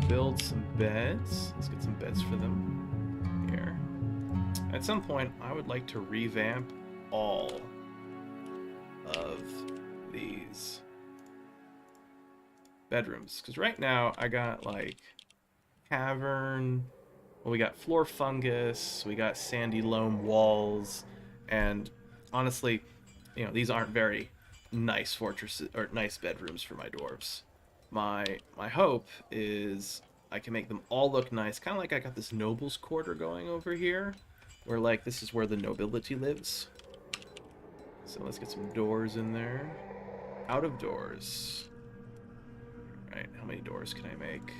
build some beds. Let's get some beds for them here. At some point, I would like to revamp all of these bedrooms, because right now I got like cavern, well, we got floor fungus, we got sandy loam walls, and honestly, you know, these aren't very nice fortresses or nice bedrooms for my dwarves. My hope is I can make them all look nice, kind of like I got this nobles quarter going over here, where like this is where the nobility lives. So let's get some doors in there. Out of doors. Alright, how many doors can I make?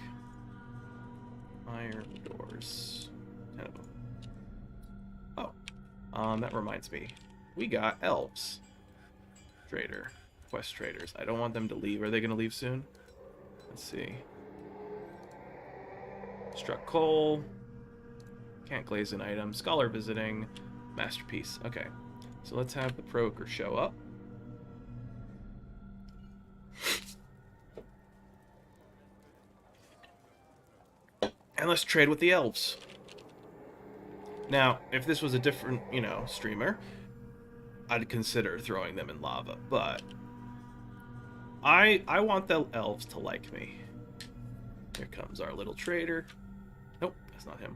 Iron doors. 10 of them. Oh. That reminds me. We got elves. Trader. Quest traders. I don't want them to leave. Are they going to leave soon? Let's see. Struck coal. Can't glaze an item. Scholar visiting. Masterpiece. Okay. So let's have the proker show up. And let's trade with the elves. Now, if this was a different, you know, streamer, I'd consider throwing them in lava, but I want the elves to like me. Here comes our little trader. Nope, that's not him.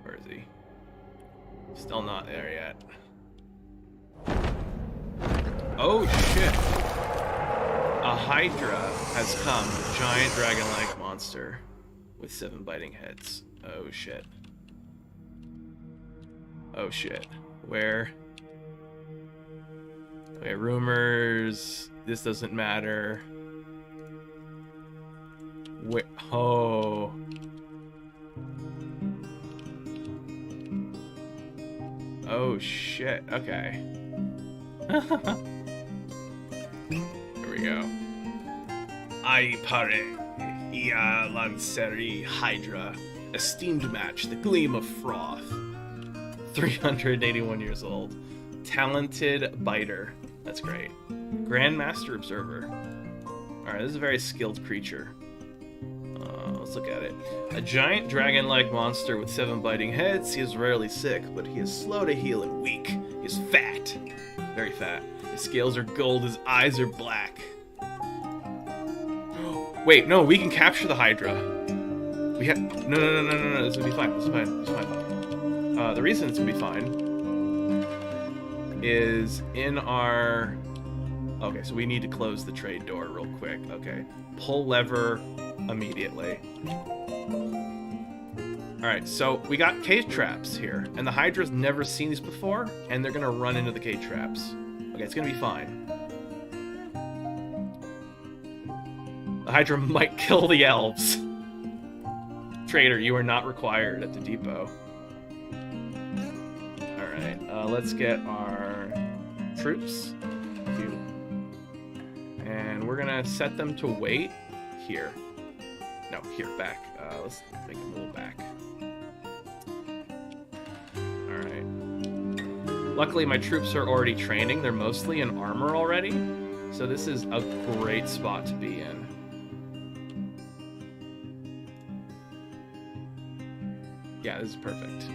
Where is he? Still not there yet. Oh shit! A Hydra has come, a giant dragon-like monster with 7 biting heads. Oh shit. Oh shit. Where? Okay, rumors. This doesn't matter. Where? Oh. Oh shit. Okay. Here we go. I pare. Ia Lanceri Hydra. Esteemed match. The gleam of froth. 381 years old. Talented biter. That's great. Grandmaster Observer. Alright, this is a very skilled creature. Let's look at it. A giant dragon-like monster with 7 biting heads. He is rarely sick, but he is slow to heal and weak. He is fat. Very fat. His scales are gold, his eyes are black. Wait, no, we can capture the Hydra. We have... No, this will be fine, this is fine, this is fine. The reason it's gonna be fine is in our... Okay, so we need to close the trade door real quick. Okay. Pull lever immediately. Alright, so we got cage traps here, and the Hydra's never seen these before, and they're gonna run into the cage traps. Okay, it's gonna be fine. The Hydra might kill the elves. Trader, you are not required at the depot. Alright, let's get our troops. And we're gonna set them to wait here. No, here, back. Let's make them a little back. Alright. Luckily, my troops are already training. They're mostly in armor already. So this is a great spot to be in. Yeah, this is perfect.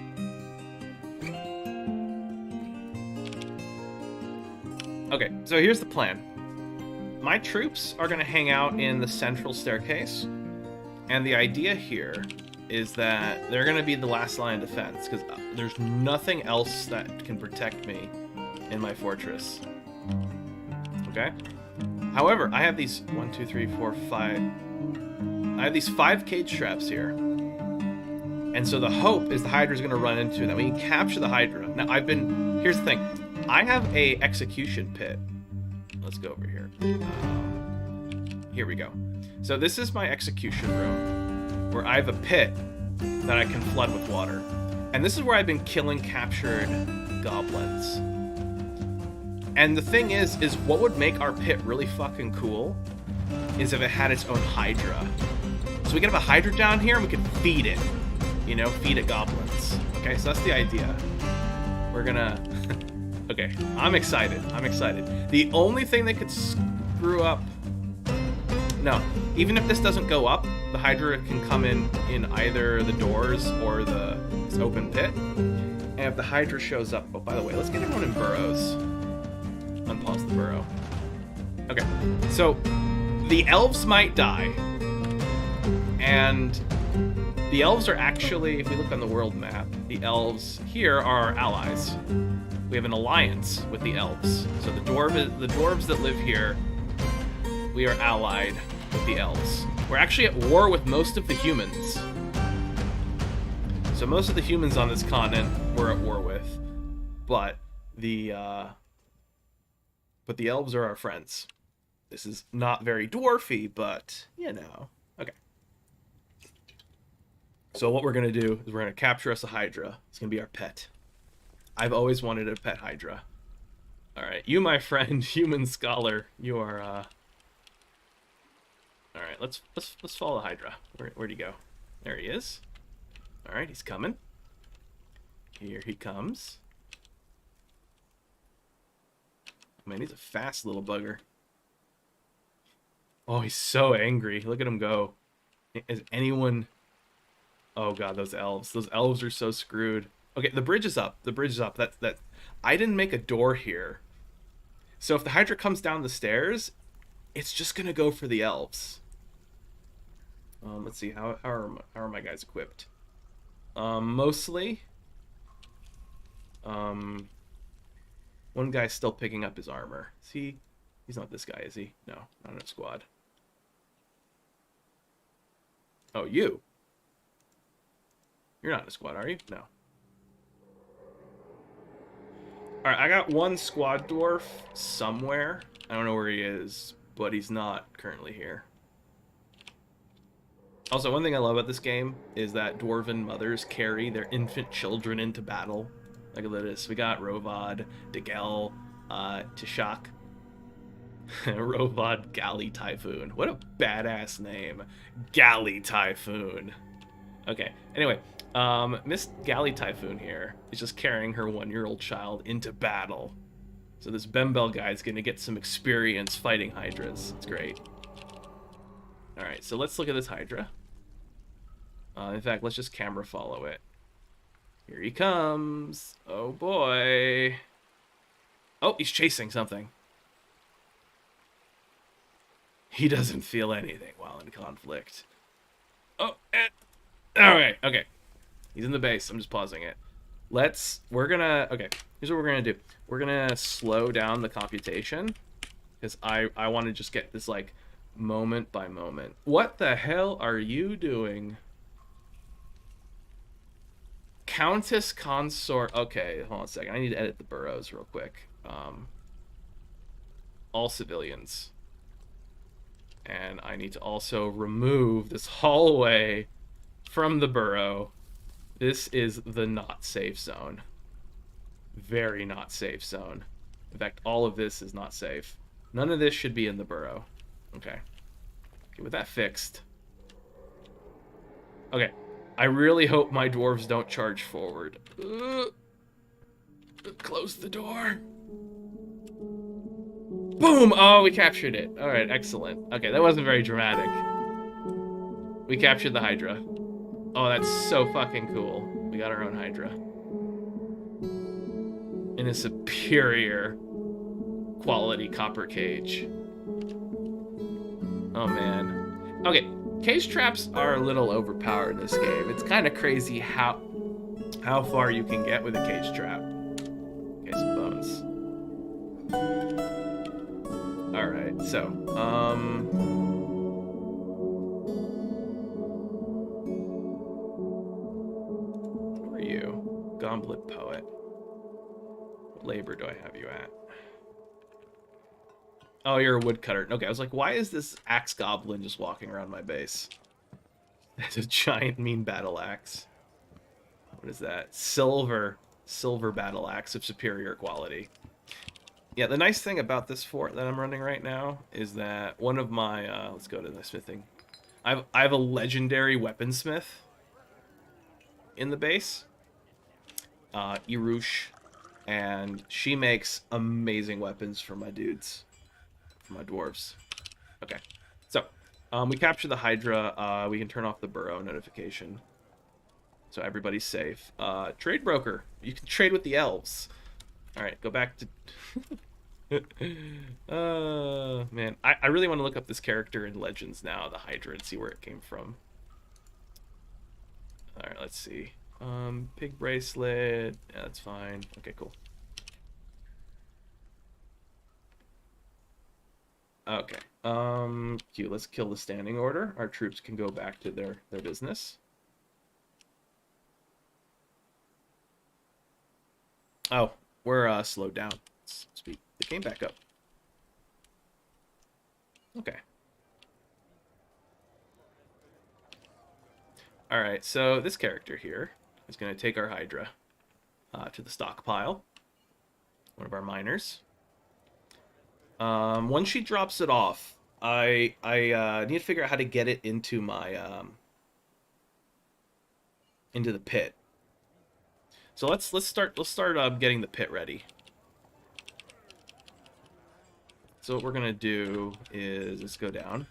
Okay, so here's the plan. My troops are going to hang out in the central staircase, and the idea here is that they're going to be the last line of defense, because there's nothing else that can protect me in my fortress. Okay? However, I have these 1, 2, 3, 4, 5... I have these 5 cage traps here. And so the hope is the Hydra's going to run into them. We can capture the Hydra. Now, here's the thing. I have a execution pit. Let's go over here. Here we go. So this is my execution room, where I have a pit that I can flood with water. And this is where I've been killing captured goblins. And the thing is what would make our pit really fucking cool is if it had its own Hydra. So we can have a Hydra down here and we can feed it. You know, feed it goblins. Okay, so that's the idea. We're gonna... Okay, I'm excited. I'm excited. The only thing that could screw up No. Even if this doesn't go up, the Hydra can come in either the doors or this open pit. And if the Hydra shows up... Oh, by the way, let's get everyone in burrows. Unpause the burrow. Okay. So, the elves might die. And the elves are actually, if we look on the world map, the elves here are our allies. We have an alliance with the elves. So the dwarves that live here, we are allied with the elves. We're actually at war with most of the humans. So most of the humans on this continent we're at war with, but the elves are our friends. This is not very dwarfy, but you know. Okay. So what we're gonna do is we're gonna capture us a Hydra. It's gonna be our pet. I've always wanted a pet Hydra. All right, you, my friend, human scholar, you are. All right, let's follow the Hydra. Where'd he go? There he is. All right, he's coming. Here he comes. Man, he's a fast little bugger. Oh, he's so angry. Look at him go. Is anyone... Oh god, those elves. Those elves are so screwed. Okay, the bridge is up. The bridge is up. That. I didn't make a door here. So if the Hydra comes down the stairs, it's just gonna go for the elves. Let's see. How are my guys equipped? Mostly. One guy's still picking up his armor. Is he? He's not this guy, is he? No, not in a squad. Oh, you. You're not in a squad, are you? No. Alright, I got one squad dwarf somewhere. I don't know where he is, but he's not currently here. Also, one thing I love about this game is that dwarven mothers carry their infant children into battle. Like look at this. We got Rovad, Degel, Tishak, Rovad Galley Typhoon. What a badass name. Galley Typhoon. Okay, anyway, Miss Galley Typhoon here is just carrying her 1-year-old child into battle. So this Bembel guy's gonna get some experience fighting Hydras. It's great. Alright, so let's look at this Hydra. In fact, let's just camera follow it. Here he comes. Oh boy. Oh, he's chasing something. He doesn't feel anything while in conflict. Oh, alright, okay. He's in the base. I'm just pausing it. Okay, here's what we're gonna do. We're gonna slow down the computation because I want to just get this like moment by moment. What the hell are you doing? Countess Consort. Okay, hold on a second. I need to edit the burrows real quick. All civilians. And I need to also remove this hallway from the burrow. This is the not safe zone. Very not safe zone. In fact, all of this is not safe. None of this should be in the burrow. Okay. Okay, with that fixed. Okay. I really hope my dwarves don't charge forward. Close the door. Boom! Oh, we captured it. Alright, excellent. Okay, that wasn't very dramatic. We captured the Hydra. Oh, that's so fucking cool. We got our own Hydra. In a superior quality copper cage. Oh, man. Okay, cage traps are a little overpowered in this game. It's kind of crazy how far you can get with a cage trap. Okay, some bones. Alright, so, who are you? Goblet Poet. What labor do I have you at? Oh, you're a woodcutter. Okay, I was like, why is this axe goblin just walking around my base? It's a giant mean battle axe. What is that? Silver battle axe of superior quality. Yeah, the nice thing about this fort that I'm running right now is that one of my, let's go to the smithing. I have a legendary weaponsmith in the base, Irush, and she makes amazing weapons for my dudes, for my dwarves. Okay, so We capture the Hydra. We can turn off the burrow notification, so everybody's safe. Trade broker. You can trade with the elves. All right, go back to. Man, I really want to look up this character in Legends now, the Hydra, and see where it came from. All right, let's see. Pig bracelet. Yeah, that's fine. Okay, cool. Okay. Q. Let's kill the standing order. Our troops can go back to their business. Oh, we're slowed down. Speed. They came back up. Okay. All right. So this character here is going to take our Hydra to the stockpile. One of our miners. Once she drops it off, I need to figure out how to get it into my into the pit. So let's start getting the pit ready. So what we're gonna do is let's go down.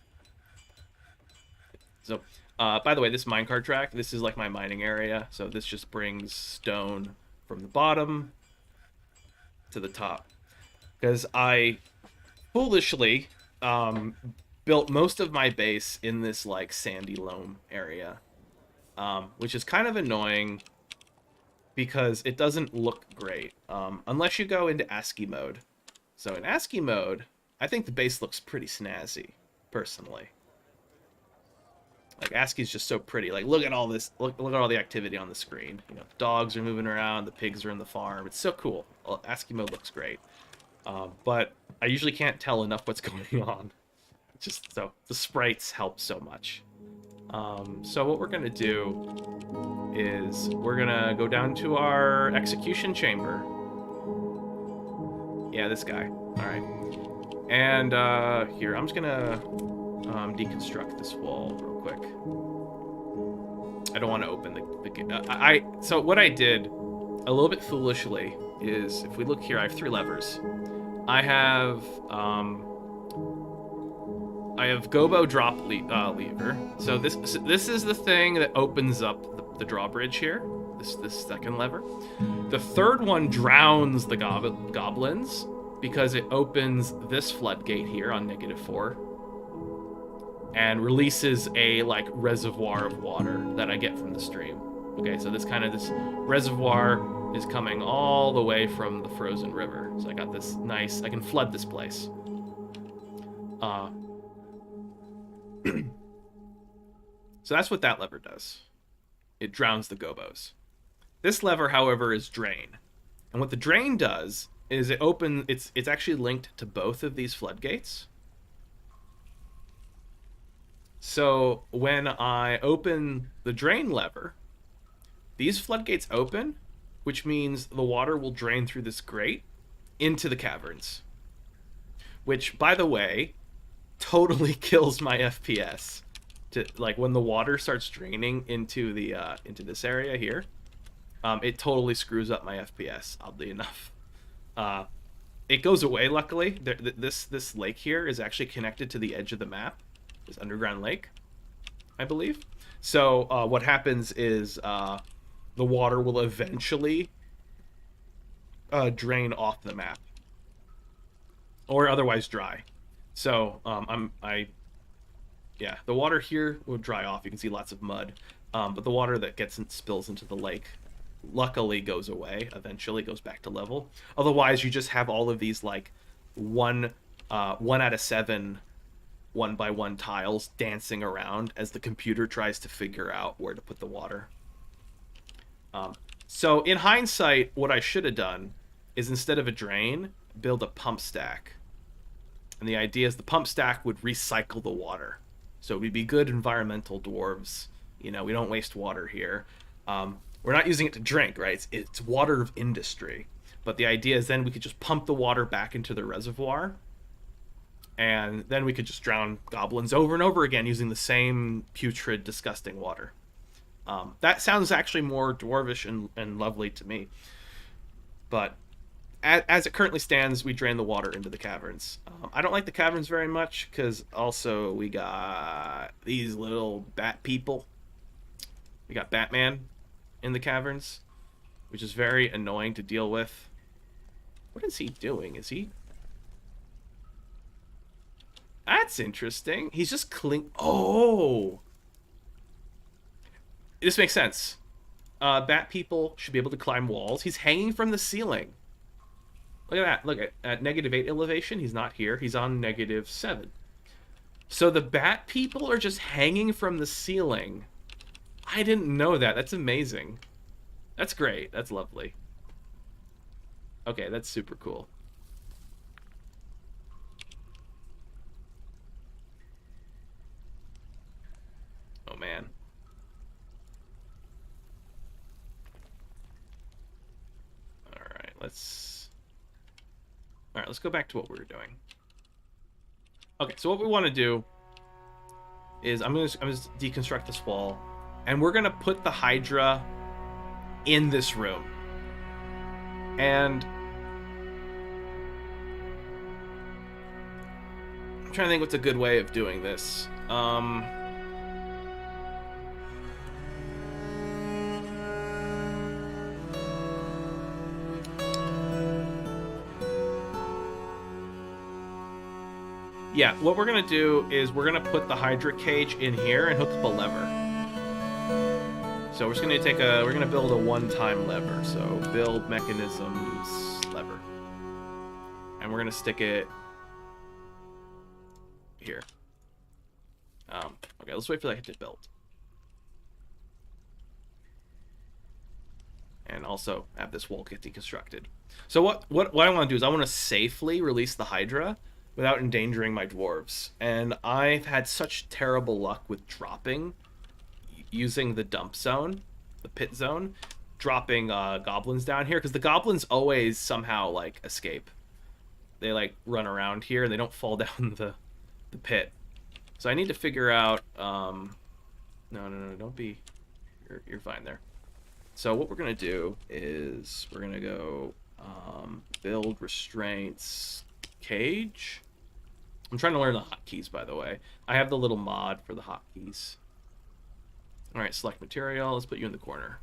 So by the way, this minecart track, this is like my mining area. So this just brings stone from the bottom to the top, because I foolishly built most of my base in this like sandy loam area, which is kind of annoying because it doesn't look great unless you go into ASCII mode. So in ASCII mode, I think the base looks pretty snazzy, personally. Like ASCII is just so pretty. Like look at all this, look at all the activity on the screen. You know, the dogs are moving around, the pigs are in the farm. It's so cool. ASCII mode looks great. But I usually can't tell enough what's going on. Just so the sprites help so much. So what we're gonna do is we're gonna go down to our execution chamber. Yeah, this guy. All right. And here, I'm just gonna deconstruct this wall real quick. I don't want to open the so what I did a little bit foolishly is, if we look here, I have 3 levers. I have Gobo drop lever. So this is the thing that opens up the drawbridge here. This second lever. The third one drowns the goblins because it opens this floodgate here on -4 and releases a like reservoir of water that I get from the stream. Okay, so this reservoir is coming all the way from the frozen river. So I got this nice, I can flood this place. So that's what that lever does. It drowns the gobos. This lever, however, is drain. And what the drain does is it's actually linked to both of these floodgates. So when I open the drain lever, these floodgates open, which means the water will drain through this grate into the caverns. Which, by the way, totally kills my FPS. Like when the water starts draining into this area here, it totally screws up my FPS. Oddly enough, it goes away. Luckily, this lake here is actually connected to the edge of the map, this underground lake, I believe. So what happens is the water will eventually drain off the map, or otherwise dry. So yeah, the water here will dry off. You can see lots of mud, but the water that spills into the lake luckily goes away. Eventually goes back to level. Otherwise, you just have all of these like 1 out of 7 1x1 tiles dancing around as the computer tries to figure out where to put the water. So in hindsight, what I should have done is, instead of a drain, build a pump stack. And the idea is the pump stack would recycle the water. So we'd be good environmental dwarves. You know, we don't waste water here. We're not using it to drink, right? It's water of industry. But the idea is then we could just pump the water back into the reservoir. And then we could just drown goblins over and over again using the same putrid, disgusting water. That sounds actually more dwarvish and lovely to me. But as it currently stands, we drain the water into the caverns. I don't like the caverns very much because also we got these little bat people. We got Batman in the caverns, which is very annoying to deal with. What is he doing? Is he... That's interesting. He's just Oh! This makes sense. Bat people should be able to climb walls. He's hanging from the ceiling. Look at that. Look, at -8 elevation, he's not here. He's on -7. So the bat people are just hanging from the ceiling. I didn't know that. That's amazing. That's great. That's lovely. Okay, that's super cool. Oh, man. Alright, let's go back to what we were doing. Okay, so what we want to do is I'm gonna deconstruct this wall, and we're gonna put the Hydra in this room. And I'm trying to think what's a good way of doing this. Yeah, what we're gonna do is we're gonna put the Hydra cage in here and hook up a lever. So we're just gonna we're gonna build a one-time lever. So build mechanisms lever. And we're gonna stick it here. Okay, let's wait for that to build. And also have this wall get deconstructed. So what I want to do is I want to safely release the Hydra without endangering my dwarves. And I've had such terrible luck with dropping, using the dump zone, the pit zone, dropping goblins down here, because the goblins always somehow, like, escape. They, like, run around here, and they don't fall down the pit. So I need to figure out... No, don't be... You're fine there. So what we're going to do is we're going to go build restraints cage. I'm trying to learn the hotkeys, by the way. I have the little mod for the hotkeys. Alright, select material. Let's put you in the corner.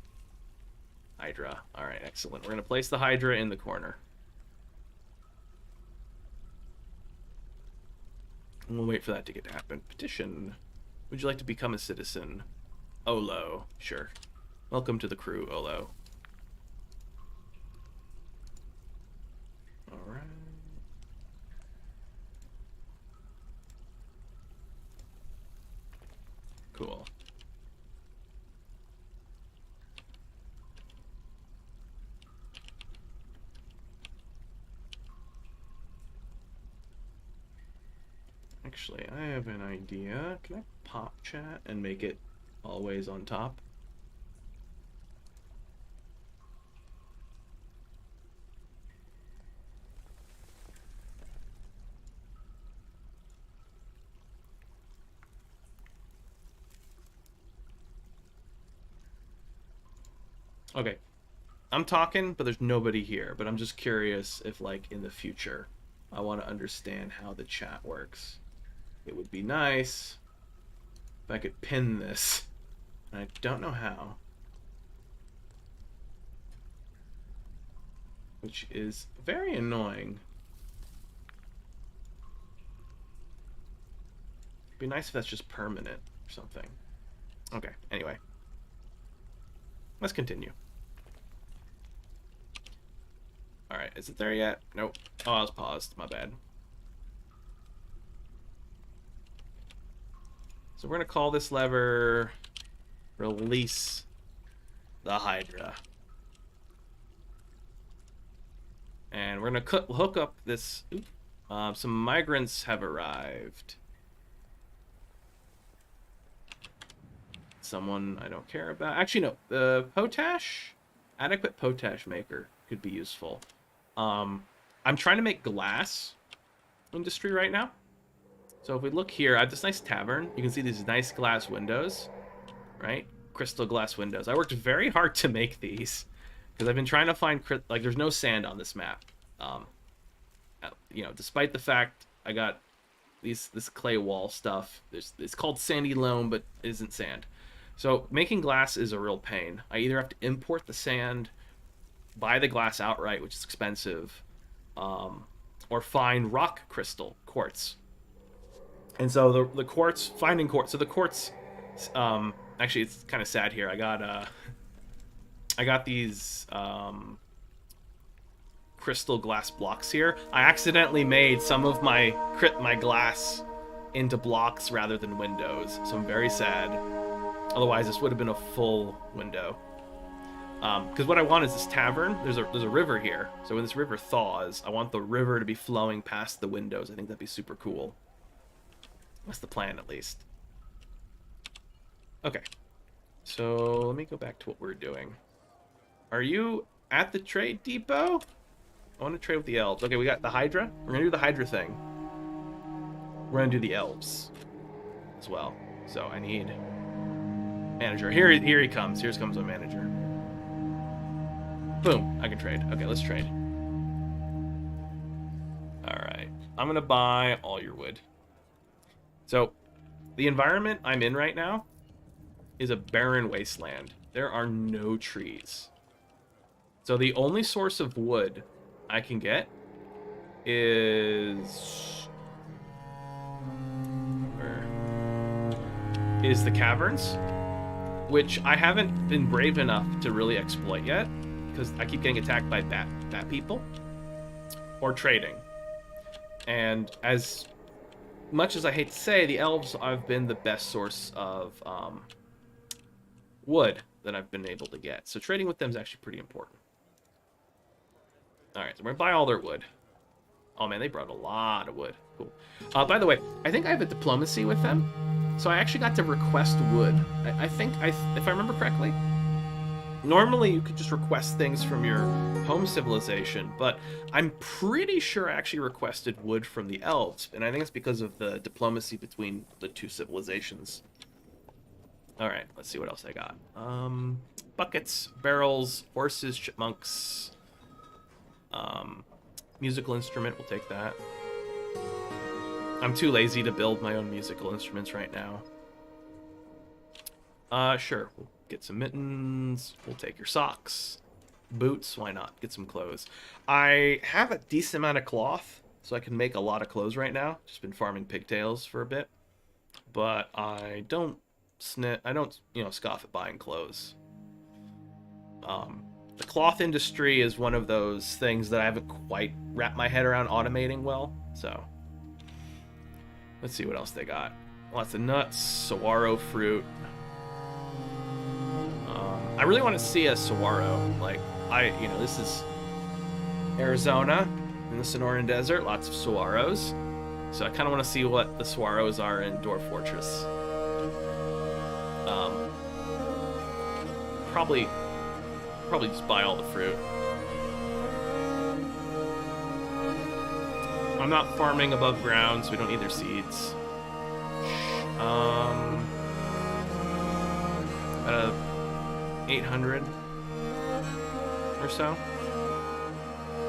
Hydra. Alright, excellent. We're going to place the Hydra in the corner. And we'll wait for that to get to happen. Petition. Would you like to become a citizen? Olo. Sure. Welcome to the crew, Olo. Alright. Cool. Actually, I have an idea. Can I pop chat and make it always on top? Okay, I'm talking, but there's nobody here. But I'm just curious if, like, in the future, I want to understand how the chat works. It would be nice if I could pin this. And I don't know how. Which is very annoying. It'd be nice if that's just permanent or something. Okay, anyway. Let's continue. Alright, is it there yet? Nope. Oh, I was paused. My bad. So we're going to call this lever release the Hydra. And we're going to hook up this... some migrants have arrived. Someone I don't care about. Actually, no. The potash? Adequate potash maker could be useful. I'm trying to make glass industry right now. So if we look here, I have this nice tavern. You can see these nice glass windows, right? Crystal glass windows. I worked very hard to make these because I've been trying to find, like, there's no sand on this map. Um, despite the fact I got this clay wall stuff, it's called sandy loam, but it isn't sand. So making glass is a real pain. I either have to import the sand, buy the glass outright, which is expensive, or find rock crystal quartz. And so the quartz, finding quartz. So the quartz, actually, it's kind of sad here. I got these crystal glass blocks here. I accidentally made some of my glass into blocks rather than windows, so I'm very sad. Otherwise, this would have been a full window. Because what I want is this tavern. There's a river here, so when this river thaws, I want the river to be flowing past the windows. I think that'd be super cool. That's the plan, at least. Okay, so let me go back to what we're doing. Are you at the trade depot? I want to trade with the elves. Okay, we got the Hydra. We're gonna do the Hydra thing. We're gonna do the elves as well. So I need manager. Here he comes. Here comes my manager. Boom, I can trade. Okay, let's trade. All right, I'm gonna buy all your wood. So the environment I'm in right now is a barren wasteland. There are no trees. So the only source of wood I can get is the caverns, which I haven't been brave enough to really exploit yet because I keep getting attacked by bat people or trading. And as much as I hate to say, the elves have been the best source of wood that I've been able to get. So trading with them is actually pretty important. All right, so we're gonna buy all their wood. Oh man, they brought a lot of wood. Cool. By the way, I think I have a diplomacy with them, so I actually got to request wood. I think if I remember correctly, normally you could just request things from your home civilization, but I'm pretty sure I actually requested wood from the elves, and I think it's because of the diplomacy between the two civilizations. All right, let's see what else I got. Buckets, barrels, horses, chipmunks. Musical instrument, we'll take that. I'm too lazy to build my own musical instruments right now. Sure, we'll get some mittens, we'll take your socks. Boots, why not? Get some clothes. I have a decent amount of cloth, so I can make a lot of clothes right now. Just been farming pigtails for a bit. But I don't scoff at buying clothes. The cloth industry is one of those things that I haven't quite wrapped my head around automating well, so let's see what else they got. Lots of nuts, saguaro fruit. I really want to see a saguaro. Like, this is Arizona in the Sonoran Desert, lots of saguaros. So I kind of want to see what the saguaros are in Dwarf Fortress. Probably just buy all the fruit. I'm not farming above ground, so we don't need their seeds. 800 or so.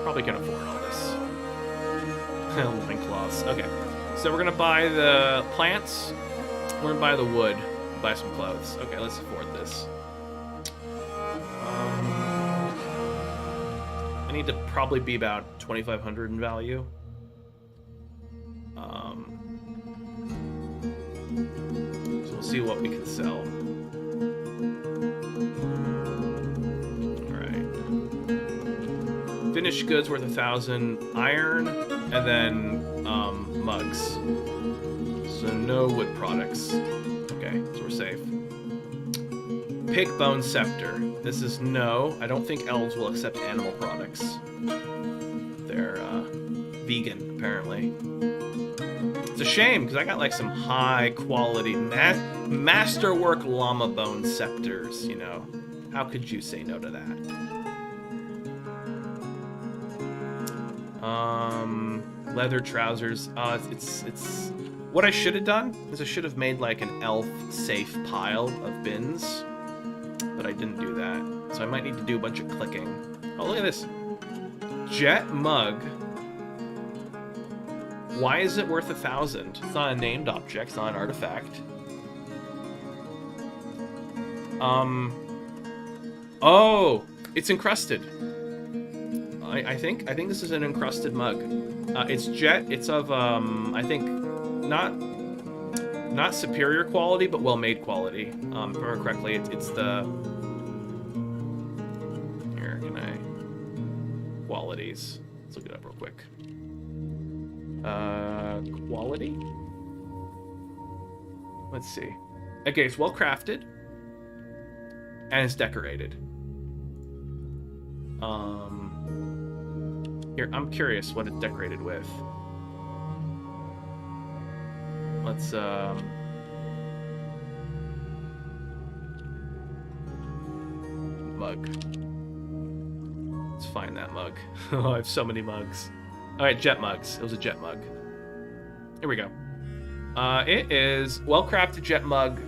Probably can afford all this. Loincloths. Okay, so we're gonna buy the plants. We're gonna buy the wood. Buy some clothes. Okay, let's afford this. I need to probably be about 2,500 in value. So we'll see what we can sell. Alright. Finished goods worth 1,000 iron, and then mugs. So no wood products. Okay, so we're safe. Pig bone scepter. This is no. I don't think elves will accept animal products. They're vegan, apparently. It's a shame, because I got like some high quality masterwork llama bone scepters, you know. How could you say no to that? Leather trousers. It's what I should have done is I should have made like an elf safe pile of bins, but I didn't do that. So I might need to do a bunch of clicking. Oh, look at this. Jet mug. Why is it worth 1,000? It's not a named object. It's not an artifact. Oh, it's encrusted. I think this is an encrusted mug. It's jet. It's of I think not superior quality, but well-made quality. If I remember correctly, it's the here. Can I qualities? Let's look it up real quick. Quality. Let's see. Okay, it's well crafted and it's decorated. Here, I'm curious what it's decorated with. Let's, mug. Let's find that mug. Oh, I have so many mugs. Alright, jet mugs. It was a jet mug. Here we go. It is well-crafted jet mug.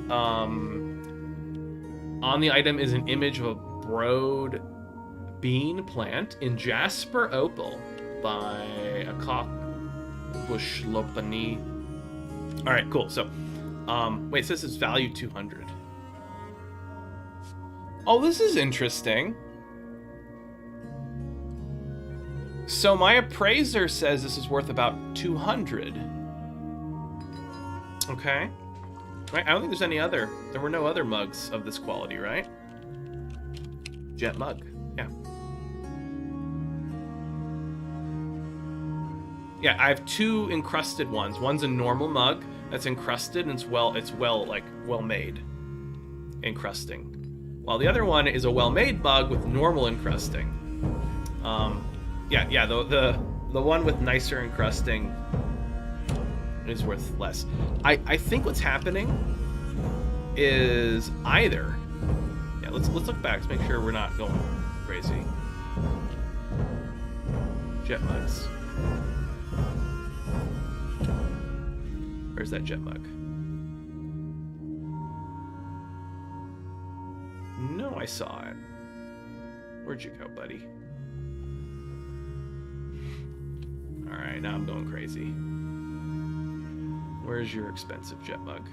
On the item is an image of a broad bean plant in Jasper Opal by Akok Bushlopani. Alright, cool. So, wait, it says it's value 200. Oh, this is interesting. So my appraiser says this is worth about 200. Okay. Right, I don't think there's any other. There were no other mugs of this quality, right? Jet mug. Yeah. Yeah, I have two encrusted ones. One's a normal mug that's encrusted and it's well made encrusting. While the other one is a well-made mug with normal encrusting. Yeah, the one with nicer encrusting is worth less. I think what's happening is either. Yeah, let's look back to make sure we're not going crazy. Jet mugs. Where's that jet mug? No, I saw it. Where'd you go, buddy? Alright, now I'm going crazy. Where's your expensive jet mug?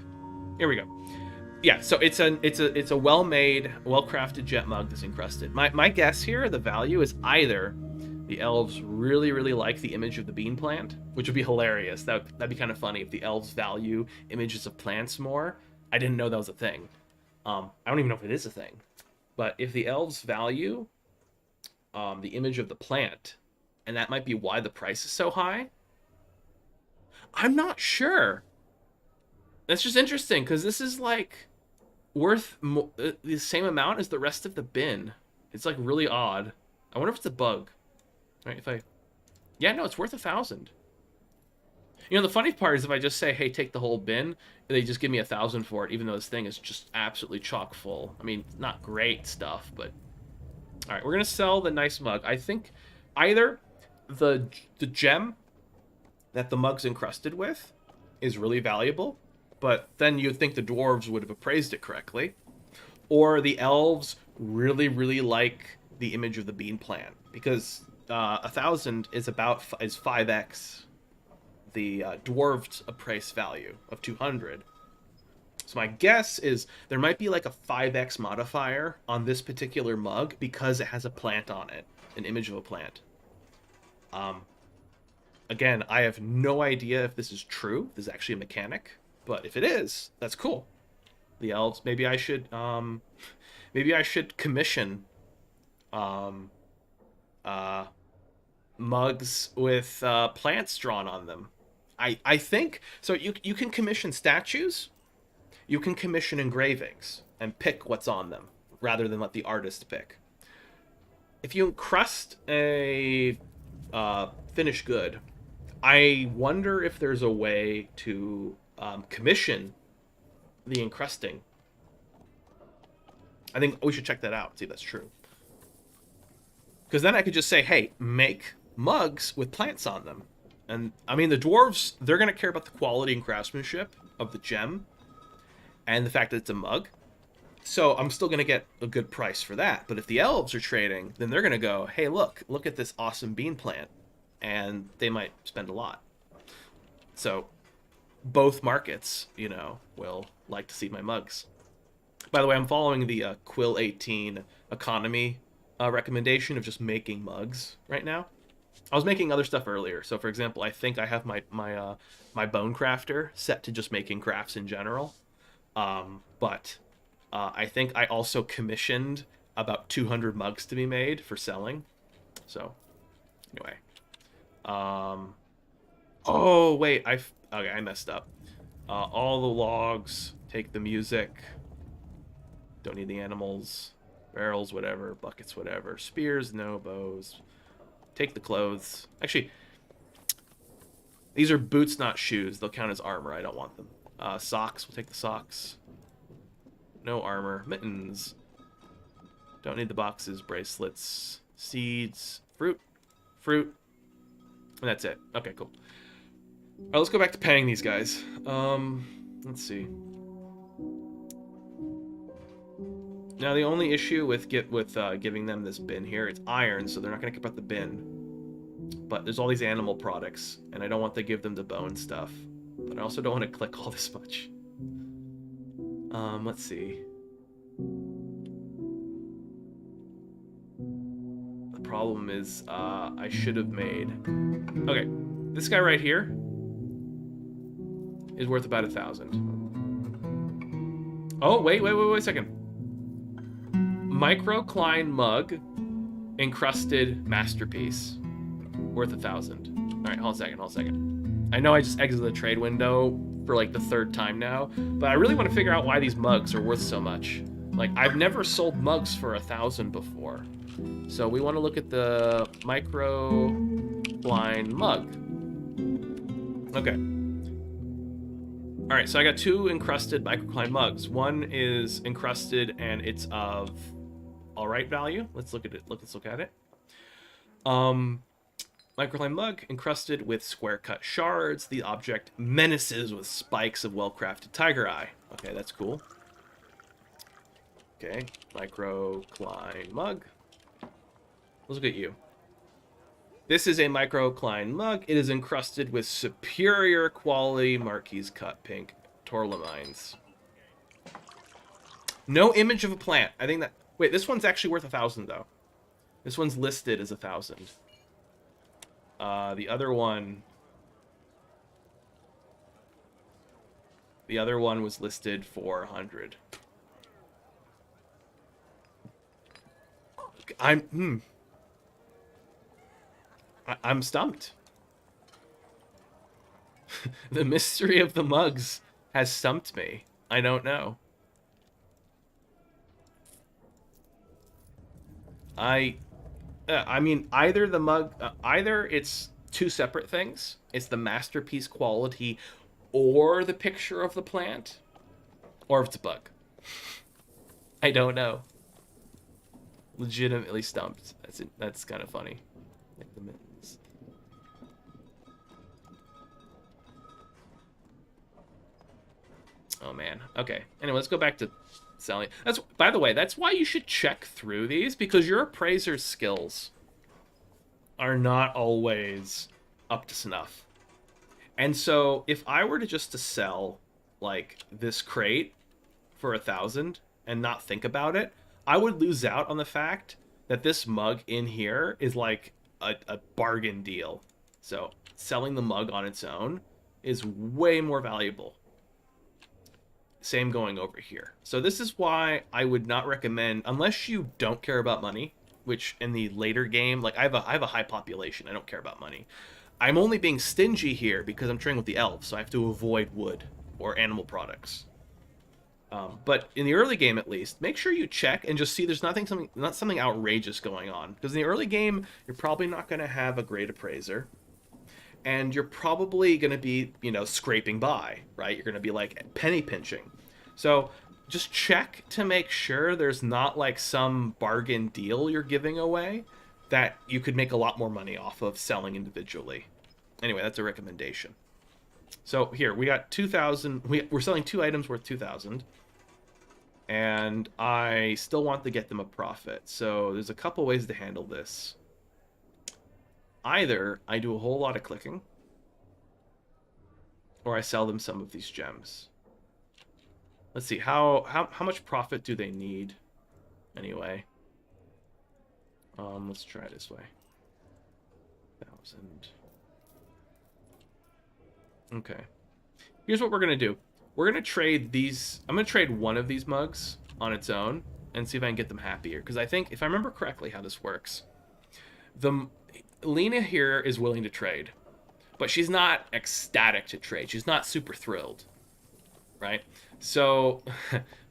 Here we go. Yeah, so it's a well-made, well-crafted jet mug that's encrusted. My guess here, the value is either the elves really, really like the image of the bean plant, which would be hilarious. That'd be kind of funny if the elves value images of plants more. I didn't know that was a thing. I don't even know if it is a thing. But if the elves value the image of the plant, and that might be why the price is so high, I'm not sure. That's just interesting, because this is like worth the same amount as the rest of the bin. It's like really odd. I wonder if it's a bug. Right, yeah, no, it's worth 1,000. You know, the funny part is if I just say, hey, take the whole bin, they just give me 1,000 for it, even though this thing is just absolutely chock full. I mean, not great stuff, but... Alright, we're going to sell the nice mug. I think either the gem that the mug's encrusted with is really valuable, but then you'd think the dwarves would have appraised it correctly, or the elves really, really like the image of the bean plant, because 1,000 is 5x the dwarved appraised value of 200. So my guess is there might be like a 5x modifier on this particular mug because it has a plant on it, an image of a plant. Again, I have no idea if this is true. This is actually a mechanic, but if it is, that's cool. The elves, maybe I should commission mugs with plants drawn on them. I think so. You can commission statues, you can commission engravings and pick what's on them rather than let the artist pick. If you encrust a finished good, I wonder if there's a way to commission the encrusting. I think we should check that out, see if that's true. Because then I could just say, hey, make mugs with plants on them. And, I mean, the dwarves, they're going to care about the quality and craftsmanship of the gem and the fact that it's a mug. So I'm still going to get a good price for that. But if the elves are trading, then they're going to go, hey, look at this awesome bean plant. And they might spend a lot. So both markets, you know, will like to see my mugs. By the way, I'm following the Quill 18 economy recommendation of just making mugs right now. I was making other stuff earlier. So, for example, I think I have my bone crafter set to just making crafts in general. But I think I also commissioned about 200 mugs to be made for selling. So, anyway. Oh, wait. Okay, I messed up. All the logs. Take the music. Don't need the animals. Barrels, whatever. Buckets, whatever. Spears, no. Bows. Take the clothes. Actually, these are boots, not shoes. They'll count as armor. I don't want them. Socks. We'll take the socks. No armor. Mittens. Don't need the boxes. Bracelets. Seeds. Fruit. Fruit. And that's it. Okay, cool. All right, let's go back to paying these guys. Let's see. Now, the only issue with giving them this bin here, it's iron, so they're not going to care about the bin. But there's all these animal products, and I don't want to give them the bone stuff. But I also don't want to click all this much. Let's see. The problem is, I should have made... Okay, this guy right here is worth about 1,000. Oh, wait a second. Microcline mug, encrusted masterpiece, worth 1,000. All right, hold on a second. I know I just exited the trade window for like the third time now, but I really want to figure out why these mugs are worth so much. Like, I've never sold mugs for 1,000 before. So we want to look at the microcline mug. Okay. All right, so I got 2 encrusted microcline mugs. One is encrusted and it's of all right value. Let's look at it. Let's look at it. Microcline mug encrusted with square cut shards. The object menaces with spikes of well-crafted tiger eye. Okay, that's cool. Okay, microcline mug. Let's look at you. This is a microcline mug. It is encrusted with superior quality Marquise cut pink tourmaline. No image of a plant. I think that... Wait, this one's actually worth 1,000 though. This one's listed as 1,000. The other one... The other one was listed for 100. I'm stumped. The mystery of the mugs has stumped me. I don't know. I mean, either the mug, either it's 2 separate things. It's the masterpiece quality or the picture of the plant, or if it's a bug. I don't know. Legitimately stumped. That's kind of funny. Like the mittens. Oh man. Okay. Anyway, let's go back to selling. That's, by the way, that's why you should check through these, because your appraiser's skills are not always up to snuff. And so if I were to sell like this crate for 1,000 and not think about it, I would lose out on the fact that this mug in here is like a bargain deal. So selling the mug on its own is way more valuable. Same going over here. So this is why I would not recommend, unless you don't care about money, which in the later game, like I have a high population. I don't care about money. I'm only being stingy here because I'm trading with the elves, so I have to avoid wood or animal products. But in the early game, at least, make sure you check and just see there's not something outrageous going on. Because in the early game, you're probably not going to have a great appraiser. And you're probably going to be, scraping by, right? You're going to be, like, penny pinching. So just check to make sure there's not, like, some bargain deal you're giving away that you could make a lot more money off of selling individually. Anyway, that's a recommendation. So here, we got 2,000. We're selling 2 items worth 2,000. and I still want to get them a profit. So there's a couple ways to handle this. Either I do a whole lot of clicking, or I sell them some of these gems. Let's see, how much profit do they need anyway? Let's try it this way. 1,000. Okay. Here's what we're gonna do. We're gonna trade these. I'm gonna trade one of these mugs on its own and see if I can get them happier. Because I think, if I remember correctly how this works, Lena here is willing to trade, but she's not ecstatic to trade. She's not super thrilled, right? So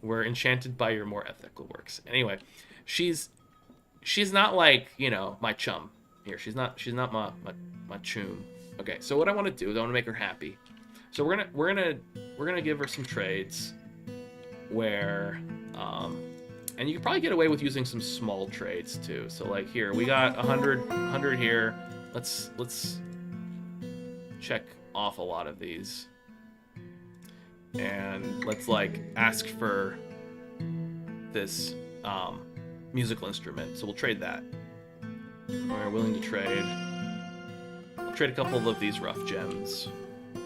we're enchanted by your more ethical works. Anyway, she's not like, you know, my chum here. She's not my chum. Okay, so what I want to do is I want to make her happy. So we're gonna give her some trades where and you can probably get away with using some small trades too. So like here, we got 100 here. Let's check off a lot of these. And let's like ask for this musical instrument. So we'll trade that. We're willing to trade. I'll trade a couple of these rough gems. I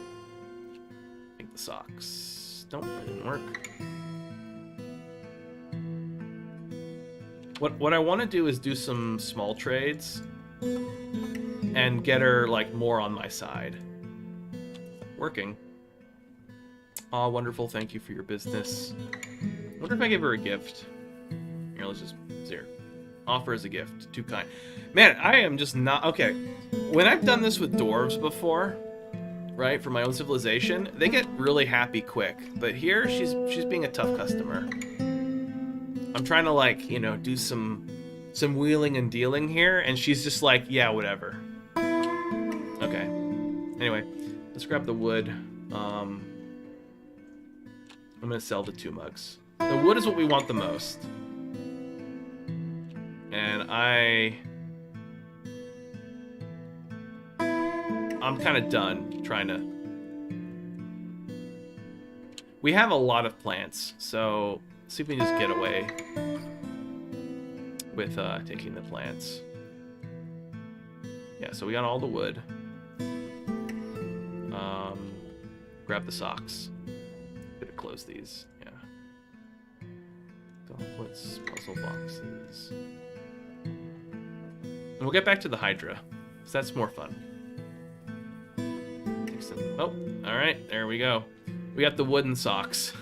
think the socks. Nope, that didn't work. What I want to do is do some small trades and get her like more on my side. Working. Aw, wonderful. Thank you for your business. Wonder if I give her a gift. Here, let's just here. Offer as a gift. Too kind. Man, I am just not okay. When I've done this with dwarves before, right, for my own civilization, they get really happy quick. But here, she's being a tough customer. I'm trying to like, you know, do some wheeling and dealing here, and she's just like, yeah, whatever. Okay. Anyway, let's grab the wood. I'm gonna sell the 2 mugs. The wood is what we want the most. And I'm kind of done trying to... We have a lot of plants, so see if we can just get away with taking the plants. Yeah, so we got all the wood. Grab the socks. Gonna close these, yeah. Gauntlets, puzzle boxes. And we'll get back to the Hydra, because that's more fun. Oh, alright, there we go. We got the wooden socks.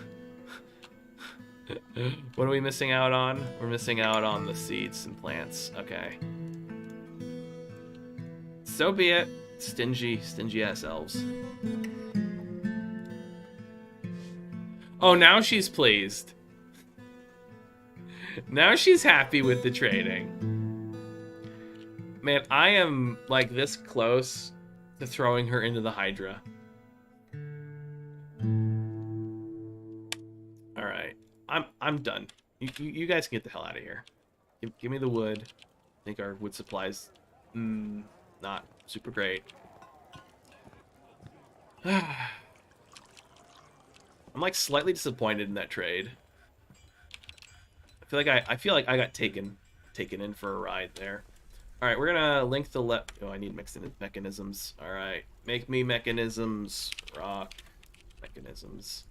What are we missing out on? We're missing out on the seeds and plants. Okay. So be it. Stingy ass elves. Oh, now she's pleased. Now she's happy with the trading. Man, I am like this close to throwing her into the Hydra. Alright. I'm done. You guys can get the hell out of here. Give me the wood. I think our wood supply's not super great. I'm like slightly disappointed in that trade. I feel like I got taken in for a ride there. All right, we're gonna link the left. Oh, I need mechanisms. All right, make me mechanisms. Rock mechanisms.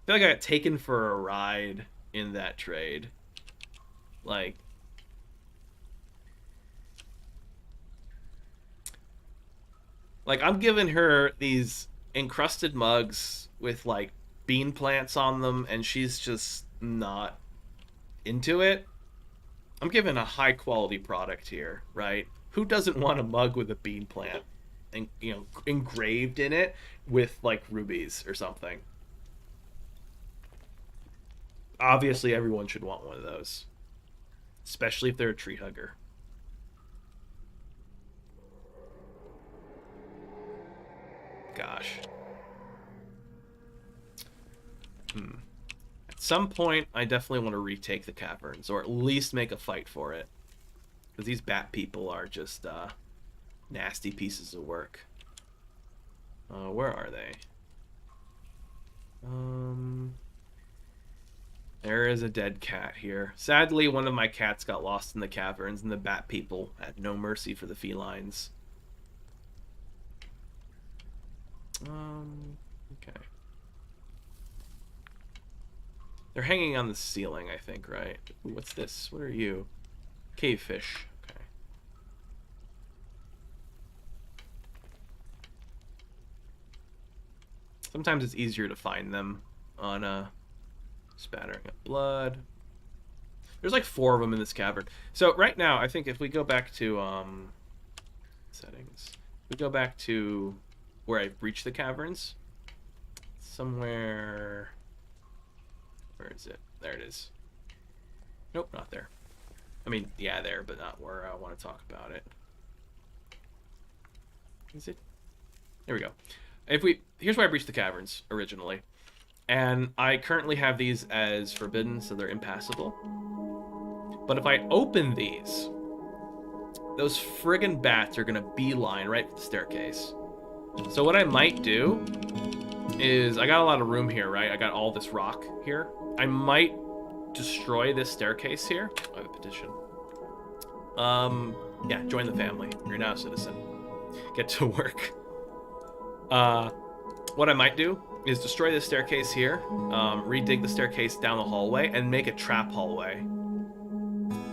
I feel like I got taken for a ride in that trade. Like, I'm giving her these encrusted mugs with like bean plants on them, and she's just not into it. I'm giving a high quality product here, right? Who doesn't want a mug with a bean plant and, you know, engraved in it with like rubies or something? Obviously everyone should want one of those, especially if they're a tree hugger. Gosh. At some point, I definitely want to retake the caverns, or at least make a fight for it. Because these bat people are just nasty pieces of work. Where are they? There is a dead cat here. Sadly, one of my cats got lost in the caverns, and the bat people had no mercy for the felines. Okay. They're hanging on the ceiling, I think, right? Ooh, what's this? What are you? Cave fish. Okay. Sometimes it's easier to find them on spattering up blood. There's like 4 of them in this cavern. So right now, I think if we go back to settings, we go back to where I've reached the caverns. Somewhere. Where is it? There it is. Nope, not there. I mean, yeah, there, but not where I want to talk about it. Is it? There we go. Here's where I breached the caverns originally, and I currently have these as forbidden, so they're impassable. But if I open these, those friggin' bats are gonna beeline right for the staircase. So what I might do is, I got a lot of room here, right? I got all this rock here. I might destroy this staircase here. I have a petition. Yeah, join the family. You're now a citizen. Get to work. What I might do is destroy this staircase here, redig the staircase down the hallway, and make a trap hallway,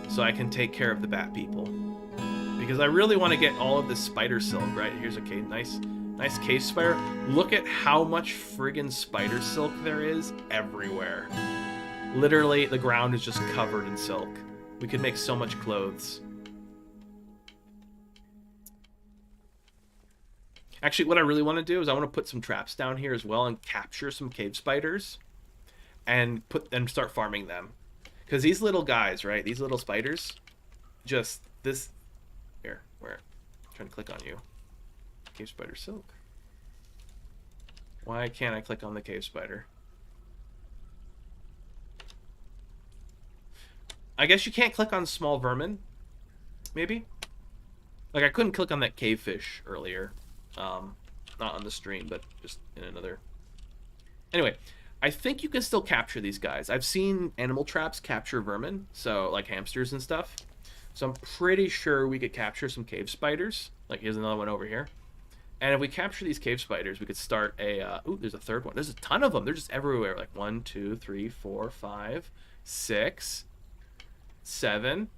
so I can take care of the bat people. Because I really want to get all of this spider silk, right? Here's a cave, nice cave spider. Look at how much friggin' spider silk there is everywhere. Literally, the ground is just covered in silk. We could make so much clothes. Actually, what I really want to do is I want to put some traps down here as well and capture some cave spiders and start farming them. Because these little guys, right? These little spiders, just this. Here, where? I'm trying to click on you. Cave spider silk. Why can't I click on the cave spider? I guess you can't click on small vermin. Maybe? Like, I couldn't click on that cave fish earlier. Not on the stream, but just in another. Anyway, I think you can still capture these guys. I've seen animal traps capture vermin, so like hamsters and stuff. So I'm pretty sure we could capture some cave spiders. Like, here's another one over here. And if we capture these cave spiders, we could start a... ooh, there's a third one. There's a ton of them. They're just everywhere. Like 1, 2, 3, 4, 5, 6, 7.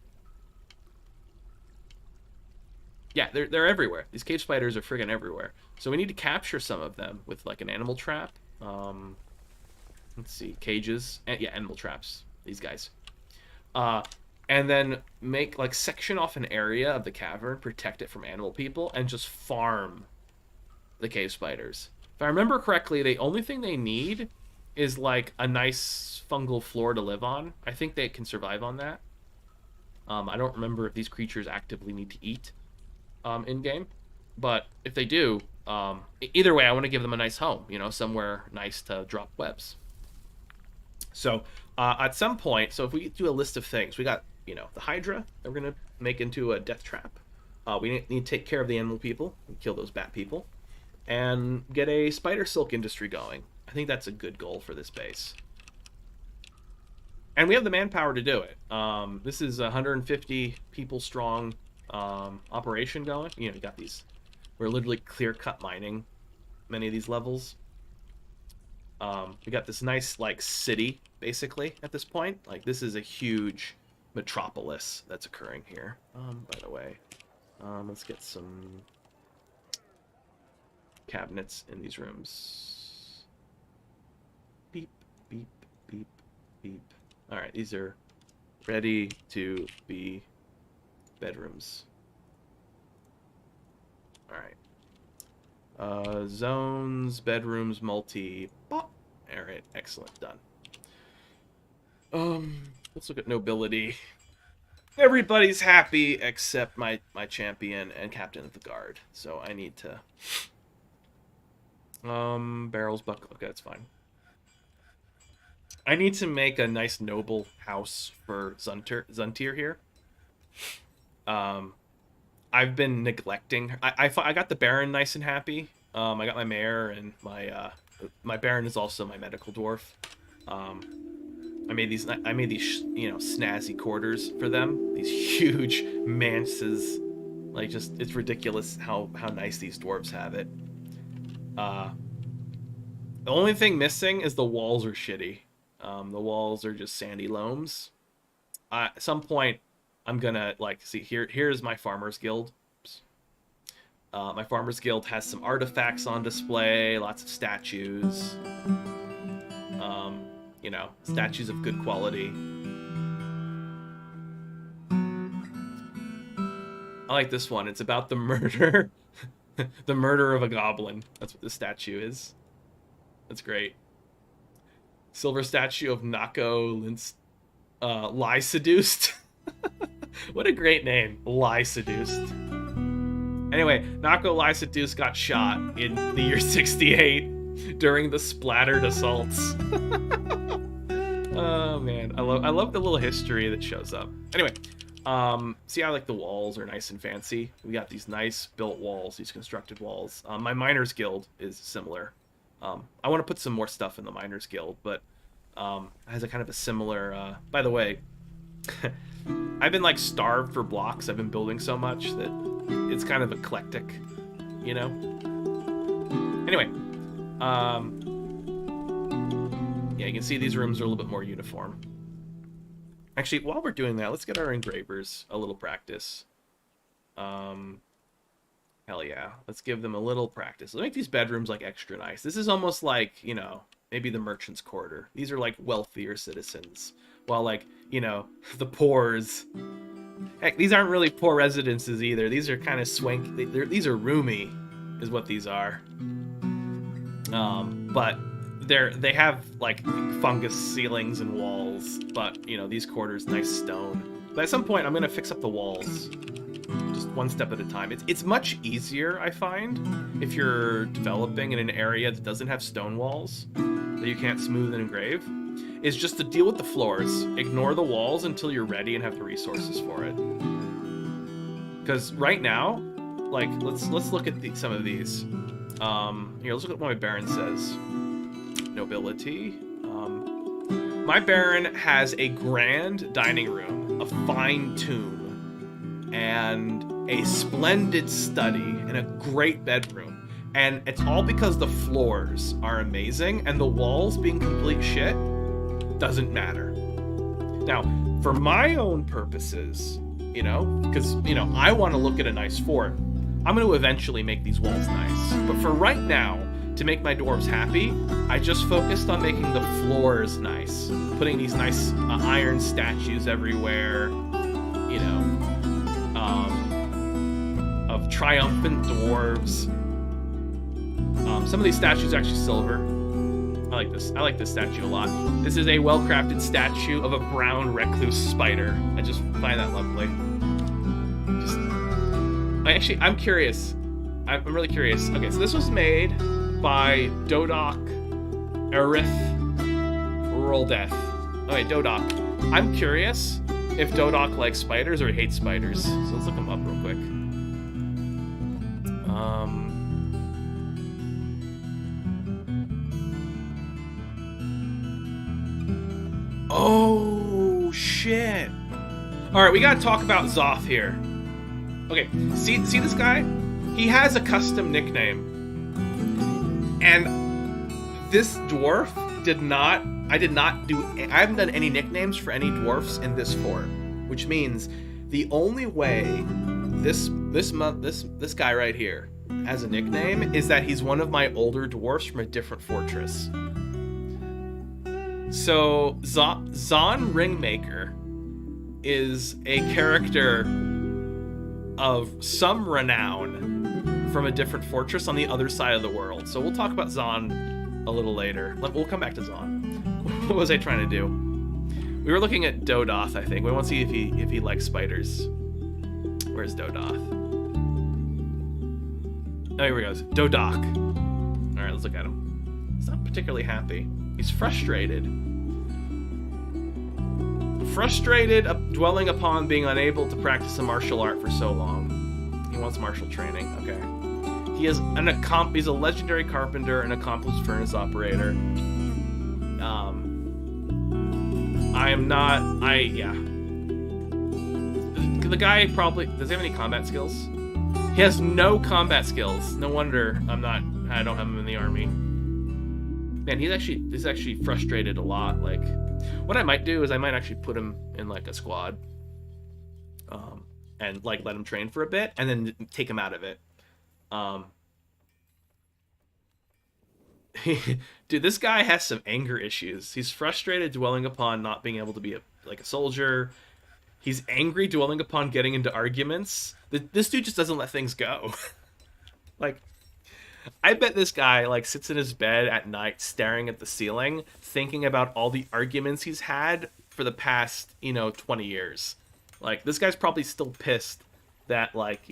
Yeah, they're everywhere. These cave spiders are friggin' everywhere. So we need to capture some of them with like an animal trap. Let's see, cages. Yeah, animal traps. These guys. And then make like section off an area of the cavern, protect it from animal people, and just farm the cave spiders. If I remember correctly, the only thing they need is like a nice fungal floor to live on. I think they can survive on that. I don't remember if these creatures actively need to eat in game, but if they do, either way, I want to give them a nice home, you know, somewhere nice to drop webs. So at some point, so if we do a list of things, we got, you know, the Hydra that we're gonna make into a death trap. We need to take care of the animal people and kill those bat people, and get a spider silk industry going. I think that's a good goal for this base. And we have the manpower to do it. This is a 150 people strong operation going. You know, you got these. We're literally clear-cut mining many of these levels. We got this nice, like, city, basically, at this point. Like, this is a huge metropolis that's occurring here. By the way, let's get some cabinets in these rooms. Beep, beep, beep, beep. All right, these are ready to be bedrooms. All right. Zones, bedrooms, multi. All right, excellent, done. Let's look at nobility. Everybody's happy except my champion and captain of the guard. So I need to. Barrels, buck. Okay, that's fine. I need to make a nice noble house for Zuntir here. I've been neglecting. I got the Baron nice and happy. I got my mayor, and my Baron is also my medical dwarf. I made these, you know, snazzy quarters for them. These huge manses. Like, just, it's ridiculous how nice these dwarves have it. The only thing missing is the walls are shitty. The walls are just sandy loams. At some point, I'm gonna, like, see, here's my Farmer's Guild. My Farmer's Guild has some artifacts on display, lots of statues. You know, statues of good quality. I like this one. It's about the murder. The murder of a goblin. That's what the statue is. That's great. Silver statue of Nako Lie Seduced. What a great name. Lie Seduced. Anyway, Nako Lie Seduced got shot in the year 68 during the splattered assaults. Oh man, I love the little history that shows up. Anyway, see how like the walls are nice and fancy? We got these nice built walls, these constructed walls. My Miners Guild is similar. I want to put some more stuff in the Miners Guild, but it has a kind of a similar. By the way, I've been like starved for blocks. I've been building so much that it's kind of eclectic, you know. Anyway, yeah, you can see these rooms are a little bit more uniform. Actually, while we're doing that, let's get our engravers a little practice. Hell yeah, let's give them a little practice. Let's make these bedrooms like extra nice. This is almost like, you know, maybe the merchant's quarter. These are like wealthier citizens, while like, you know, the poors. Heck, these aren't really poor residences either. These are kind of swank. These are roomy, is what these are. But they have like fungus ceilings and walls. But you know, these quarters, nice stone. But at some point, I'm gonna fix up the walls, just one step at a time. It's much easier, I find, if you're developing in an area that doesn't have stone walls that you can't smooth and engrave. Is just to deal with the floors. Ignore the walls until you're ready and have the resources for it. Because right now, like, let's look at some of these. Here, let's look at what my Baron says. Nobility. My Baron has a grand dining room, a fine tomb, and a splendid study, and a great bedroom. And it's all because the floors are amazing, and the walls being complete shit doesn't matter. Now, for my own purposes, you know, because, you know, I want to look at a nice fort, I'm going to eventually make these walls nice. But for right now, to make my dwarves happy, I just focused on making the floors nice. Putting these nice iron statues everywhere, you know, of triumphant dwarves. Some of these statues are actually silver. I like this. I like this statue a lot. This is a well-crafted statue of a brown recluse spider. I just find that lovely. I'm curious. I'm really curious. Okay, so this was made by Dodok Arith Roldeth. Okay, Dodok. I'm curious if Dodok likes spiders or hates spiders. So let's look him up real quick. Oh, shit. Alright, we gotta talk about Zoth here. Okay, see this guy? He has a custom nickname. And this dwarf I haven't done any nicknames for any dwarfs in this fort. Which means the only way this guy right here has a nickname is that he's one of my older dwarfs from a different fortress. So, Zon Ringmaker is a character of some renown from a different fortress on the other side of the world. So we'll talk about Zon a little later. We'll come back to Zon. What was I trying to do? We were looking at Dodoth, I think. We want to see if he likes spiders. Where's Dodoth? Oh, here he goes. Dodok. All right, let's look at him. He's not particularly happy. He's frustrated. Frustrated, dwelling upon being unable to practice a martial art for so long. He wants martial training. Okay. He's a legendary carpenter, an accomplished furnace operator. I am not. Yeah. The guy probably does he have any combat skills? He has no combat skills. No wonder I don't have him in the army. Man, he's actually frustrated a lot. Like, what I might do is I might actually put him in like a squad, and like let him train for a bit, and then take him out of it. Dude, this guy has some anger issues. He's frustrated dwelling upon not being able to be a soldier. He's angry dwelling upon getting into arguments. This dude just doesn't let things go. Like, I bet this guy like sits in his bed at night staring at the ceiling, thinking about all the arguments he's had for the past, 20 years. Like, this guy's probably still pissed that, like,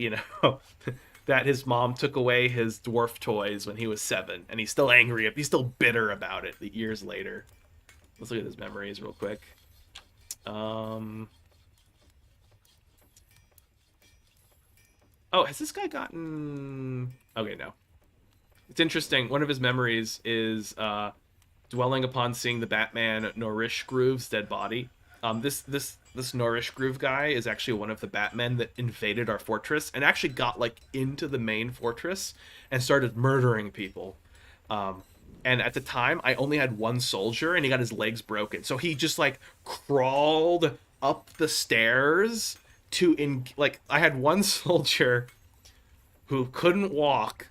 that his mom took away his dwarf toys when he was 7, and he's still angry. He's still bitter about it years later. Let's look at his memories real quick. Oh, has this guy gotten... Okay, no. It's interesting. One of his memories is dwelling upon seeing the Batman Norish Groove's dead body. This Norish Groove guy is actually one of the Batmen that invaded our fortress and actually got like into the main fortress and started murdering people. And at the time, I only had one soldier, and he got his legs broken. So he just like crawled up the stairs I had one soldier who couldn't walk,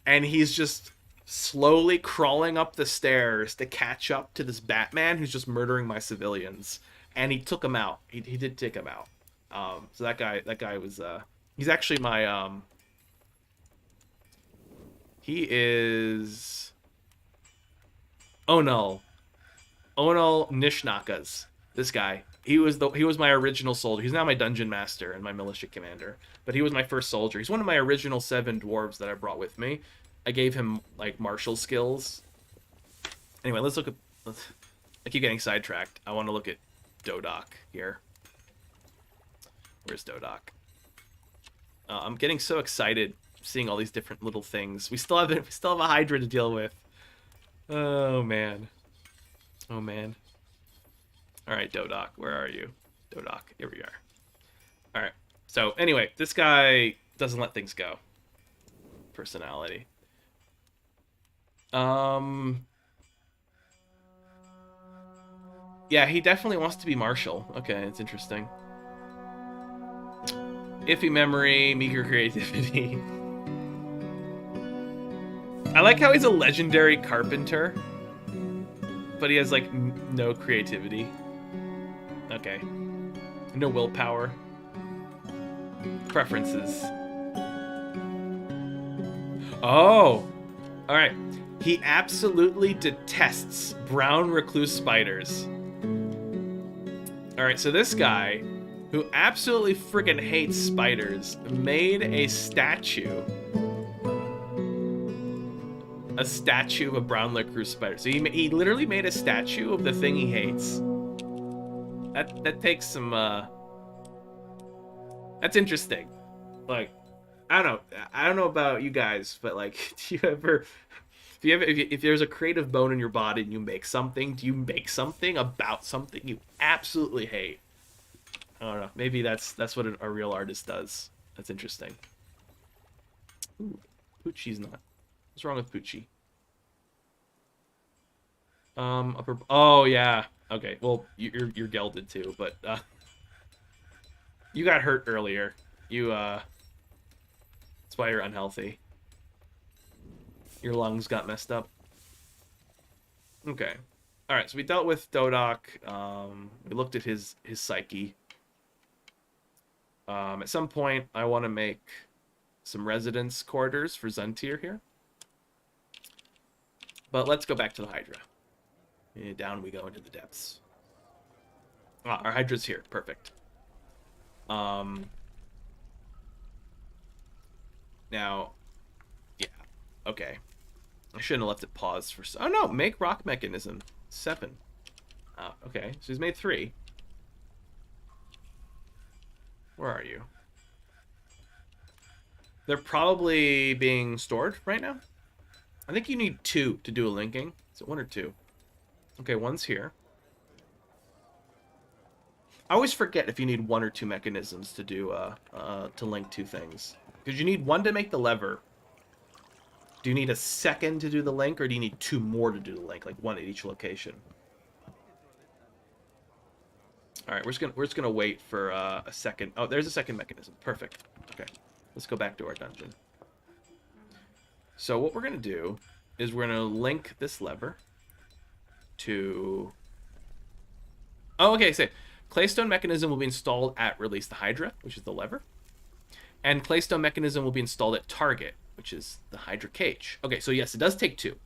and he's just slowly crawling up the stairs to catch up to this Batman who's just murdering my civilians. And he took him out. He did take him out. So that guy was he's actually my he is Onal Nishnaka's. This guy. He was my original soldier. He's now my dungeon master and my militia commander. But he was my first soldier. He's one of my original 7 dwarves that I brought with me. I gave him like martial skills. Anyway, let's look at. I keep getting sidetracked. I want to look at Dodoc here. Where's Dodoc? I'm getting so excited seeing all these different little things. We still have a Hydra to deal with. Oh man. Oh man. All right, Dodoc, where are you? Dodoc, here we are. All right. So anyway, this guy doesn't let things go. Personality. Yeah, he definitely wants to be martial. Okay, it's interesting. Iffy memory, meager creativity. I like how he's a legendary carpenter, but he has like no creativity. Okay. No willpower. Preferences. Oh! Alright. He absolutely detests brown recluse spiders. Alright, so this guy, who absolutely freaking hates spiders, made a statue. A statue of a brown recluse spider. So he literally made a statue of the thing he hates. That takes some, that's interesting. Like, I don't know about you guys, but like, if there's a creative bone in your body and you make something, do you make something about something you absolutely hate? I don't know. Maybe that's what a real artist does. That's interesting. Ooh, Poochie's not. What's wrong with Poochie? Oh yeah. Okay. Well, you're gelded too, but you got hurt earlier. That's why you're unhealthy. Your lungs got messed up. Okay. All right. So we dealt with Dodoc. We looked at his psyche. At some point, I want to make some residence quarters for Zuntir here. But let's go back to the Hydra. And down we go into the depths. Ah, our Hydra's here. Perfect. Now, yeah. Okay. I shouldn't have left it paused for... Oh, no. Make rock mechanism. 7. Oh, okay. So he's made 3. Where are you? They're probably being stored right now. I think you need 2 to do a linking. Is it 1 or 2? Okay, 1's here. I always forget if you need 1 or 2 mechanisms to do to link 2 things. Because you need 1 to make the lever. Do you need a second to do the link, or do you need 2 more to do the link, like 1 at each location? All right, we're just gonna wait for a second. Oh, there's a second mechanism. Perfect. Okay, let's go back to our dungeon. So what we're gonna do is we're gonna link this lever to. Oh, okay. So claystone mechanism will be installed at release the Hydra, which is the lever, and claystone mechanism will be installed at target, which is the Hydra cage. Okay, so yes, it does take 2.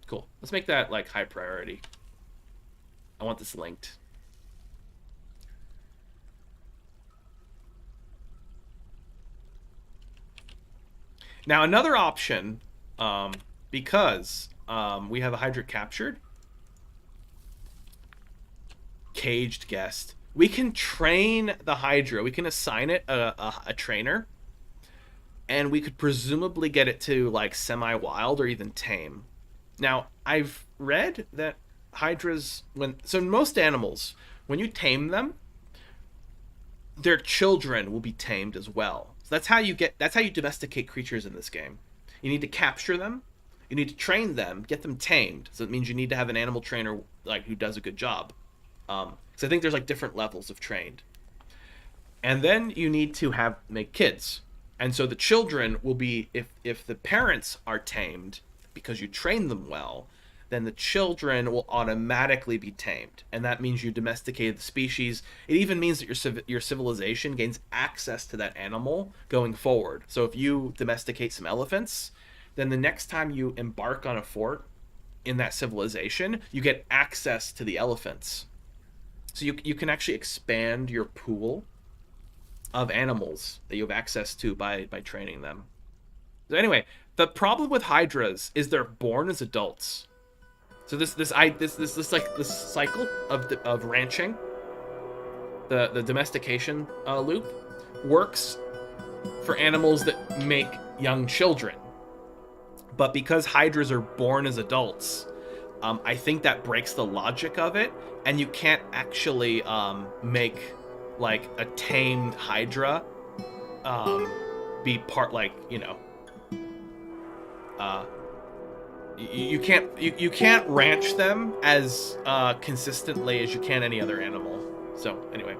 Cool. Let's make that like high priority. I want this linked. Now, another option, because we have a Hydra captured, caged guest, we can train the Hydra. We can assign it a trainer, and we could presumably get it to, like, semi-wild or even tame. Now, I've read that Hydras, so most animals, when you tame them, their children will be tamed as well. So that's how you domesticate creatures in this game. You need to capture them, you need to train them, get them tamed. So it means you need to have an animal trainer like who does a good job. So I think there's like different levels of trained. And then you need to make kids. And so the children will be, if the parents are tamed because you train them well, then the children will automatically be tamed. And that means you domesticated the species. It even means that your civilization gains access to that animal going forward. So if you domesticate some elephants, then the next time you embark on a fort in that civilization, you get access to the elephants. So you can actually expand your pool of animals that you have access to by training them. So anyway, the problem with Hydras is they're born as adults. So this cycle of ranching, the domestication loop, works for animals that make young children. But because Hydras are born as adults, I think that breaks the logic of it, and you can't actually make like a tamed Hydra be part, like, you know. You can't ranch them as consistently as you can any other animal. So anyway,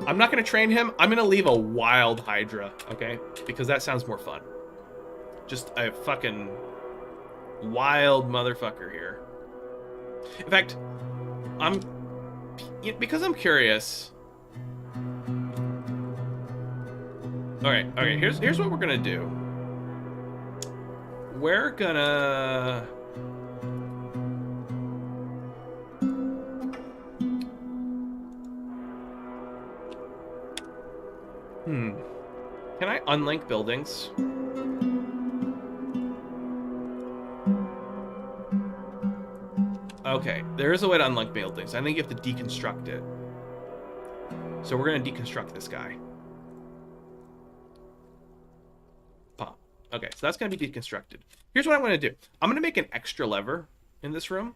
I'm not gonna train him. I'm gonna leave a wild Hydra, okay? Because that sounds more fun. Just a fucking wild motherfucker here. In fact, because I'm curious. Okay. Here's what we're gonna do. We're gonna... Can I unlink buildings? Okay, there is a way to unlink buildings. I think you have to deconstruct it. So we're gonna deconstruct this guy. Pop. Okay, so that's going to be deconstructed. Here's what I'm going to do. I'm going to make an extra lever in this room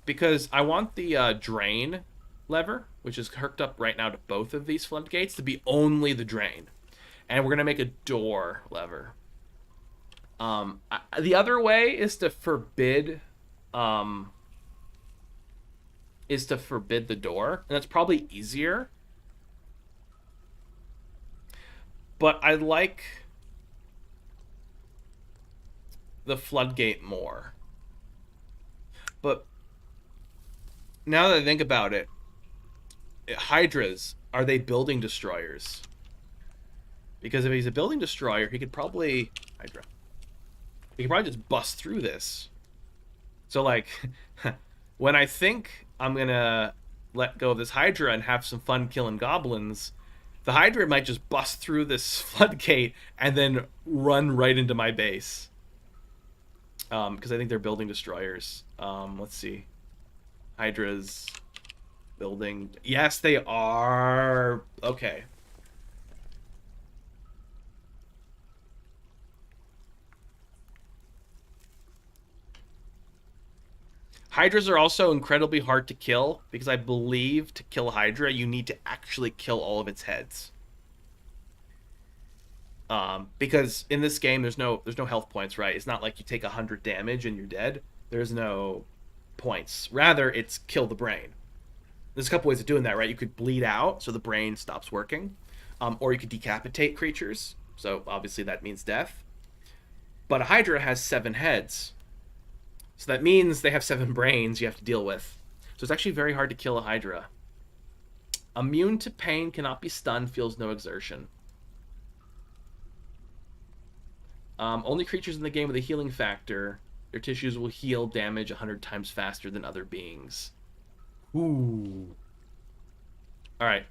because I want the drain lever, which is hooked up right now to both of these floodgates, to be only the drain. And we're going to make a door lever. The other way is to forbid the door, and that's probably easier. But I like the floodgate more. But now that I think about it, Hydras, are they building destroyers? Because if he's a building destroyer, he could probably... Hydra. He could probably just bust through this. So, like, when I think I'm gonna let go of this Hydra and have some fun killing goblins, the Hydra might just bust through this floodgate and then run right into my base. Because I think they're building destroyers. Let's see. Hydras building. Yes, they are. Okay. Hydras are also incredibly hard to kill because I believe to kill Hydra you need to actually kill all of its heads. Because in this game there's no health points, right? It's not like you take 100 damage and you're dead. There's no points. Rather, it's kill the brain. There's a couple ways of doing that, right? You could bleed out so the brain stops working, or you could decapitate creatures. So obviously that means death. But a Hydra has 7 heads, so that means they have 7 brains you have to deal with. So it's actually very hard to kill a Hydra. Immune to pain, cannot be stunned, feels no exertion. Only creatures in the game with a healing factor, their tissues will heal damage 100 times faster than other beings. Ooh. All right.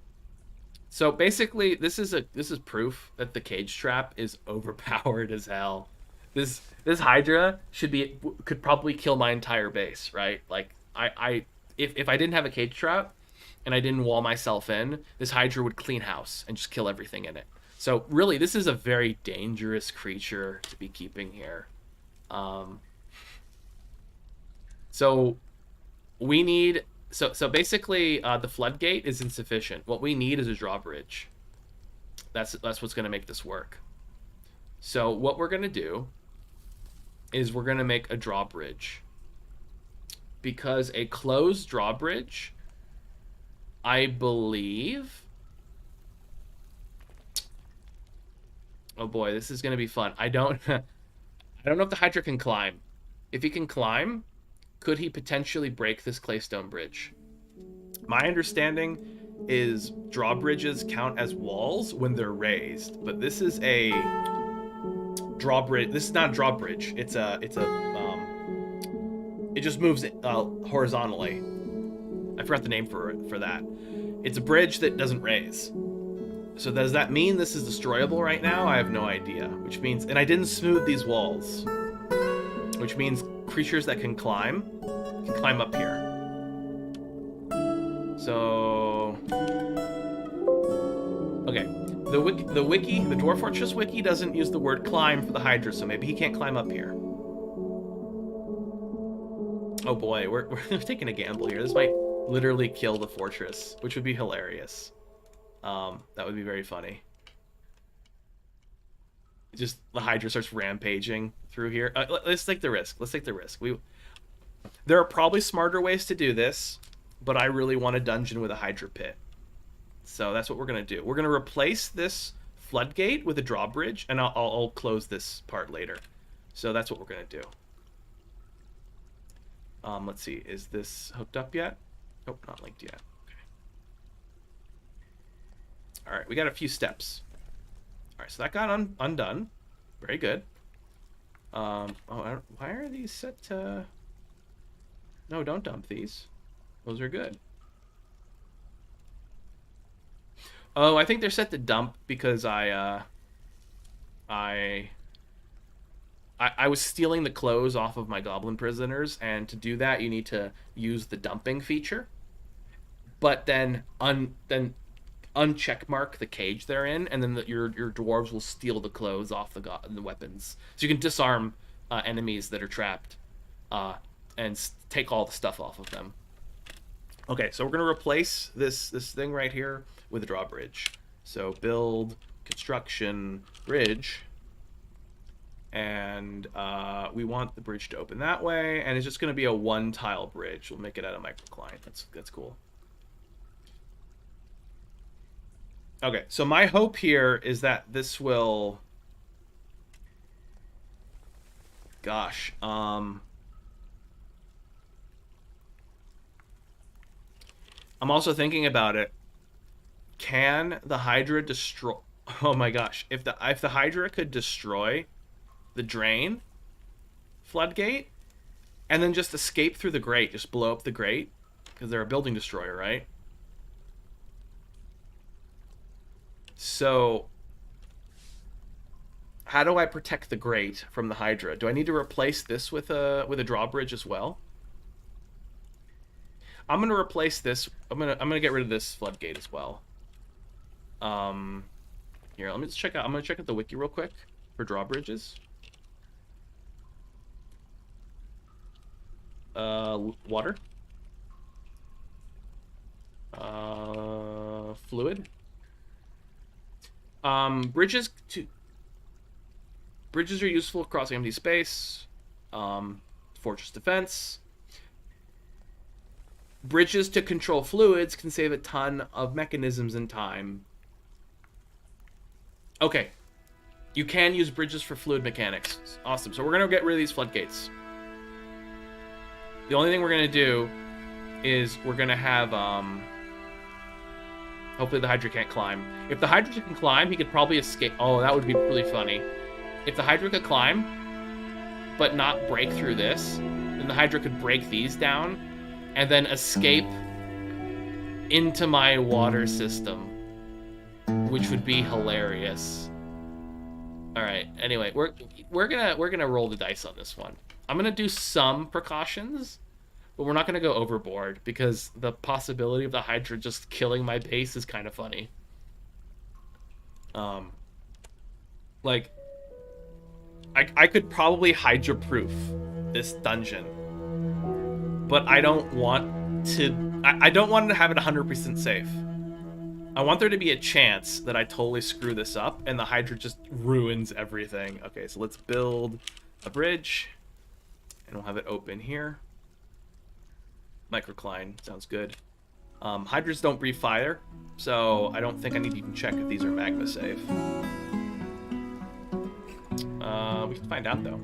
So basically, this is proof that the cage trap is overpowered as hell. This Hydra could probably kill my entire base, right? Like if I didn't have a cage trap and I didn't wall myself in, this Hydra would clean house and just kill everything in it. So really, this is a very dangerous creature to be keeping here. So we need so basically the floodgate is insufficient. What we need is a drawbridge. That's what's going to make this work. So what we're going to do is we're going to make a drawbridge, because a closed drawbridge, I believe. Oh boy, this is going to be fun. I don't know if the Hydra can climb. If he can climb, could he potentially break this claystone bridge? My understanding is drawbridges count as walls when they're raised, but this is a drawbridge. This is not a drawbridge. It just moves horizontally. I forgot the name for that. It's a bridge that doesn't raise. So does that mean this is destroyable right now? I have no idea. Which means, and I didn't smooth these walls, which means creatures that can climb up here. So, okay, the Dwarf Fortress wiki doesn't use the word climb for the Hydra, so maybe he can't climb up here. Oh boy, we're taking a gamble here. This might literally kill the fortress, which would be hilarious. That would be very funny. Just the Hydra starts rampaging through here. Let's take the risk. There are probably smarter ways to do this, but I really want a dungeon with a Hydra pit. So that's what we're going to do. We're going to replace this floodgate with a drawbridge, and I'll close this part later. So that's what we're going to do. Let's see. Is this hooked up yet? Nope, not linked yet. Okay. All right, we got a few steps. All right, so that got undone. Very good. Why are these set to... No, don't dump these. Those are good. Oh, I think they're set to dump because I was stealing the clothes off of my goblin prisoners, and to do that you need to use the dumping feature. But then uncheck mark the cage they're in, and then your dwarves will steal the clothes off the weapons. So you can disarm enemies that are trapped and take all the stuff off of them. Okay, so we're going to replace this thing right here with a drawbridge. So build, construction, bridge. And we want the bridge to open that way, and it's just going to be a one-tile bridge. We'll make it out of microclient. That's cool. Okay, so my hope here is that this will... Gosh, I'm also thinking about it. Can the Hydra destroy... Oh my gosh, if the Hydra could destroy the drain floodgate and then just escape through the grate, just blow up the grate, because they're a building destroyer, right? So how do I protect the grate from the Hydra? Do I need to replace this with a drawbridge as well? I'm gonna replace this. I'm gonna get rid of this floodgate as well. Here, let me just check out. I'm gonna check out the wiki real quick for drawbridges. Water. Fluid. Bridges are useful across empty space. Fortress defense. Bridges to control fluids can save a ton of mechanisms and time. Okay. You can use bridges for fluid mechanics. Awesome. So we're going to get rid of these floodgates. The only thing we're going to do is we're going to have... hopefully the Hydra can't climb. If the Hydra can climb, he could probably escape. Oh, that would be really funny. If the Hydra could climb, but not break through this, then the Hydra could break these down and then escape into my water system, which would be hilarious. All right. Anyway, we're gonna roll the dice on this one. I'm gonna do some precautions, but we're not gonna go overboard because the possibility of the Hydra just killing my base is kind of funny. Like, I could probably Hydra-proof this dungeon, but I don't want to. I don't want to have it 100% safe. I want there to be a chance that I totally screw this up and the Hydra just ruins everything. Okay, so let's build a bridge, and we'll have it open here. Microcline sounds good. Hydras don't breathe fire, so I don't think I need to even check if these are magma safe. We can find out though.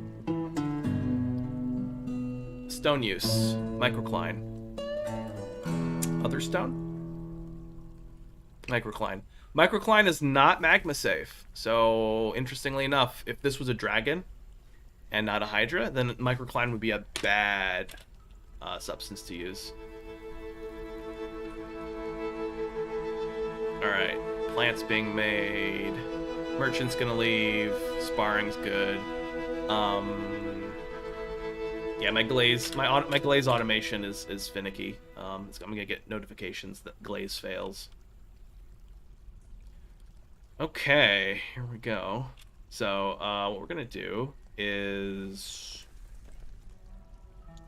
Stone use, microcline. Other stone? Microcline. Microcline is not magma safe. So, interestingly enough, if this was a dragon and not a Hydra, then microcline would be a bad substance to use. Alright. Plants being made. Merchant's gonna leave. Sparring's good. Yeah, my glaze automation is finicky. I'm gonna get notifications that glaze fails. Okay, here we go. So, what we're gonna do is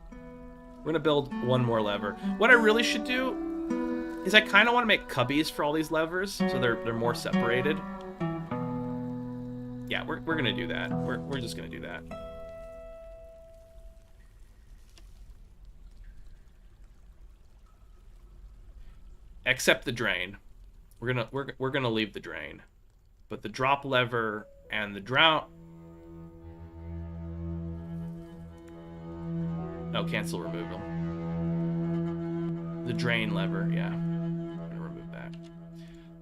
we're gonna build one more lever. What I really should do is I kind of want to make cubbies for all these levers, so they're more separated. Yeah, we're gonna do that. We're just gonna do that. Except the drain. We're gonna leave the drain. But the drop lever and the drown... No, cancel removal. The drain lever, yeah. I'm gonna remove that.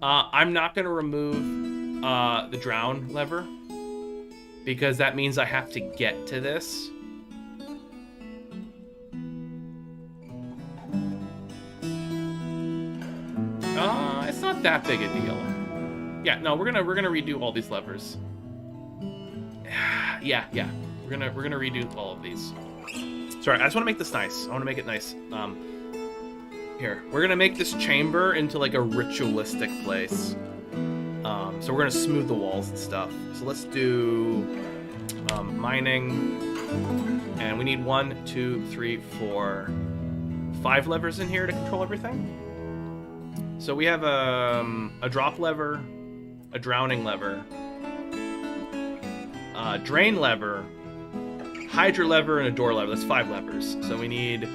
I'm not gonna remove the drown lever, because that means I have to get to this. It's not that big a deal. Yeah, no, we're gonna redo all these levers. Yeah. We're gonna redo all of these. Sorry, I just want to make this nice. I want to make it nice. Here, we're gonna make this chamber into like a ritualistic place. So we're gonna smooth the walls and stuff. So let's do mining, and we need 1, 2, 3, 4, 5 levers in here to control everything. So we have a drop lever, a drowning lever, a drain lever, Hydra lever, and a door lever. That's 5 levers. So we need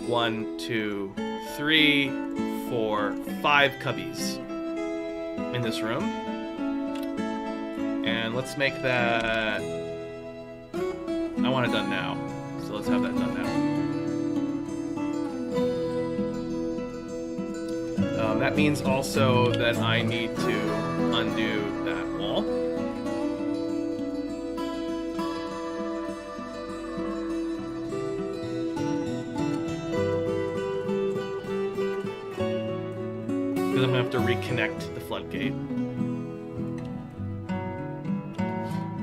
1, 2, 3, 4, 5 cubbies in this room. And let's make that... I want it done now. So let's have that done now. That means also that I need to undo that wall. Because I'm going to have to reconnect the floodgate.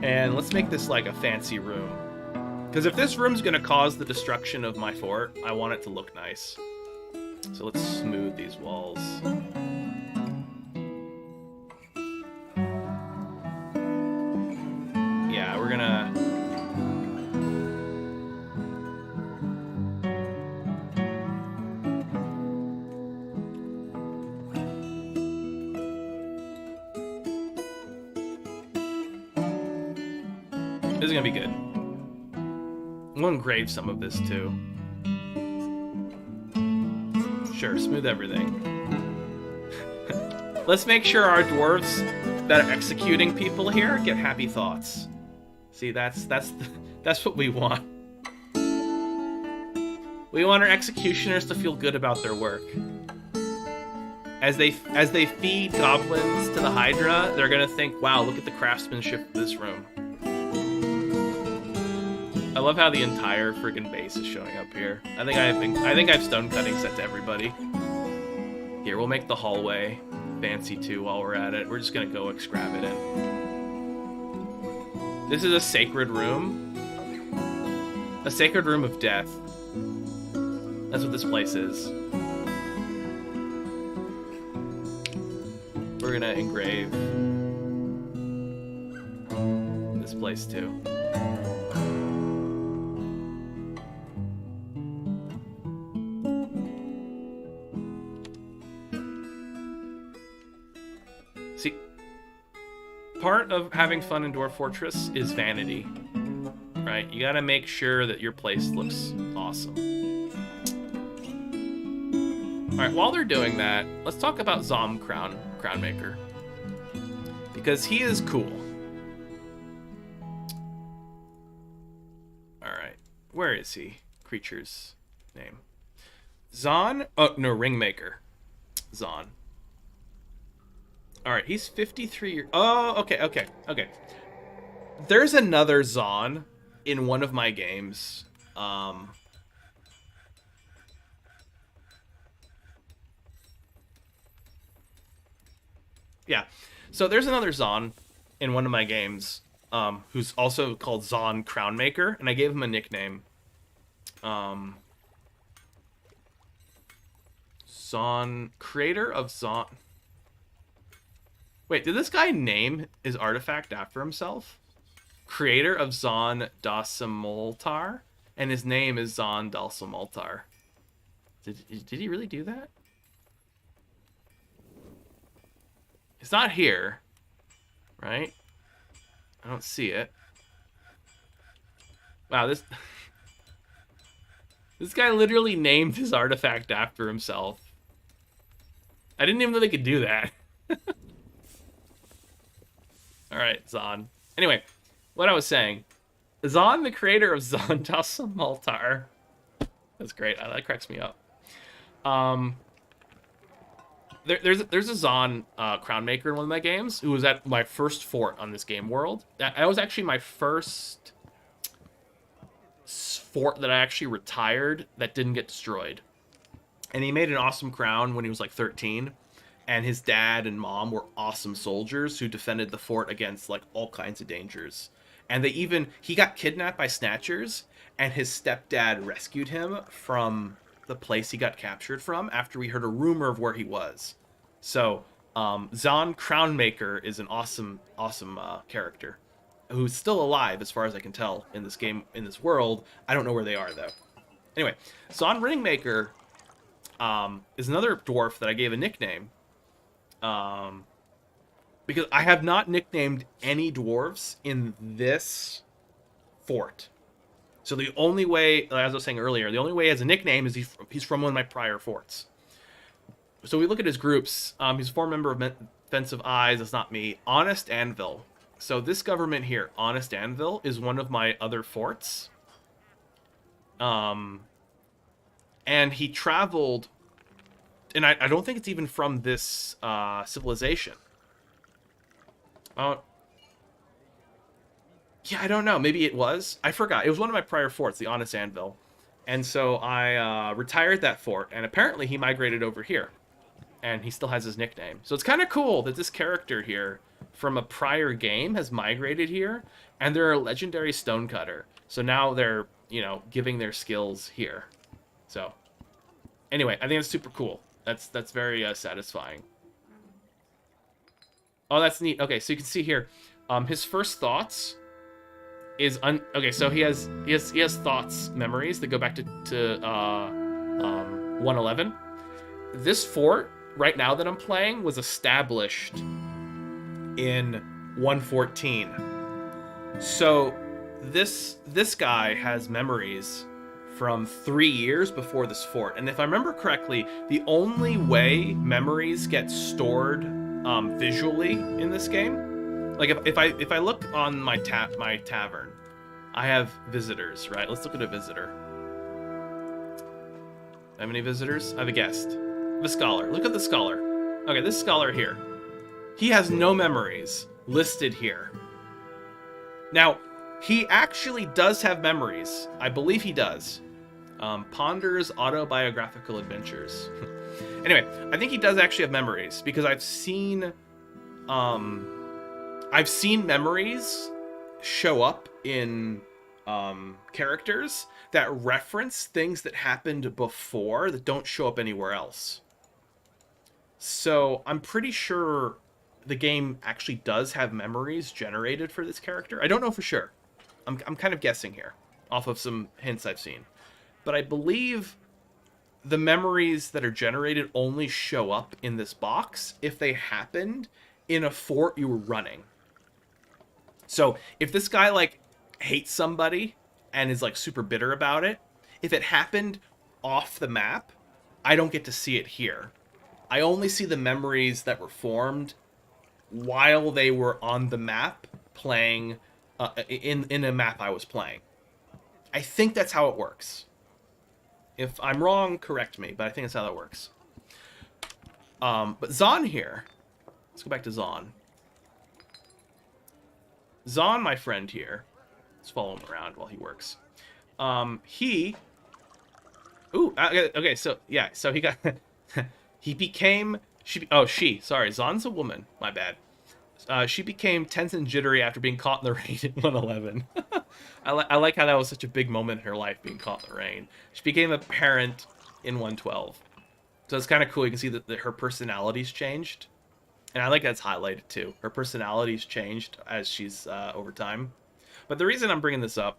And let's make this like a fancy room. Because if this room's going to cause the destruction of my fort, I want it to look nice. So let's smooth these walls. Yeah, we're gonna... This is gonna be good. We'll engrave some of this too. Sure, smooth everything. Let's make sure our dwarves that are executing people here get happy thoughts. See, that's what we want. We want our executioners to feel good about their work. As they feed goblins to the Hydra, they're gonna think, "Wow, look at the craftsmanship of this room." I love how the entire friggin' base is showing up here. I think I have stone cutting set to everybody. Here, we'll make the hallway fancy too while we're at it. We're just gonna go extravagant. This is a sacred room. A sacred room of death. That's what this place is. We're gonna engrave this place too. See, part of having fun in Dwarf Fortress is vanity, right? You gotta make sure that your place looks awesome. Alright, while they're doing that, let's talk about Zom Crownmaker. Because he is cool. Alright, where is he? Creature's name. Zon? Oh, no, Ringmaker. Zon. Alright, he's 53 years... Oh, okay. There's another Zon in one of my games. Yeah, so there's another Zon in one of my games who's also called Zon Crownmaker, and I gave him a nickname. Zon... Creator of Zon... Wait, did this guy name his artifact after himself? Creator of Zon Dasamoltar, and his name is Zon Dasamoltar. Did he really do that? It's not here, right? I don't see it. Wow, this guy literally named his artifact after himself. I didn't even know they could do that. Alright, Zon. Anyway, what I was saying. Zon, the creator of Zon Dasamoltar. That's great. That cracks me up. There's a Zon Crownmaker in one of my games who was at my first fort on this game world. That was actually my first fort that I actually retired that didn't get destroyed. And he made an awesome crown when he was like 13. And his dad and mom were awesome soldiers who defended the fort against like all kinds of dangers. And he got kidnapped by snatchers, and his stepdad rescued him from the place he got captured from after we heard a rumor of where he was. So, Zon Crownmaker is an awesome character who's still alive as far as I can tell in this game, in this world. I don't know where they are though. Anyway, Zon Ringmaker is another dwarf that I gave a nickname. Because I have not nicknamed any dwarves in this fort. So the only way, as I was saying earlier, the only way he has a nickname is he's from one of my prior forts. So we look at his groups. He's a former member of Offensive Eyes, that's not me. Honest Anvil. So this government here, Honest Anvil, is one of my other forts. And he traveled, and I don't think it's even from this civilization. Yeah, I don't know. Maybe it was. I forgot. It was one of my prior forts, the Honest Anvil. And so I retired that fort, and apparently he migrated over here. And he still has his nickname. So it's kind of cool that this character here from a prior game has migrated here, and they're a legendary stonecutter. So now they're, giving their skills here. So anyway, I think it's super cool. That's very satisfying. Oh, that's neat. Okay, so you can see here, his first thoughts is okay. So he has thoughts, memories that go back to 111. This fort right now that I'm playing was established in 114. So this guy has memories from 3 years before this fort, and if I remember correctly, the only way memories get stored visually in this game, like if I look on my tavern, I have visitors, right? Let's look at a visitor. I have any visitors? I have a guest. I have a scholar. Look at the scholar. Okay, this scholar here. He has no memories listed here. Now, he actually does have memories. I believe he does. Ponders autobiographical adventures. Anyway, I think he does actually have memories because I've seen memories show up in characters that reference things that happened before that don't show up anywhere else. So I'm pretty sure the game actually does have memories generated for this character. I don't know for sure. I'm kind of guessing here off of some hints I've seen. But I believe the memories that are generated only show up in this box if they happened in a fort you were running. So if this guy like hates somebody and is like super bitter about it, if it happened off the map, I don't get to see it here. I only see the memories that were formed while they were on the map playing in a map I was playing. I think that's how it works. If I'm wrong, correct me, but I think that's how that works. But Zahn here, let's go back to Zahn. Zahn, my friend here, let's follow him around while he works. Okay, so yeah, so he got, he became, sorry, Zahn's a woman, my bad. She became tense and jittery after being caught in the rain in 111. I like how that was such a big moment in her life, being caught in the rain. She became a parent in 112. So it's kind of cool. You can see that her personality's changed. And I like that's highlighted too. Her personality's changed as she's over time. But the reason I'm bringing this up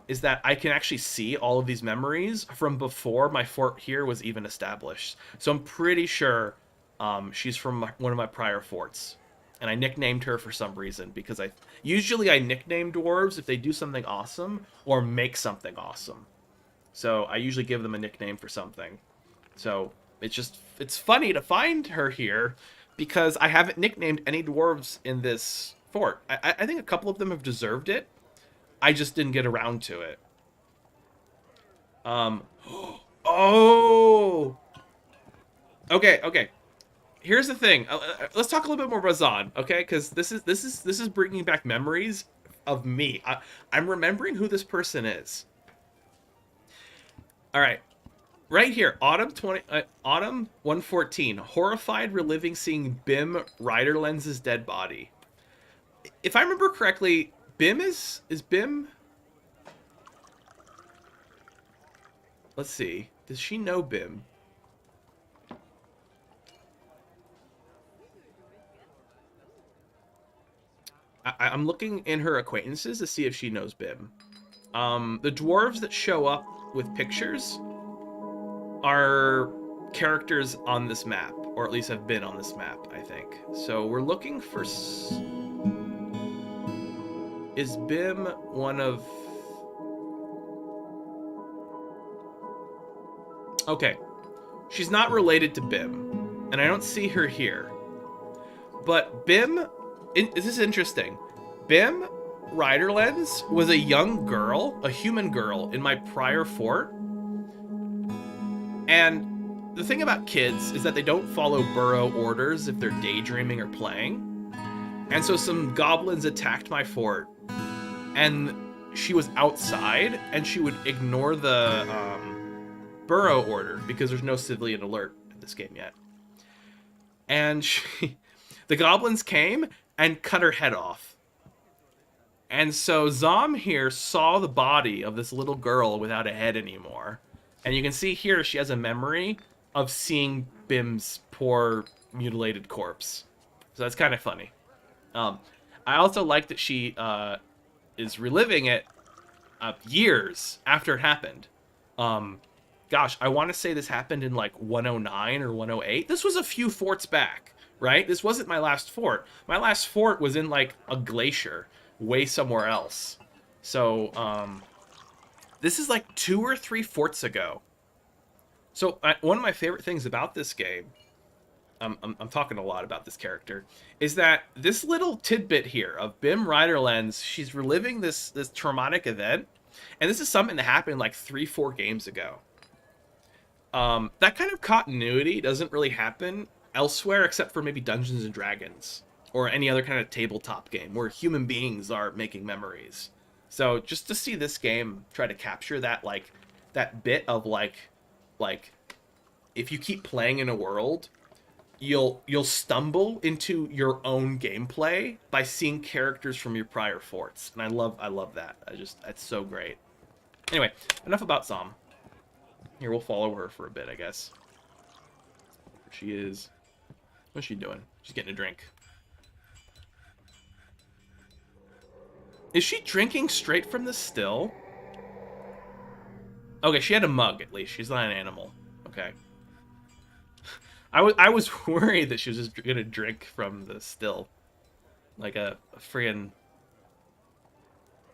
is that I can actually see all of these memories from before my fort here was even established. So I'm pretty sure she's from one of my prior forts. And I nicknamed her for some reason because I usually nickname dwarves if they do something awesome or make something awesome. So I usually give them a nickname for something. So it's funny to find her here because I haven't nicknamed any dwarves in this fort. I think a couple of them have deserved it. I just didn't get around to it. Oh! Okay. Here's the thing. Let's talk a little bit more about Zahn, okay? Because this is bringing back memories of me. I'm remembering who this person is. All right, right here, Autumn 114. Horrified, reliving seeing Bim Ryderlens's dead body. If I remember correctly, Bim is Bim. Let's see. Does she know Bim? I'm looking in her acquaintances to see if she knows Bim. The dwarves that show up with pictures are characters on this map, or at least have been on this map, I think. So we're looking for... Is Bim one of... Okay. She's not related to Bim, and I don't see her here. But Bim... This is interesting. Bim Ryderlens was a young girl, a human girl, in my prior fort. And the thing about kids is that they don't follow burrow orders if they're daydreaming or playing. And so some goblins attacked my fort, and she was outside, and she would ignore the burrow order because there's no civilian alert in this game yet. And the goblins came and cut her head off. And so Zom here saw the body of this little girl without a head anymore. And you can see here she has a memory of seeing Bim's poor mutilated corpse. So that's kind of funny. I also like that she is reliving it years after it happened. Gosh, I want to say this happened in like 109 or 108. This was a few forts back. Right? This wasn't my last fort. My last fort was in, like, a glacier way somewhere else. So, this is like 2 or 3 forts ago. So, one of my favorite things about this game, I'm talking a lot about this character, is that this little tidbit here of Bim Riderlands, she's reliving this traumatic event, and this is something that happened like 3-4 games ago. That kind of continuity doesn't really happen elsewhere except for maybe Dungeons and Dragons or any other kind of tabletop game where human beings are making memories. So just to see this game try to capture that, like, that bit of like if you keep playing in a world, you'll stumble into your own gameplay by seeing characters from your prior forts, and I love that. That's so great. Anyway, enough about Zom. Here, we'll follow her for a bit, I guess. There she is. What's she doing? She's getting a drink. Is she drinking straight from the still? Okay, she had a mug, at least. She's not an animal. Okay. I was worried that she was just gonna drink from the still. Like a friggin'...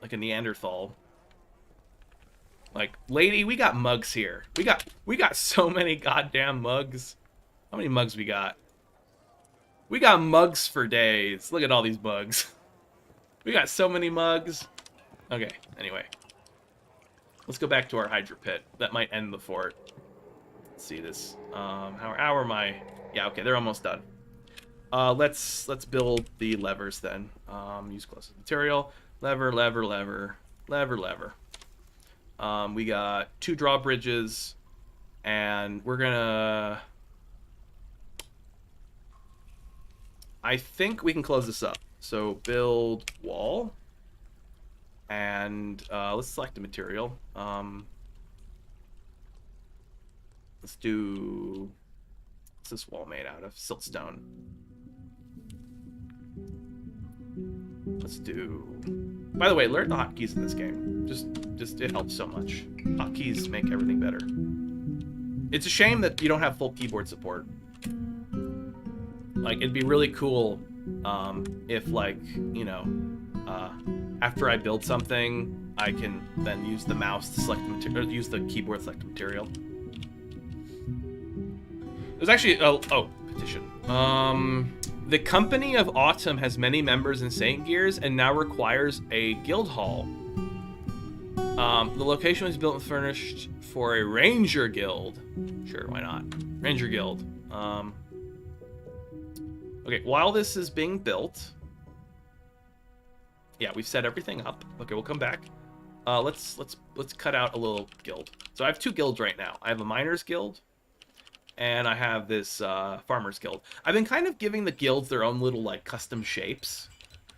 like a Neanderthal. Like, lady, we got mugs here. We got so many goddamn mugs. How many mugs we got? We got mugs for days. Look at all these mugs. We got so many mugs. Okay, anyway. Let's go back to our Hydra pit. That might end the fort. Let's see this. How am I? Yeah, okay, they're almost done. Let's build the levers then. Use closest material. Lever. We got 2 drawbridges, and we're gonna... I think we can close this up. So build wall, and let's select a material. Let's do... what's this wall made out of? Siltstone. Let's do... by the way, learn the hotkeys in this game. Just it helps so much. Hotkeys make everything better. It's a shame that you don't have full keyboard support. Like, it'd be really cool if, like, you know, after I build something, I can then use the mouse to select the material, use the keyboard to select the material. There's actually petition. The Company of Autumn has many members in Saint Gears and now requires a guild hall. The location was built and furnished for a ranger guild. Sure, why not? Ranger guild. Okay, while this is being built, yeah, we've set everything up. Okay, we'll come back. Let's cut out a little guild. So I have 2 guilds right now. I have a miners guild, and I have this farmers guild. I've been kind of giving the guilds their own little, like, custom shapes.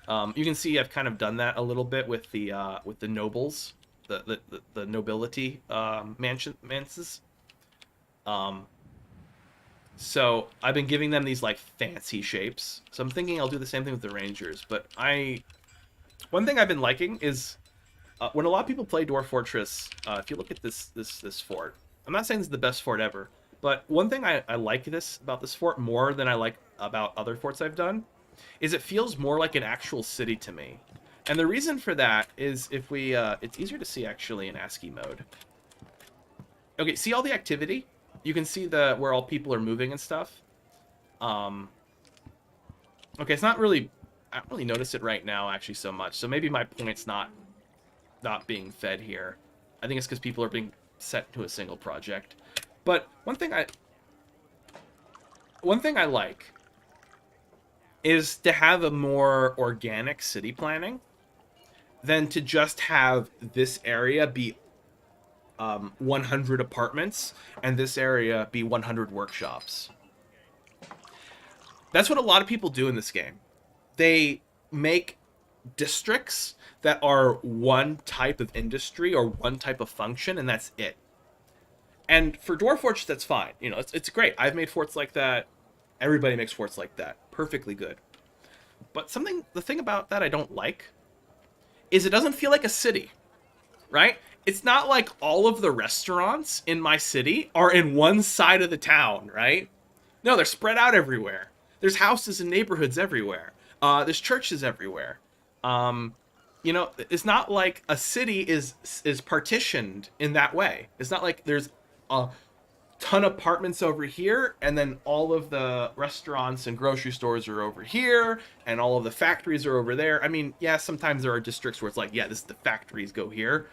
You can see I've kind of done that a little bit with the nobles, the nobility manses. So I've been giving them these, like, fancy shapes. So I'm thinking I'll do the same thing with the rangers. But one thing I've been liking is when a lot of people play Dwarf Fortress. If you look at this fort, I'm not saying this is the best fort ever, but one thing I like about this fort more than I like about other forts I've done is it feels more like an actual city to me. And the reason for that is if we it's easier to see actually in ASCII mode. Okay, see all the activity? You can see where all people are moving and stuff. Okay, it's not really... I don't really notice it right now, actually, so much. So maybe my point's not being fed here. I think it's because people are being set to a single project. But one thing I like is to have a more organic city planning than to just have this area be 100 apartments and this area be 100 workshops. That's what a lot of people do in this game. They make districts that are one type of industry or one type of function, and that's it. And for Dwarf Fortress, that's fine. You know, it's great. I've made forts like that. Everybody makes forts like that. Perfectly good. But the thing about that I don't like is it doesn't feel like a city, right? It's not like all of the restaurants in my city are in one side of the town, right? No, they're spread out everywhere. There's houses and neighborhoods everywhere. There's churches everywhere. you know, it's not like a city is partitioned in that way. It's not like there's a ton of apartments over here, and then all of the restaurants and grocery stores are over here, and all of the factories are over there. I mean, yeah, sometimes there are districts where it's like, yeah, this the factories go here,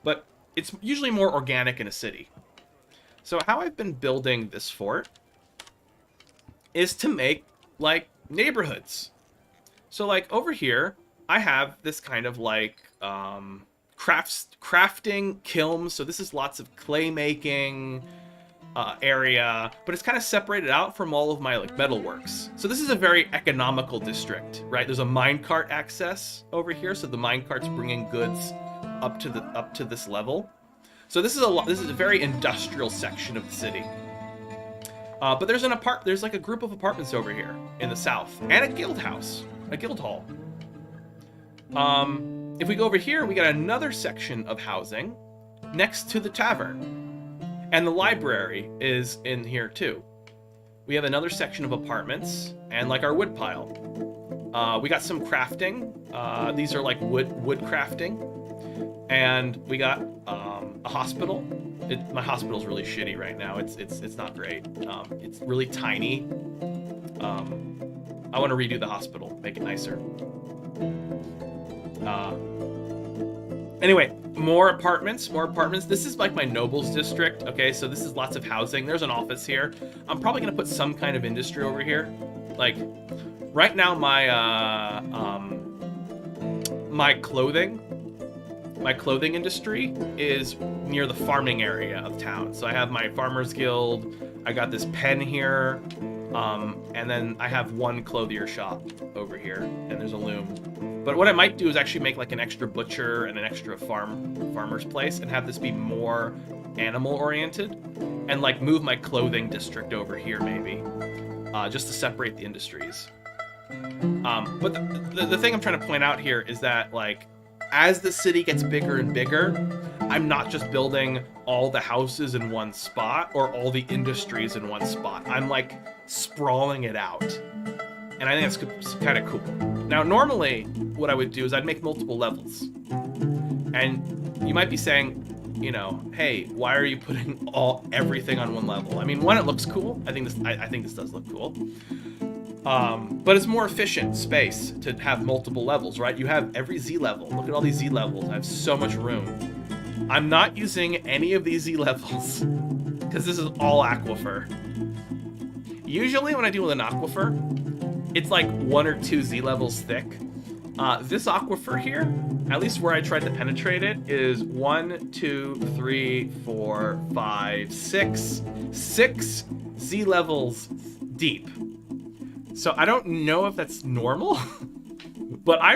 but it's usually more organic in a city. So how I've been building this fort is to make like neighborhoods. So like over here, I have this kind of like crafting kilns. So this is lots of clay making area, but it's kind of separated out from all of my like metalworks. So this is a very economical district, right? There's a minecart access over here, so the minecart's bringing goods up to this level. So this is a very industrial section of the city. But there's like a group of apartments over here in the south, and a guild house, a guild hall. If we go over here, we got another section of housing next to the tavern. And the library is in here too. We have another section of apartments and like our wood pile. We got some crafting. These are like wood crafting. And we got a hospital. My hospital's really shitty right now. It's not great. It's really tiny. I want to redo the hospital, make it nicer. Anyway, more apartments. This is like my nobles district. Okay, so this is lots of housing. There's an office here. I'm probably gonna put some kind of industry over here. Like, right now my clothing industry is near the farming area of town. So I have my farmers guild. I got this pen here, and then I have one clothier shop over here, and there's a loom. But what I might do is actually make like an extra butcher and an extra farmer's place and have this be more animal oriented, and like move my clothing district over here maybe, just to separate the industries. But the thing I'm trying to point out here is that like as the city gets bigger and bigger, I'm not just building all the houses in one spot or all the industries in one spot. I'm like sprawling it out. And I think that's kind of cool. Now, normally, what I would do is I'd make multiple levels. And you might be saying, you know, hey, why are you putting everything on one level? I mean, one, it looks cool. I think this does look cool. But it's more efficient space to have multiple levels, right? You have every Z level. Look at all these Z levels. I have so much room. I'm not using any of these Z levels because this is all aquifer. Usually when I deal with an aquifer, it's like 1 or 2 Z levels thick. This aquifer here, at least where I tried to penetrate it, is 1, 2, 3, 4, 5, 6 Z levels deep. So I don't know if that's normal, but I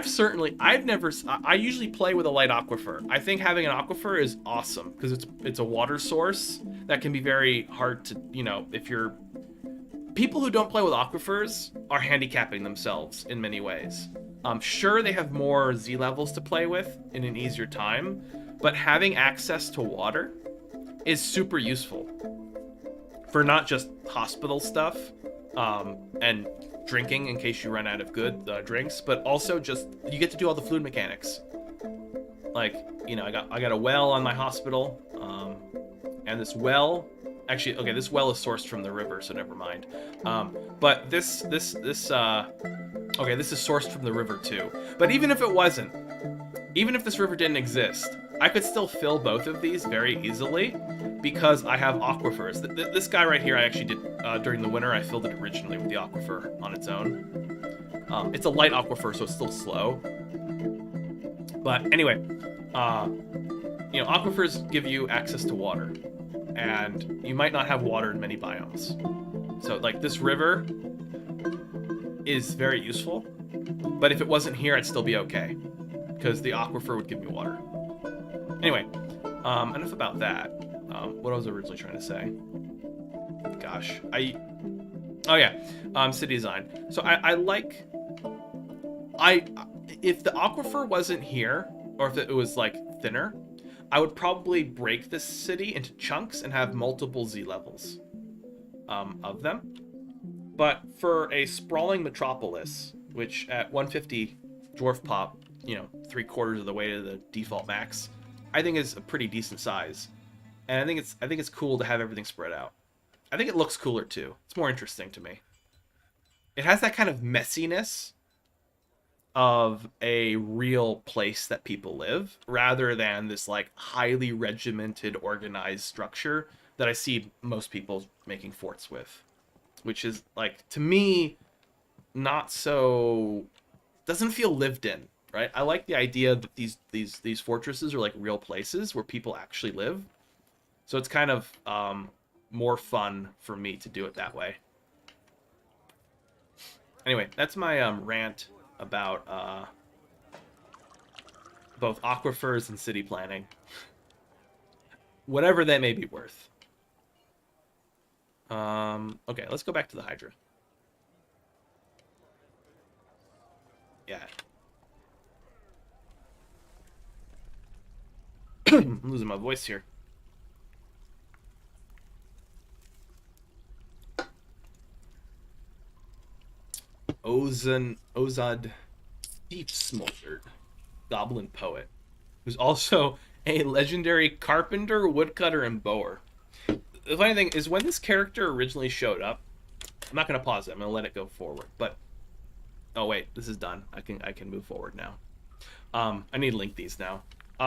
usually play with a light aquifer. I think having an aquifer is awesome because it's a water source that can be very hard to, you know, people who don't play with aquifers are handicapping themselves in many ways. Sure, they have more Z levels to play with in an easier time, but having access to water is super useful for not just hospital stuff and drinking in case you run out of good drinks, but also just you get to do all the fluid mechanics. Like, you know, I got a well on my hospital, and this well. Actually, okay, this well is sourced from the river, so never mind. But this okay, this is sourced from the river too. But even if it wasn't, even if this river didn't exist, I could still fill both of these very easily because I have aquifers. This guy right here, I actually did during the winter. I filled it originally with the aquifer on its own. It's a light aquifer, so it's still slow. But anyway, you know, aquifers give you access to water. And you might not have water in many biomes. So like this river is very useful, but if it wasn't here, I'd still be okay because the aquifer would give me water. Anyway, enough about that. What I was originally trying to say. Gosh, oh yeah, city design. So if the aquifer wasn't here, or if it was like thinner, I would probably break this city into chunks and have multiple Z levels of them. But for a sprawling metropolis, which at 150 dwarf pop you know, 3/4 of the way to the default max, I think is a pretty decent size. And I think it's cool to have everything spread out. I think it looks cooler too. It's more interesting to me. It has that kind of messiness of a real place that people live, rather than this like highly regimented, organized structure that I see most people making forts with, which is like, to me, not so, doesn't feel lived in, right? I like the idea that these fortresses are like real places where people actually live. So it's kind of more fun for me to do it that way. Anyway, that's my rant about both aquifers and city planning. Whatever that may be worth. Okay, let's go back to the Hydra. Yeah. I'm losing my voice here. Ozad Deep Smoldered, goblin poet, who's also a legendary carpenter, woodcutter, and bower. The funny thing is, when this character originally showed up, I'm not going to pause it. I'm going to let it go forward. But oh wait, this is done. I can move forward now. I need to link these now.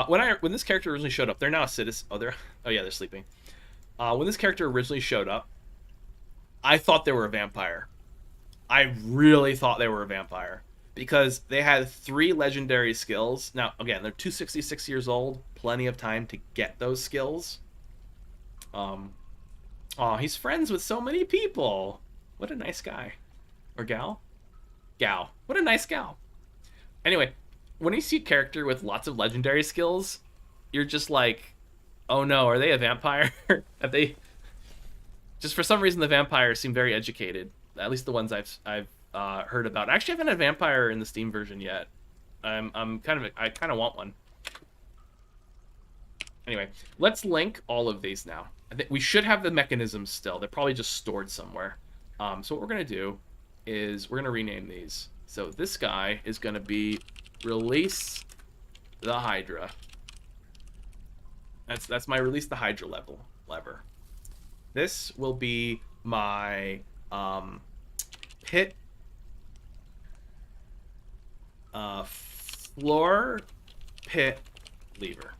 When this character originally showed up, they're now a citizen. Oh yeah, they're sleeping. When this character originally showed up, I thought they were a vampire. I really thought they were a vampire because they had 3 legendary skills. Now, again, they're 266 years old. Plenty of time to get those skills. Oh, he's friends with so many people. What a nice guy. Or gal? Gal. What a nice gal. Anyway, when you see a character with lots of legendary skills, you're just like, oh no, are they a vampire? Have they... Just for some reason, the vampires seem very educated. At least the ones I've heard about. I actually haven't had a vampire in the Steam version yet. I kind of want one. Anyway, let's link all of these now. I think we should have the mechanisms still. They're probably just stored somewhere. So what we're gonna do is we're gonna rename these. So this guy is gonna be release the Hydra. That's my release the Hydra lever. This will be my pit floor pit lever.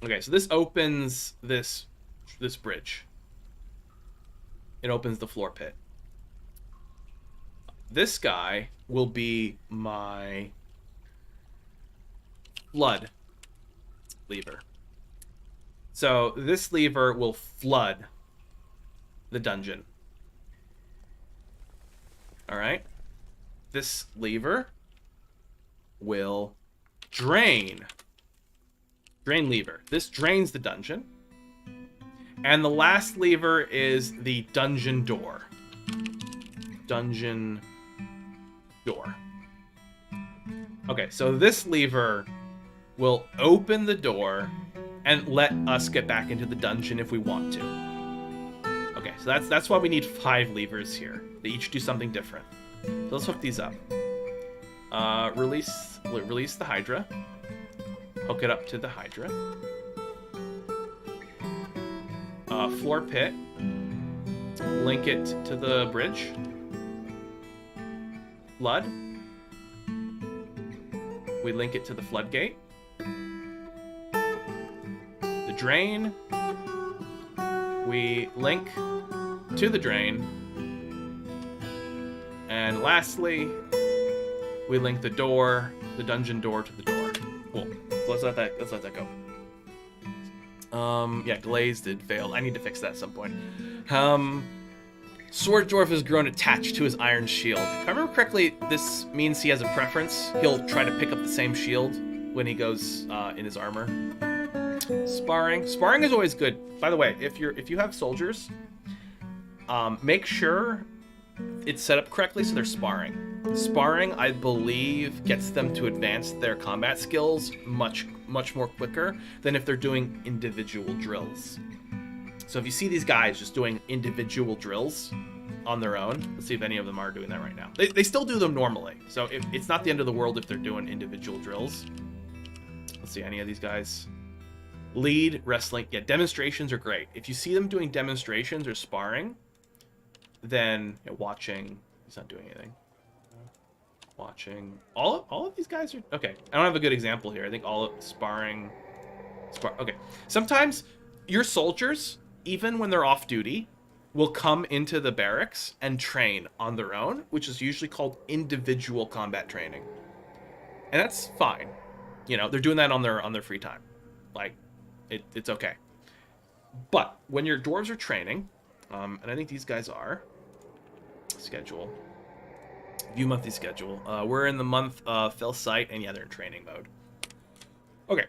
Okay, so this opens this bridge. It opens the floor pit. This guy will be my flood lever. So this lever will flood the dungeon. All right. This lever will drain lever. This drains the dungeon. And the last lever is the dungeon door. Dungeon door. Okay, so this lever will open the door and let us get back into the dungeon if we want to. Okay, so that's why we need 5 levers here. They each do something different. So let's hook these up. Release the Hydra. Hook it up to the Hydra. Floor pit. Link it to the bridge. Flood. We link it to the floodgate. The drain. We link to the drain. And lastly, we link the door, the dungeon door, to the door. Cool. So let's let that go. Yeah, Glaze did fail. I need to fix that at some point. Sword Dwarf has grown attached to his iron shield. If I remember correctly, this means he has a preference. He'll try to pick up the same shield when he goes in his armor. Sparring. Sparring is always good. By the way, if you have soldiers, make sure it's set up correctly so they're sparring. Sparring, I believe, gets them to advance their combat skills much more quicker than if they're doing individual drills. So if you see these guys just doing individual drills, on their own. Let's see if any of them are doing that right now. They still do them normally, so it's not the end of the world if they're doing individual drills. Let's see, any of these guys. Lead, wrestling. Yeah, demonstrations are great. If you see them doing demonstrations or sparring, then watching. He's not doing anything. Watching. All of these guys are... Okay, I don't have a good example here. I think all of sparring... Okay. Sometimes your soldiers, even when they're off duty, will come into the barracks and train on their own, which is usually called individual combat training. And that's fine. You know, they're doing that on their free time. Like, it's okay. But when your dwarves are training, and I think these guys are... Schedule. View monthly schedule. We're in the month of Fell Sight, and yeah, they're in training mode. Okay.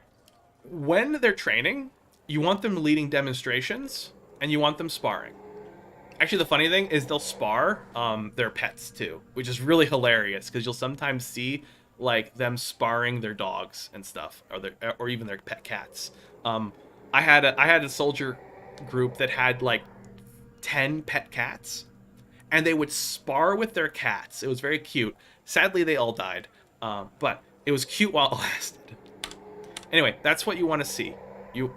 When they're training, you want them leading demonstrations, and you want them sparring. Actually, the funny thing is they'll spar their pets, too, which is really hilarious, because you'll sometimes see, like, them sparring their dogs and stuff, or even their pet cats. I had a soldier group that had, like, 10 pet cats, and they would spar with their cats. It was very cute. Sadly, they all died, but it was cute while it lasted. Anyway, that's what you want to see.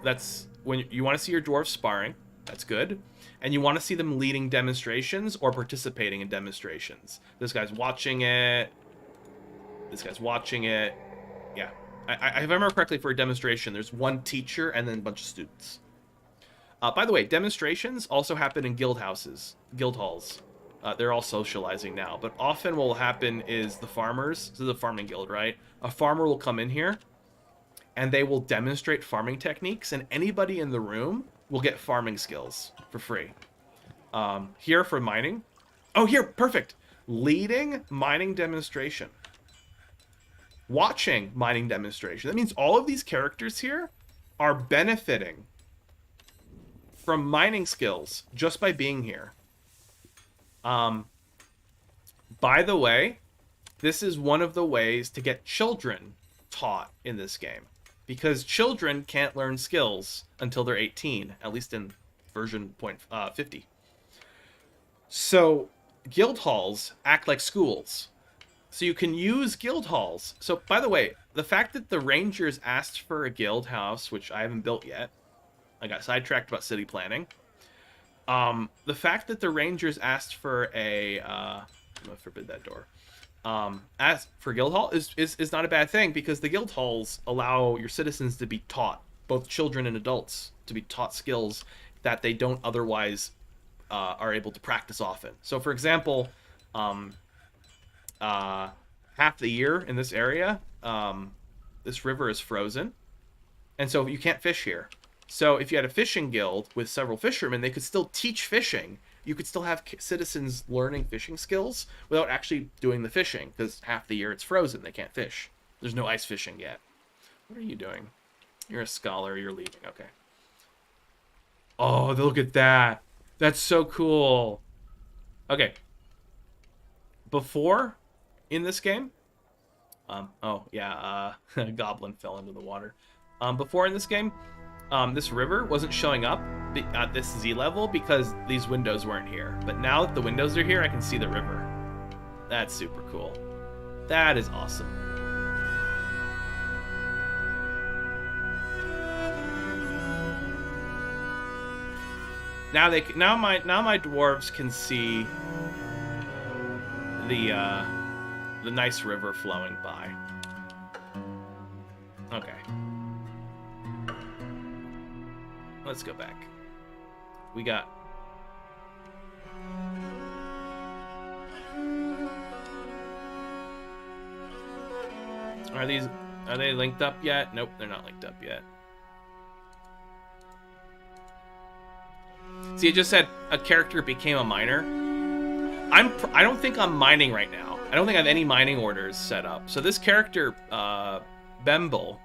That's when you want to see your dwarves sparring. That's good. And you want to see them leading demonstrations or participating in demonstrations. This guy's watching it. This guy's watching it. Yeah. If I remember correctly, for a demonstration, there's one teacher and then a bunch of students. By the way, demonstrations also happen in guild halls. They're all socializing now. But often what will happen is the farmers, this is a farming guild, right? A farmer will come in here, and they will demonstrate farming techniques, and anybody in the room will get farming skills for free. Here for mining. Oh, here, perfect. Leading mining demonstration. Watching mining demonstration. That means all of these characters here are benefiting from mining skills just by being here. By the way, this is one of the ways to get children taught in this game, because children can't learn skills until they're 18, at least in version 50. So guild halls act like schools. So you can use guild halls. So, by the way, the fact that the Rangers asked for a guild house, which I haven't built yet, I got sidetracked about city planning. The fact that the Rangers asked for a... I'm going to forbid that door. Asked for guild hall is not a bad thing, because the guild halls allow your citizens to be taught, both children and adults, to be taught skills that they don't otherwise are able to practice often. So, for example... half the year in this area, this river is frozen, and so you can't fish here. So if you had a fishing guild with several fishermen, they could still teach fishing. You could still have citizens learning fishing skills without actually doing the fishing, because half the year it's frozen. They can't fish. There's no ice fishing yet. What are you doing? You're a scholar. You're leaving. Okay. Oh, look at that. That's so cool. Okay. Before... in this game, goblin fell into the water. Before in this game, this river wasn't showing up at this Z level because these windows weren't here. But now that the windows are here, I can see the river. That's super cool. That is awesome. Now my dwarves can see the nice river flowing by. Okay. Let's go back. We got... Are they linked up yet? Nope, they're not linked up yet. See, it just said a character became a miner. I don't think I'm mining right now. I don't think I have any mining orders set up. So this character, Bemble,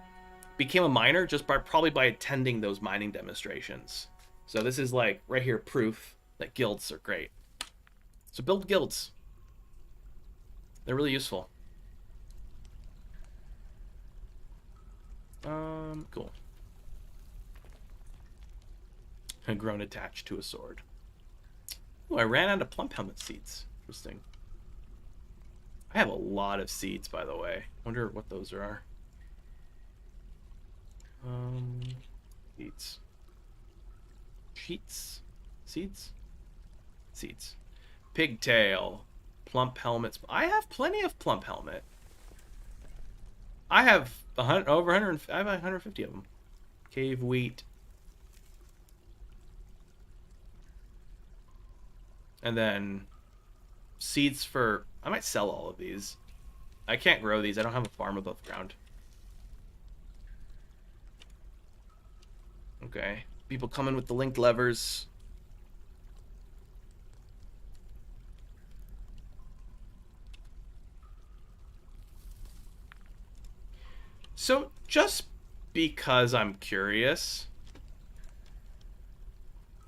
became a miner just probably by attending those mining demonstrations. So this is like, right here, proof that guilds are great. So build guilds. They're really useful. Cool. A grown attached to a sword. Oh, I ran out of plump helmet seeds. Interesting. I have a lot of seeds, by the way. Wonder what those are. Seeds. Sheets? Seeds? Seeds. Pigtail. Plump helmets. I have plenty of plump helmet. I have over 100. I have 150 of them. Cave wheat. And then seeds for... I might sell all of these. I can't grow these. I don't have a farm above ground. Okay. People coming with the linked levers. So, just because I'm curious,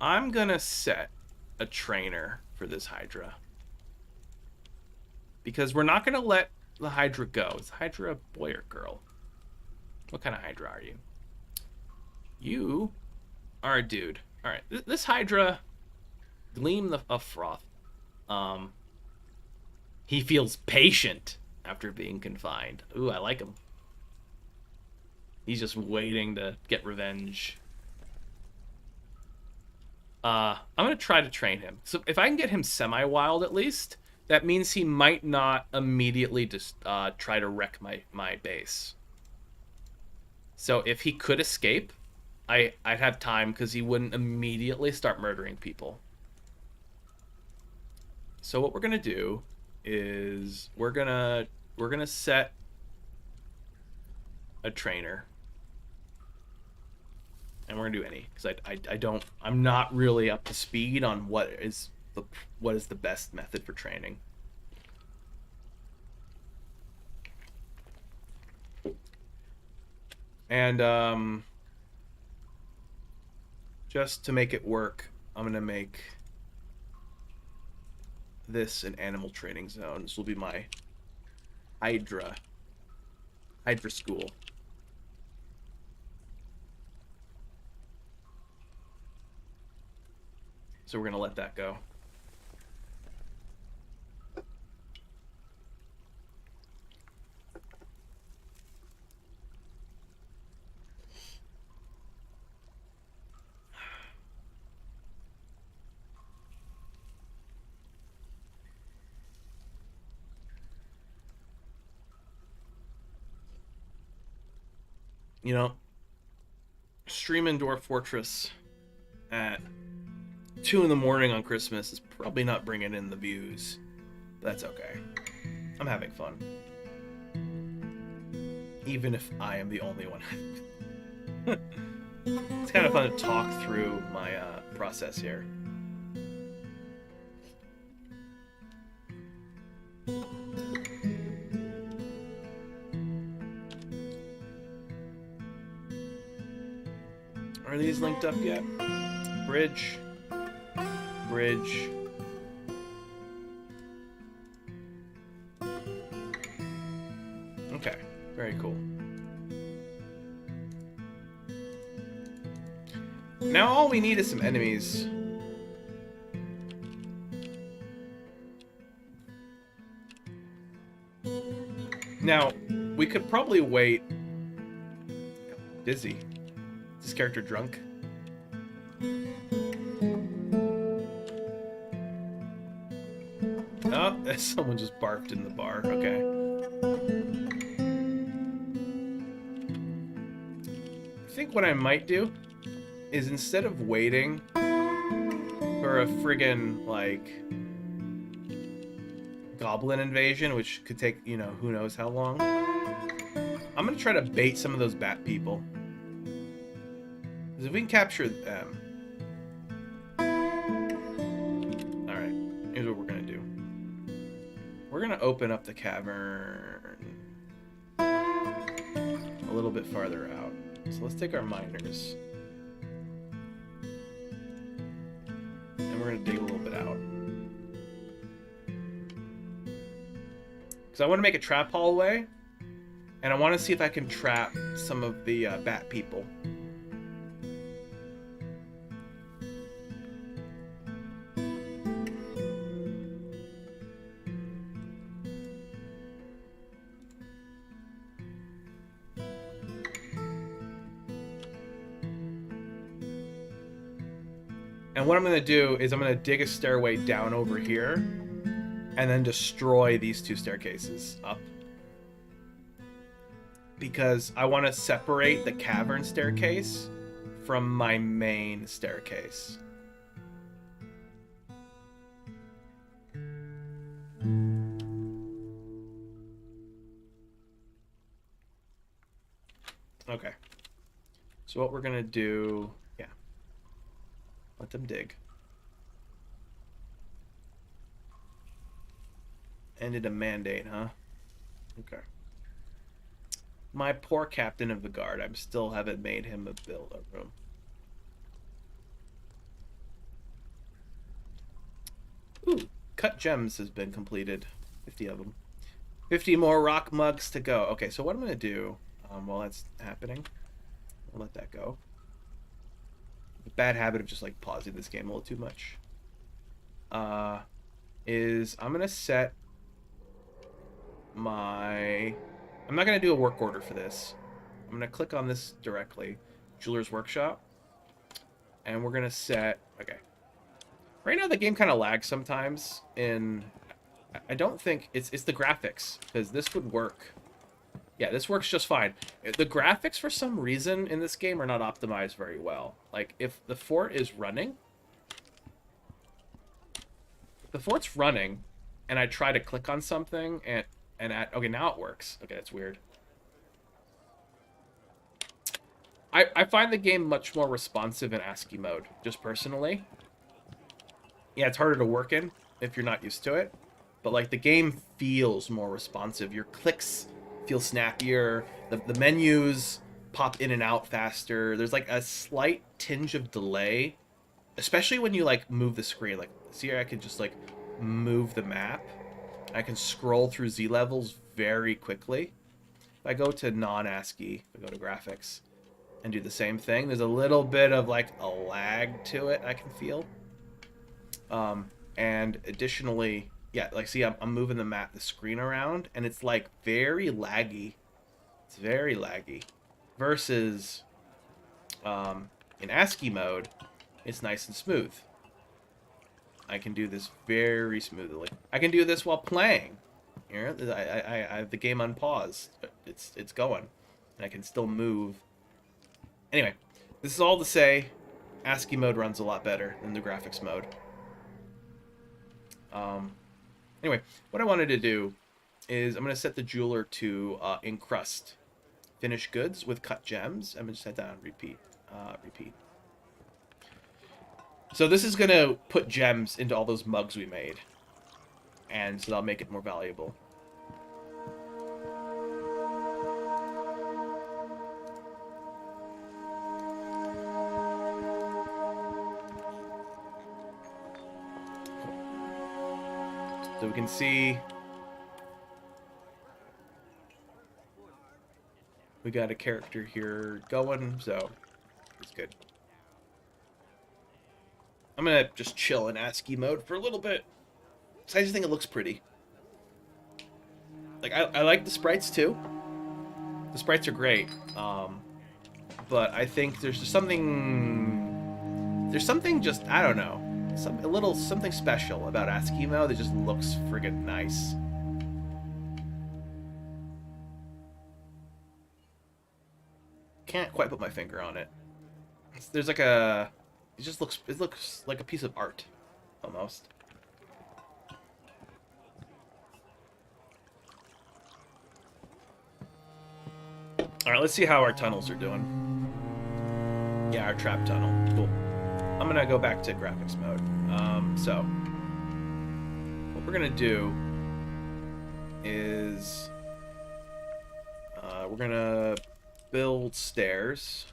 I'm gonna set a trainer for this Hydra. Because we're not gonna let the Hydra go. Is Hydra a boy or girl? What kind of Hydra are you? You are a dude. Alright, this Hydra, Gleam of Froth, he feels patient after being confined. Ooh, I like him. He's just waiting to get revenge. I'm going to try to train him. So if I can get him semi-wild at least, that means he might not immediately just try to wreck my base. So if he could escape, I'd have time because he wouldn't immediately start murdering people. So what we're going to do is we're going to set a trainer. And we're gonna do any because I'm not really up to speed on what is the best method for training. And just to make it work, I'm gonna make this an animal training zone. This will be my Hydra school. So we're going to let that go. You know, streaming Dwarf Fortress at 2 in the morning on Christmas is probably not bringing in the views. But that's okay. I'm having fun. Even if I am the only one. It's kind of fun to talk through my process here. Are these linked up yet? Bridge. Bridge. Okay, very cool. Now all we need is some enemies. Now, we could probably wait. Dizzy. Is this character drunk? Oh, someone just barfed in the bar. Okay. I think what I might do is instead of waiting for a friggin', like, goblin invasion, which could take, you know, who knows how long, I'm gonna try to bait some of those bat people. Because if we can capture them... Alright, here's what we're gonna do. We're gonna open up the cavern a little bit farther out. So let's take our miners. And we're gonna dig a little bit out. Because I want to make a trap hallway. And I want to see if I can trap some of the bat people. And what I'm going to do is I'm going to dig a stairway down over here and then destroy these 2 staircases up. Because I want to separate the cavern staircase from my main staircase. Okay. So what we're going to do... Yeah. Let them dig. Ended a mandate, huh? Okay. My poor captain of the guard. I still haven't made him build a room. Ooh, cut gems has been completed. 50 of them. 50 more rock mugs to go. Okay, so what I'm going to do while that's happening, I'll let that go. The bad habit of just like pausing this game a little too much. Is I'm going to set my... I'm not going to do a work order for this. I'm going to click on this directly. Jeweler's Workshop. And we're going to set... Okay. Right now the game kind of lags sometimes. I don't think... It's the graphics. Because this would work. Yeah, this works just fine. The graphics, for some reason, in this game are not optimized very well. Like, if the fort is running... If the fort's running, and I try to click on something, okay, now it works. Okay, that's weird. I find the game much more responsive in ASCII mode, just personally. Yeah, it's harder to work in if you're not used to it. But, like, the game feels more responsive. Your clicks feel snappier. The menus pop in and out faster. There's, like, a slight tinge of delay. Especially when you, like, move the screen. Like, see here I can just, like, move the map. I can scroll through Z levels very quickly. If I go to non-ASCII, if I go to graphics, and do the same thing, there's a little bit of like a lag to it I can feel. And additionally, yeah, like see, I'm moving the screen around, and it's like very laggy. It's very laggy. Versus in ASCII mode, it's nice and smooth. I can do this very smoothly. I can do this while playing. You know, I have the game unpaused. It's going, and I can still move. Anyway, this is all to say, ASCII mode runs a lot better than the graphics mode. Anyway, what I wanted to do is I'm going to set the jeweler to encrust finished goods with cut gems. I'm going to set that on repeat. Repeat. So this is going to put gems into all those mugs we made. And so that'll make it more valuable. So we can see we got a character here going, so it's good. I'm gonna just chill in ASCII mode for a little bit. So I just think it looks pretty. Like I like the sprites too. The sprites are great, but I think there's just something. There's something just I don't know, something special about ASCII mode that just looks friggin' nice. Can't quite put my finger on it. There's like a. It looks like a piece of art, almost. Alright, let's see how our tunnels are doing. Yeah, our trap tunnel. Cool. I'm gonna go back to graphics mode. So, what we're gonna do is we're gonna build stairs.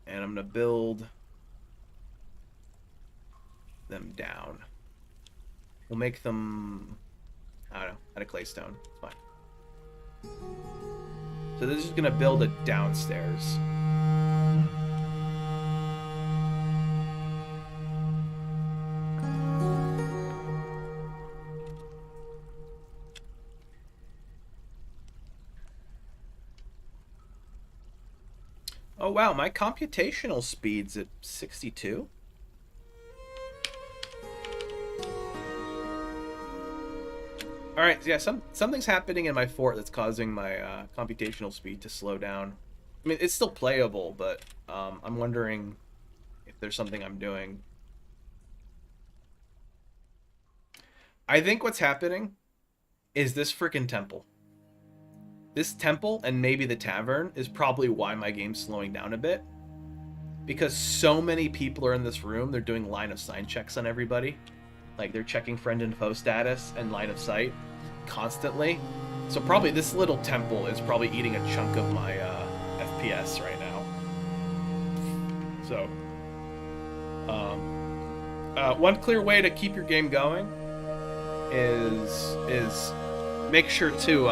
And I'm going to build them down. We'll make them, I don't know, out of claystone. It's fine. So this is going to build it downstairs. Oh wow, my computational speed's at 62. All right, yeah, something's happening in my fort that's causing my computational speed to slow down. I mean, it's still playable, but I'm wondering if there's something I'm doing. I think what's happening is this freaking temple. This temple and maybe the tavern is probably why my game's slowing down a bit. Because so many people are in this room, they're doing line of sight checks on everybody. Like, they're checking friend and foe status and line of sight constantly. So probably this little temple is probably eating a chunk of my FPS right now. So, one clear way to keep your game going is make sure to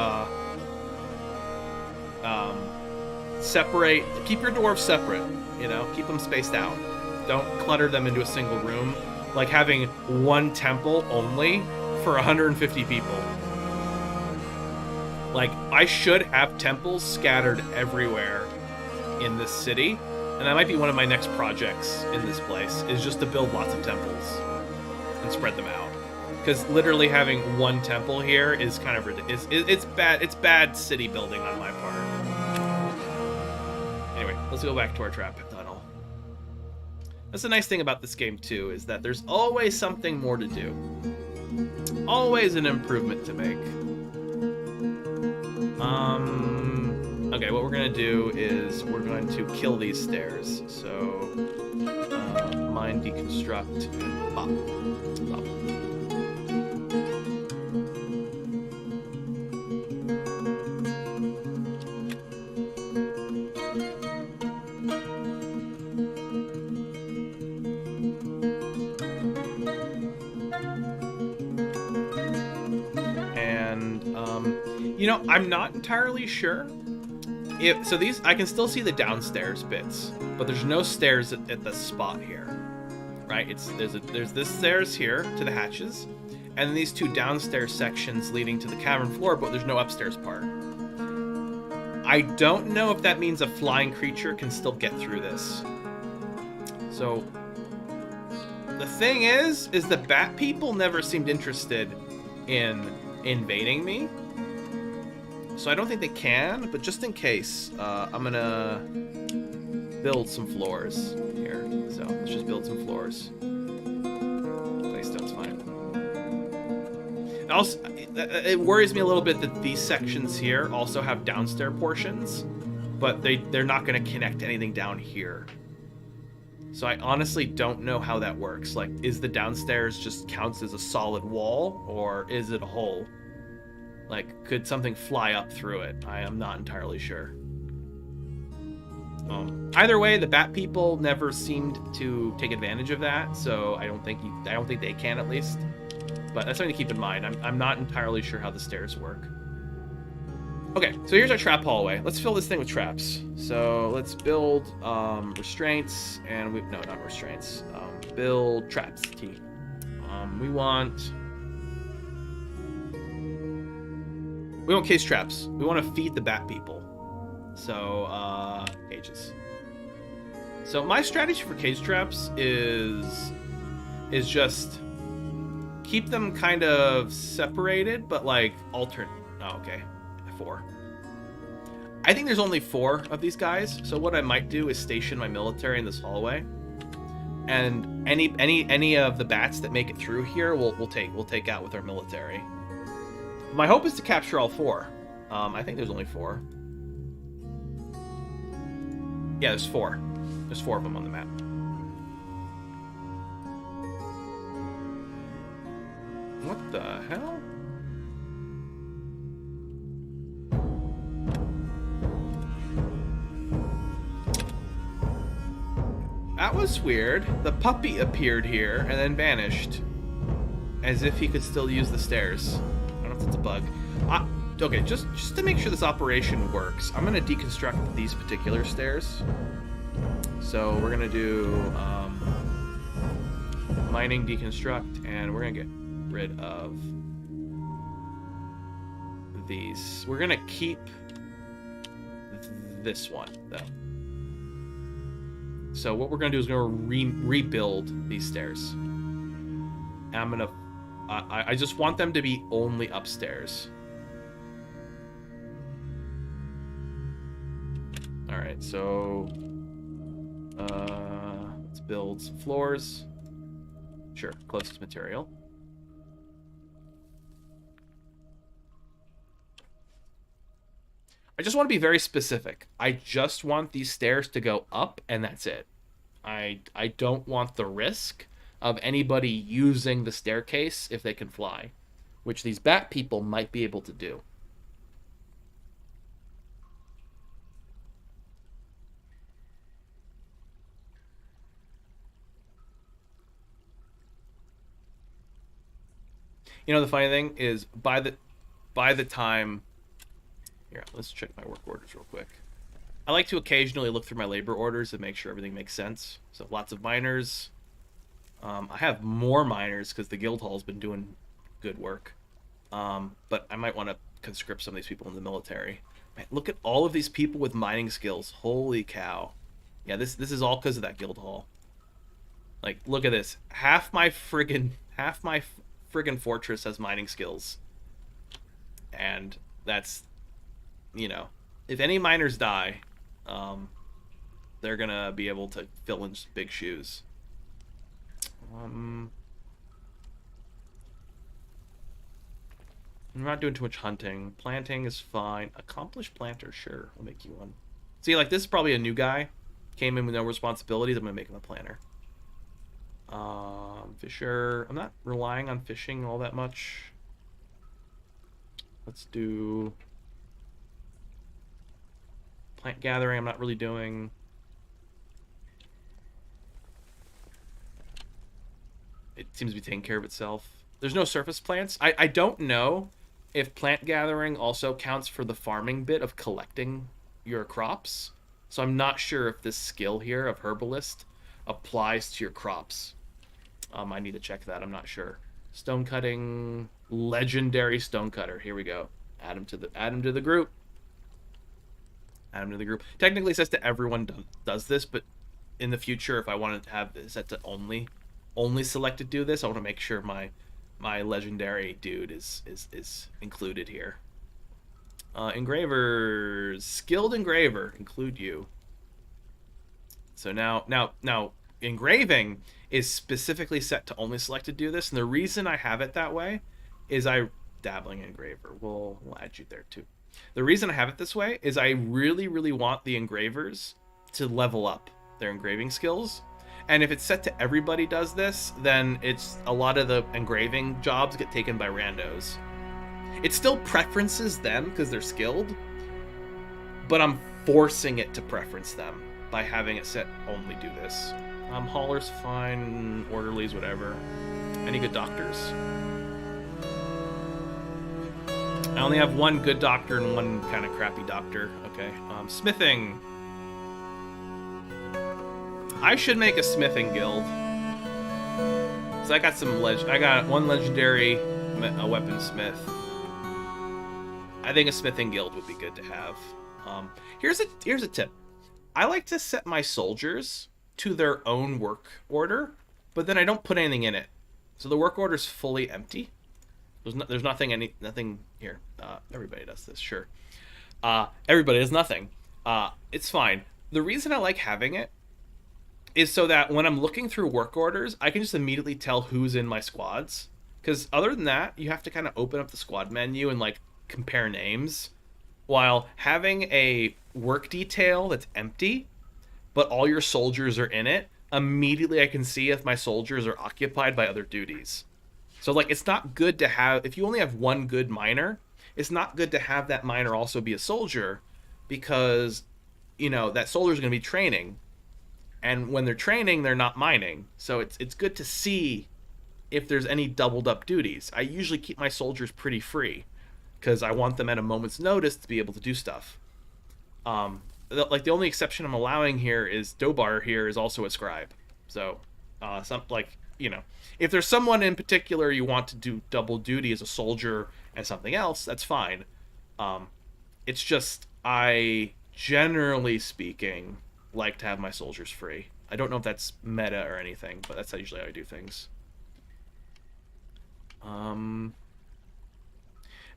separate, keep your dwarves separate, you know, keep them spaced out. Don't clutter them into a single room, like having one temple only for 150 people. Like, I should have temples scattered everywhere in this city, and that might be one of my next projects in this place, is just to build lots of temples and spread them out. Because literally having one temple here is kind of ridiculous. It's bad. It's bad city building on my part. Anyway, let's go back to our trap tunnel. That's the nice thing about this game too, is that there's always something more to do. Always an improvement to make. Okay, what we're gonna do is we're going to kill these stairs. So, mine deconstruct and pop. Pop. You know, I'm not entirely sure. So these, I can still see the downstairs bits, but there's no stairs at the spot here, right? There's this stairs here to the hatches, and then these two downstairs sections leading to the cavern floor, but there's no upstairs part. I don't know if that means a flying creature can still get through this. So the thing is the bat people never seemed interested in invading me. So I don't think they can, but just in case, I'm gonna build some floors here. So let's just build some floors. Playstone's fine. Also, it worries me a little bit that these sections here also have downstairs portions, but they're not gonna connect anything down here. So I honestly don't know how that works. Like, is the downstairs just counts as a solid wall, or is it a hole? Like, could something fly up through it? I am not entirely sure. Either way, the bat people never seemed to take advantage of that, so I don't think they can, at least. But that's something to keep in mind. I'm not entirely sure how the stairs work. Okay, so here's our trap hallway. Let's fill this thing with traps. So let's build restraints, and no, not restraints. Build traps. T. We want case traps. We want to feed the bat people. So, cages. So my strategy for cage traps is just keep them kind of separated, but like alternate. Oh, okay. 4. I think there's only 4 of these guys. So what I might do is station my military in this hallway, and any of the bats that make it through here, we'll take out with our military. My hope is to capture all 4. I think there's only 4. Yeah, there's 4. There's 4 of them on the map. What the hell? That was weird. The puppy appeared here and then vanished, as if he could still use the stairs. It's a bug. Okay, just to make sure this operation works, I'm gonna deconstruct these particular stairs. So we're gonna do mining deconstruct, and we're gonna get rid of these. We're gonna keep this one though. So what we're gonna do is we're gonna rebuild these stairs. And I'm gonna, I just want them to be only upstairs. All right, so let's build some floors. Sure, closest material. I just want to be very specific. I just want these stairs to go up, and that's it. I don't want the risk of anybody using the staircase if they can fly, which these bat people might be able to do. You know, the funny thing is by the time here, let's check my work orders real quick. I like to occasionally look through my labor orders and make sure everything makes sense. So lots of miners. I have more miners because the guild hall's been doing good work. But I might want to conscript some of these people in the military. Man, look at all of these people with mining skills. Holy cow. Yeah, this is all because of that guild hall. Like, look at this. Half my friggin' fortress has mining skills. And that's, you know, if any miners die, they're gonna be able to fill in big shoes. I'm not doing too much hunting. Planting is fine. Accomplished planter, sure. I'll make you one. See, like, this is probably a new guy. Came in with no responsibilities. I'm gonna make him a planter. Fisher. I'm not relying on fishing all that much. Let's do plant gathering. I'm not really doing. It seems to be taking care of itself. There's no surface plants. I don't know if plant gathering also counts for the farming bit of collecting your crops. So I'm not sure if this skill here of herbalist applies to your crops. I need to check that. I'm not sure. Stone cutting, legendary stone cutter. Here we go. Add him to the group. Add him to the group. Technically, it says to everyone does this, but in the future, if I wanted to have it set to only selected do this, I want to make sure my legendary dude is included here. Engravers, skilled engraver, include you. So now engraving is specifically set to only selected do this, and the reason I have it that way is dabbling engraver. We'll add you there too. The reason I have it this way is I really want the engravers to level up their engraving skills. And if it's set to everybody does this, then it's a lot of the engraving jobs get taken by randos. It still preferences them because they're skilled, but I'm forcing it to preference them by having it set only do this. Haulers fine, orderlies, whatever. Any good doctors? I only have one good doctor and one kind of crappy doctor. Okay. Smithing. I should make a smithing guild. So I got one legendary weaponsmith. I think a smithing guild would be good to have. Here's a tip. I like to set my soldiers to their own work order, but then I don't put anything in it. So the work order is fully empty. There's nothing here. Everybody does this, sure. Everybody does nothing. It's fine. The reason I like having it is so that when I'm looking through work orders, I can just immediately tell who's in my squads. Because other than that, you have to kind of open up the squad menu and like compare names. While having a work detail that's empty, but all your soldiers are in it, immediately I can see if my soldiers are occupied by other duties. So like, it's not good to have, if you only have one good miner, it's not good to have that miner also be a soldier, because, you know, that soldier is going to be training. And when they're training, they're not mining. So it's good to see if there's any doubled up duties. I usually keep my soldiers pretty free because I want them at a moment's notice to be able to do stuff. Like the only exception I'm allowing here is Dobar here is also a scribe. So if there's someone in particular you want to do double duty as a soldier and something else, that's fine. It's just I, generally speaking, like to have my soldiers free. I don't know if that's meta or anything, but that's usually how I do things.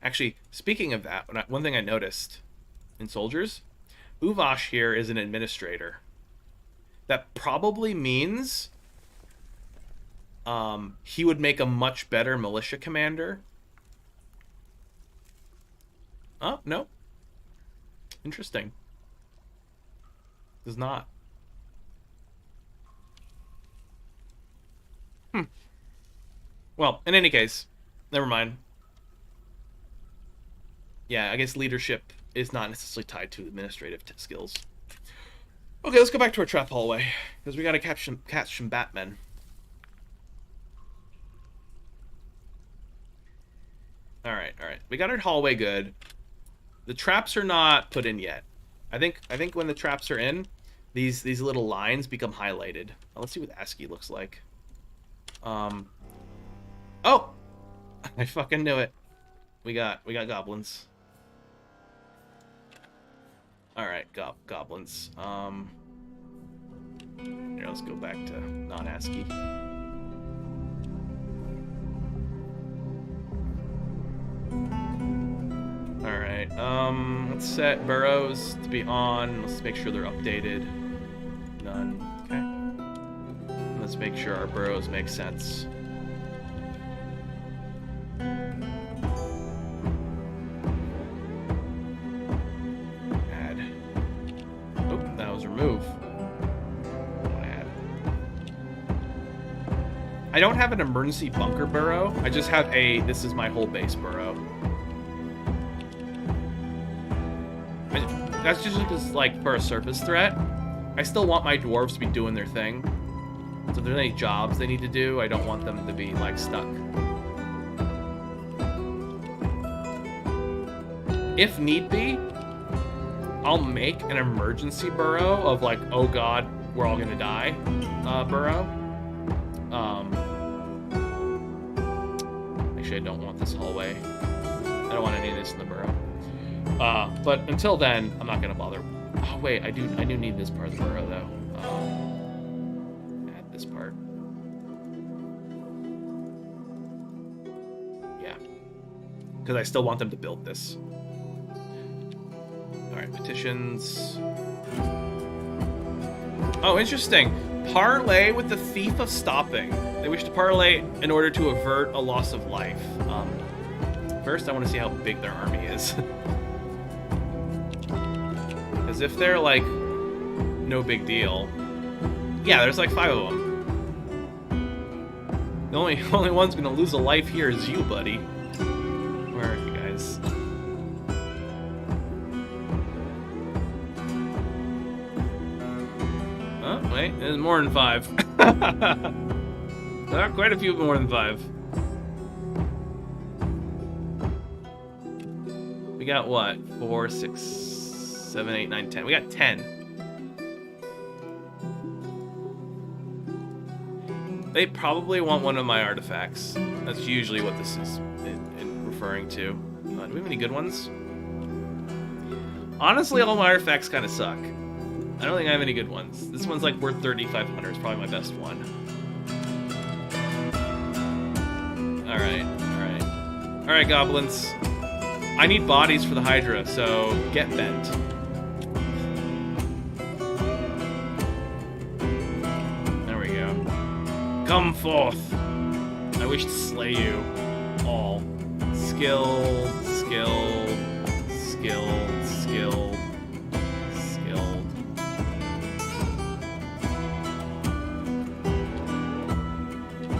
Actually, speaking of that, one thing I noticed in soldiers, Uvash here is an administrator. That probably means he would make a much better militia commander. Oh, no. Interesting. Does not. Well, in any case, never mind. Yeah, I guess leadership is not necessarily tied to administrative skills. Okay, let's go back to our trap hallway, because we gotta catch some Batmen. Alright. We got our hallway good. The traps are not put in yet. I think when the traps are in, these little lines become highlighted. Let's see what ASCII looks like. Oh! I fucking knew it. We got goblins. Alright, goblins. Here, let's go back to non-ASCII. Alright, let's set burrows to be on. Let's make sure they're updated. None. Okay. Let's make sure our burrows make sense. Add. Oh, that was remove. Add. I don't have an emergency bunker burrow. I just have this is my whole base burrow. That's just because, like, for a surface threat, I still want my dwarves to be doing their thing. So if there's any jobs they need to do, I don't want them to be, like, stuck. If need be, I'll make an emergency burrow of, like, oh god, we're all gonna die, burrow. Actually, I don't want this hallway. I don't want any of this in the burrow. But until then, I'm not gonna bother. Oh wait, I do need this part of the burrow though. Add this part. Yeah, because I still want them to build this. All right, petitions. Oh, interesting. Parlay with the Thief of Stopping. They wish to parlay in order to avert a loss of life. First, I want to see how big their army is. Because if they're, like, no big deal... Yeah, there's like 5 of them. The only one's gonna lose a life here is you, buddy. Where are you guys? Oh, wait, there's more than 5. There are quite a few more than 5. We got what? 4, 6, 7, 8, 9, 10. We got 10. They probably want one of my artifacts. That's usually what this is referring to. Do we have any good ones? Honestly, all my artifacts kind of suck. I don't think I have any good ones. This one's like worth 3,500. It's probably my best one. Alright, goblins. I need bodies for the Hydra, so get bent. There we go. Come forth. I wish to slay you all. Skilled.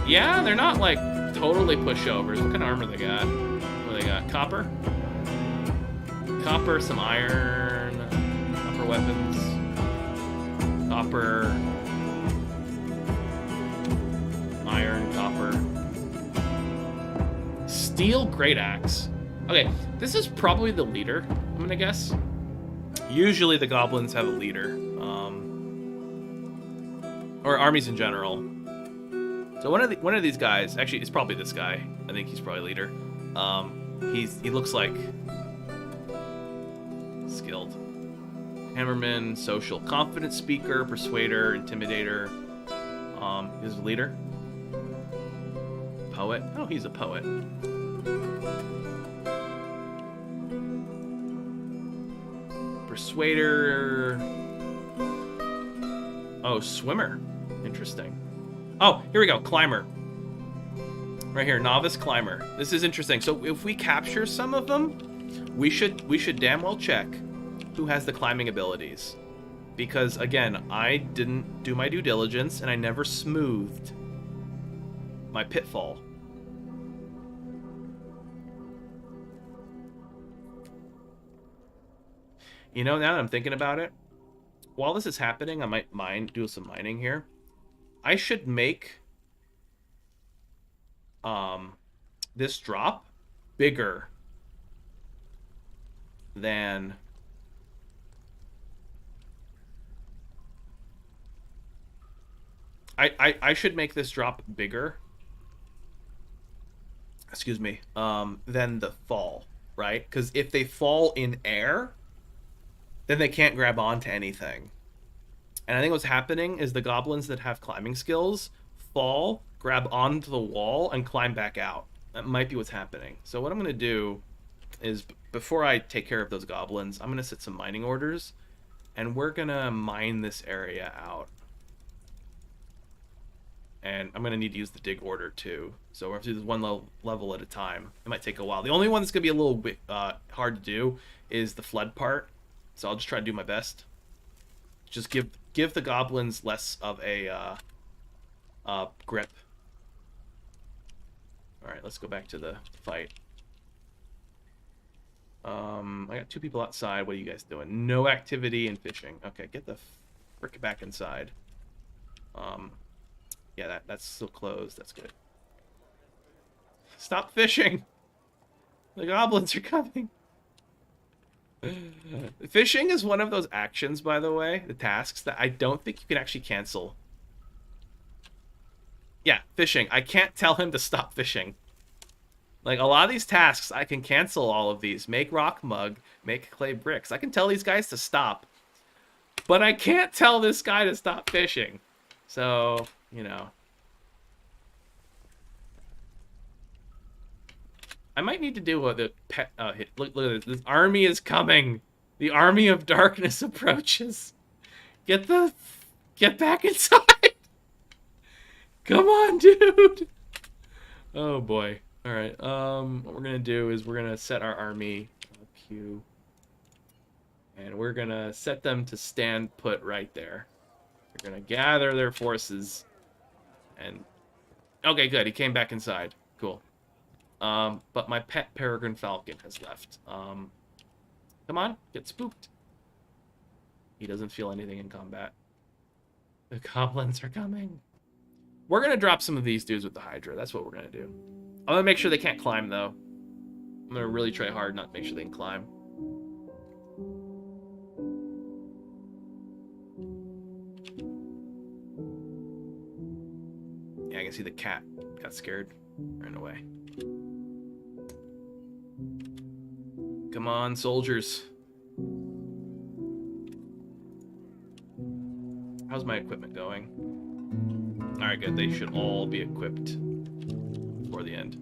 Yeah, they're not like totally pushovers. What kind of armor they got? What do they got? Copper, some iron, copper weapons, copper, iron, copper, steel great axe. Okay, this is probably the leader, I'm gonna guess. Usually the goblins have a leader, or armies in general. So one of these guys, actually, it's probably this guy. I think he's probably leader. He looks like skilled. Hammerman, social, confident speaker, persuader, intimidator. He's a leader. Poet. Oh, he's a poet. Persuader. Oh, swimmer. Interesting. Oh, here we go. Climber. Right here, novice climber. This is interesting. So if we capture some of them, we should damn well check who has the climbing abilities. Because again, I didn't do my due diligence and I never smoothed my pitfall. You know, now that I'm thinking about it, while this is happening, I might do some mining here. I should make this drop bigger than I should make this drop bigger, excuse me, than the fall, right? Because if they fall in air, then they can't grab onto anything. And I think what's happening is the goblins that have climbing skills fall, grab onto the wall, and climb back out. That might be what's happening. So what I'm going to do is, before I take care of those goblins, I'm going to set some mining orders, and we're going to mine this area out. And I'm going to need to use the dig order too. So we're going to do this one level at a time. It might take a while. The only one that's going to be a little bit hard to do is the flood part. So I'll just try to do my best. Just give the goblins less of a grip. Alright, let's go back to the fight. I got 2 people outside. What are you guys doing? No activity and fishing. Okay, get the frick back inside. Yeah, that's still closed. That's good. Stop fishing! The goblins are coming. Fishing is one of those actions, by the way, the tasks, that I don't think you can actually cancel. Yeah, fishing. I can't tell him to stop fishing. Like, a lot of these tasks, I can cancel all of these. Make rock mug, make clay bricks. I can tell these guys to stop. But I can't tell this guy to stop fishing. So, you know. I might need to do the pet. Look at this. This army is coming. The army of darkness approaches. Get back inside. Come on, dude. Oh boy. All right. What we're gonna do is we're gonna set our army queue, and we're gonna set them to stand put right there. They're gonna gather their forces, and okay, good. He came back inside. Cool. But my pet peregrine falcon has left. Come on, get spooked. He doesn't feel anything in combat. The goblins are coming. We're gonna drop some of these dudes with the Hydra. That's what we're gonna do. I'm gonna make sure they can't climb, though. I'm gonna really try hard not to make sure they can climb. Yeah, I can see the cat got scared. Ran away. Come on, soldiers. How's my equipment going? Alright, good. They should all be equipped before the end.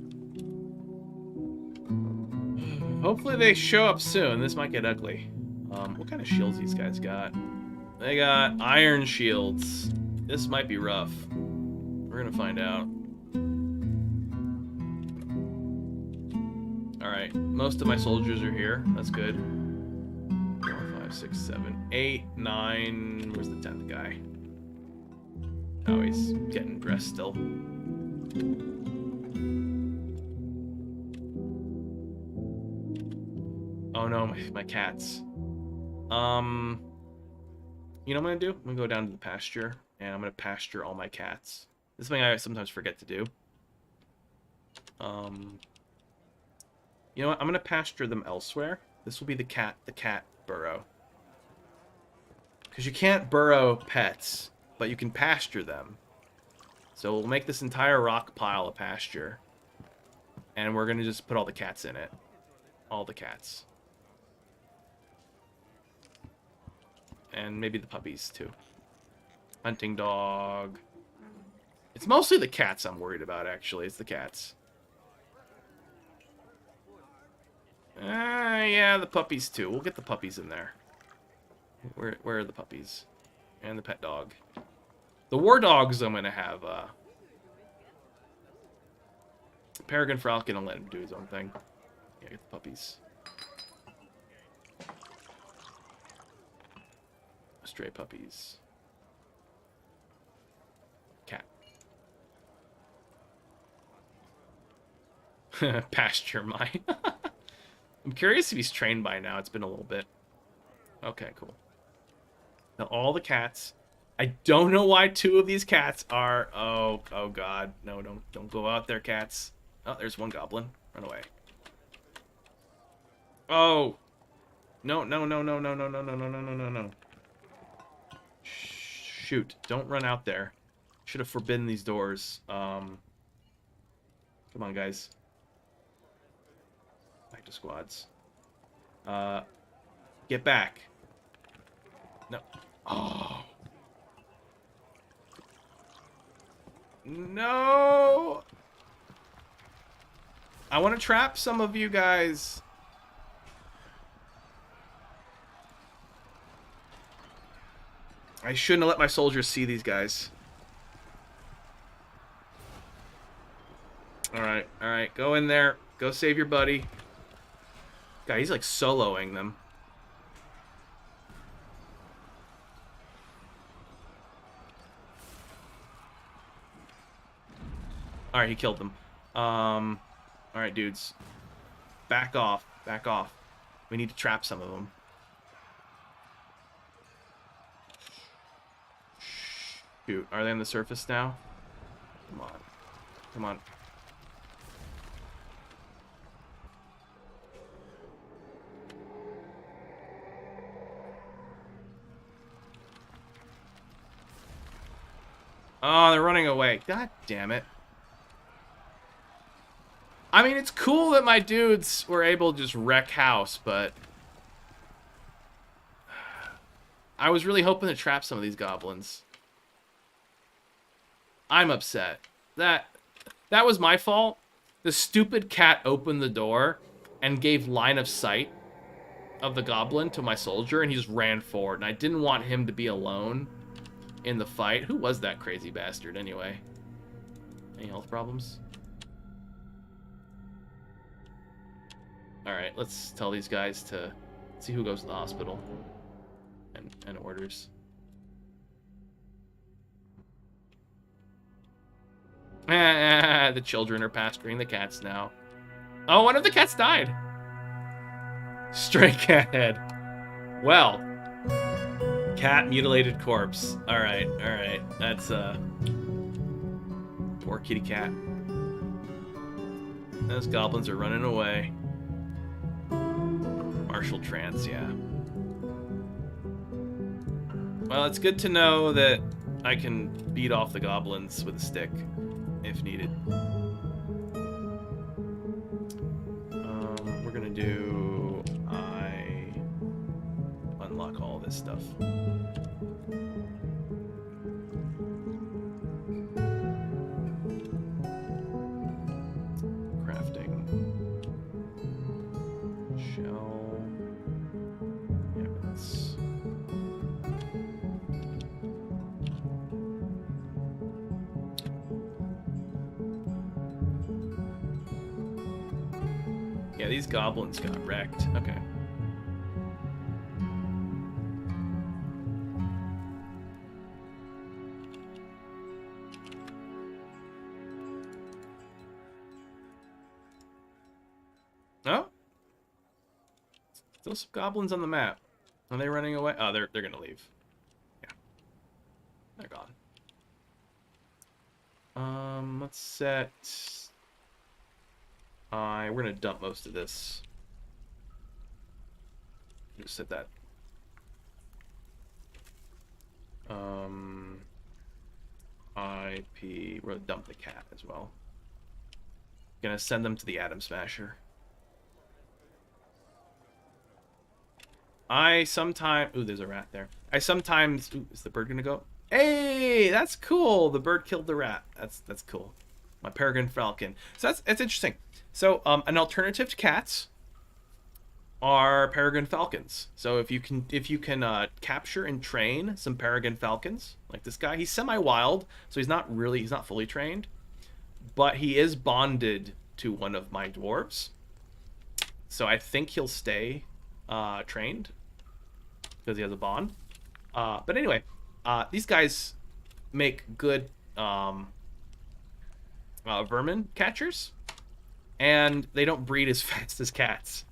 Hopefully they show up soon. This might get ugly. What kind of shields these guys got? They got iron shields. This might be rough. We're gonna find out. Alright, most of my soldiers are here. That's good. 4, 5, 6, 7, 8, 9. Where's the 10th guy? Oh, he's getting dressed still. Oh no, my cats. You know what I'm gonna do? I'm gonna go down to the pasture, and I'm gonna pasture all my cats. This is something I sometimes forget to do. You know what? I'm gonna pasture them elsewhere. This will be the cat burrow. Because you can't burrow pets, but you can pasture them. So we'll make this entire rock pile a pasture. And we're gonna just put all the cats in it. All the cats. And maybe the puppies, too. Hunting dog. It's mostly the cats I'm worried about, actually. It's the cats. Yeah, the puppies, too. We'll get the puppies in there. Where are the puppies? And the pet dog. The war dogs I'm going to have, Peregrine Falcon, I'll let him do his own thing. Yeah, get the puppies. Stray puppies. Cat. Pasture mine. I'm curious if he's trained by now. It's been a little bit. Okay, cool. Now all the cats. I don't know why 2 of these cats are. Oh God, no! Don't go out there, cats. Oh, there's one goblin. Run away. Oh, no! Shoot! Don't run out there. Should have forbidden these doors. Come on, guys. Back to squads. Get back. No. Oh. No! I want to trap some of you guys. I shouldn't have let my soldiers see these guys. Alright, alright. Go in there. Go save your buddy. God, he's like soloing them. Alright, he killed them. Alright, dudes. Back off. Back off. We need to trap some of them. Shoot. Are they on the surface now? Come on. Come on. Oh, they're running away. God damn it. I mean, it's cool that my dudes were able to just wreck house, but I was really hoping to trap some of these goblins. I'm upset. That was my fault. The stupid cat opened the door and gave line of sight of the goblin to my soldier, and he just ran forward, and I didn't want him to be alone in the fight. Who was that crazy bastard, anyway? Any health problems? Alright, let's tell these guys to see who goes to the hospital. And orders. The children are pasturing the cats now. Oh, one of the cats died. Stray cat head. Well. Cat mutilated corpse. Alright, alright. That's, poor kitty cat. Those goblins are running away. Martial trance, yeah. Well, it's good to know that I can beat off the goblins with a stick, if needed. We're gonna do... I unlock all this stuff. Crafting. Shell. Weapons. Yeah, these goblins got wrecked. Okay. Oh? Still some goblins on the map. Are they running away? Oh, they're gonna leave. Yeah. They're gone. Let's set... we're gonna dump most of this. Just set that. IP. We're gonna dump the cat as well. Gonna send them to the Atom Smasher. I sometimes... Ooh, there's a rat there. I sometimes... Ooh, is the bird gonna go? Hey, that's cool. The bird killed the rat. That's cool. My peregrine falcon. So that's interesting. So an alternative to cats are peregrine falcons. So if you can capture and train some peregrine falcons, like this guy, he's semi-wild, so he's not fully trained, but he is bonded to one of my dwarves. So I think he'll stay trained because he has a bond. But anyway, these guys make good vermin catchers, and they don't breed as fast as cats.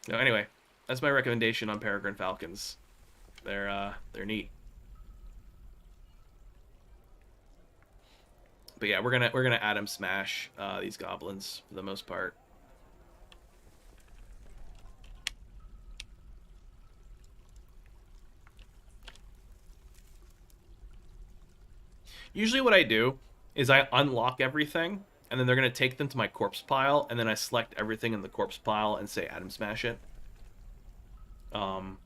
So anyway, that's my recommendation on peregrine falcons. They're neat. But yeah, we're gonna Atom Smash these goblins for the most part. Usually what I do is I unlock everything, and then they're gonna take them to my corpse pile, and then I select everything in the corpse pile and say Atom Smash it. All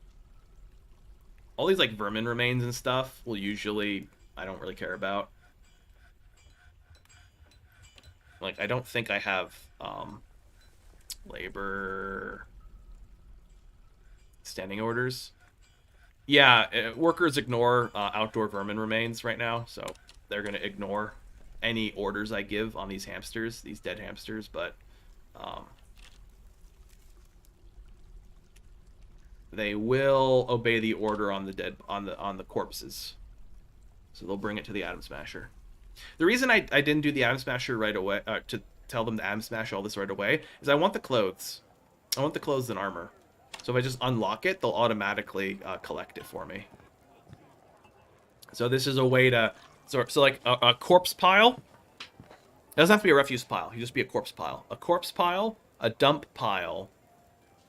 these like vermin remains and stuff will usually I don't really care about. Like I don't think I have labor standing orders. Yeah, workers ignore outdoor vermin remains right now, so they're gonna ignore any orders I give on these hamsters, these dead hamsters. But they will obey the order on the dead on the corpses, so they'll bring it to the Atom Smasher. The reason I didn't do the Atom Smasher right away to tell them to Atom Smash all this right away is I want the clothes. I want the clothes and armor. So if I just unlock it, they'll automatically collect it for me. So this is a way to... So like a corpse pile. It doesn't have to be a refuse pile. You just be a corpse pile. A corpse pile, a dump pile,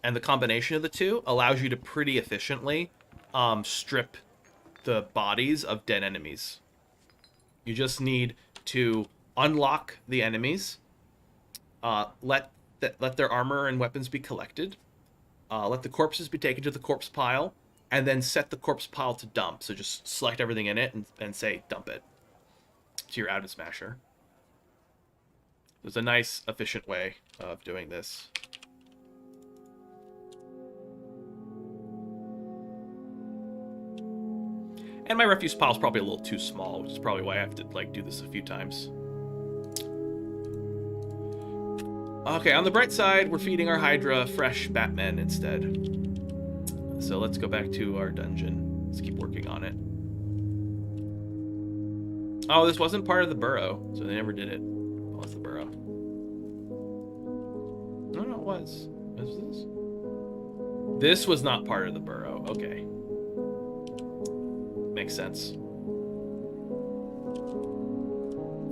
and the combination of the two allows you to pretty efficiently strip the bodies of dead enemies. You just need to unlock the enemies, let their armor and weapons be collected, let the corpses be taken to the corpse pile, and then set the corpse pile to dump. So just select everything in it and say dump it to your Atom Smasher. There's a nice, efficient way of doing this. And my refuse pile is probably a little too small, which is probably why I have to like do this a few times. Okay, on the bright side, we're feeding our Hydra fresh Batmen instead. So let's go back to our dungeon. Let's keep working on it. Oh, this wasn't part of the burrow, so they never did it. What was the burrow? No, it was. What was this? This was not part of the burrow. Okay. Makes sense.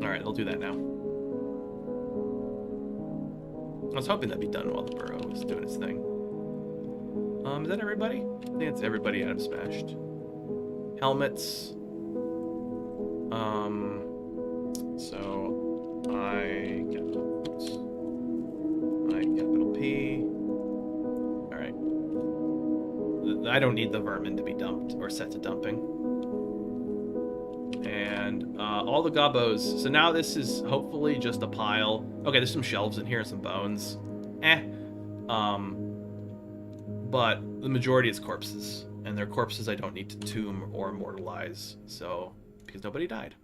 Alright, they'll do that now. I was hoping that'd be done while the burrow was doing its thing. Is that everybody? I think it's everybody Atom Smashed. Helmets. So I capital P. Alright. I don't need the vermin to be dumped or set to dumping. And all the gobbos. So now this is hopefully just a pile. Okay, there's some shelves in here and some bones. But the majority is corpses. And they're corpses I don't need to tomb or immortalize. So, because nobody died.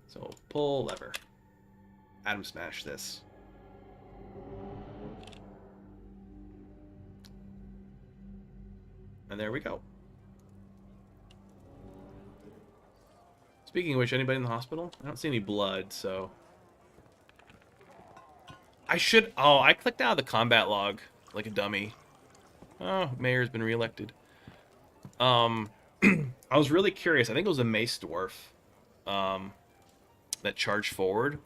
So, pull lever. Atom Smash this. And there we go. Speaking of which, anybody in the hospital? I don't see any blood, so... I should... Oh, I clicked out of the combat log like a dummy. Oh, mayor's been reelected. I was really curious. I think it was a mace dwarf that charged forward.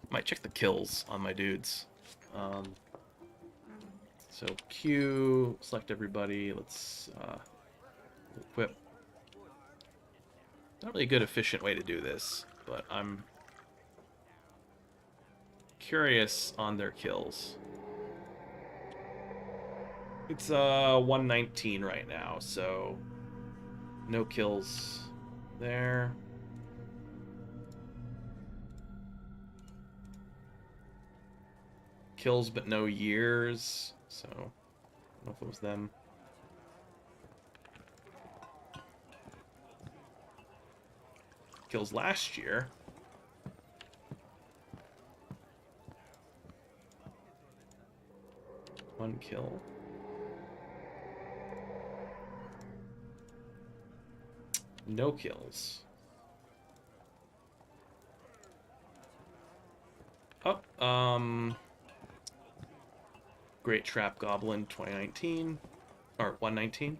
Might check the kills on my dudes. So Q, select everybody. Let's equip. Not really a good efficient way to do this, but I'm curious on their kills. It's 119 right now, so no kills there. Kills but no years, so I don't know if it was them. Kills last year. One kill. No kills. Oh, Great Trap Goblin 2019. Or 119.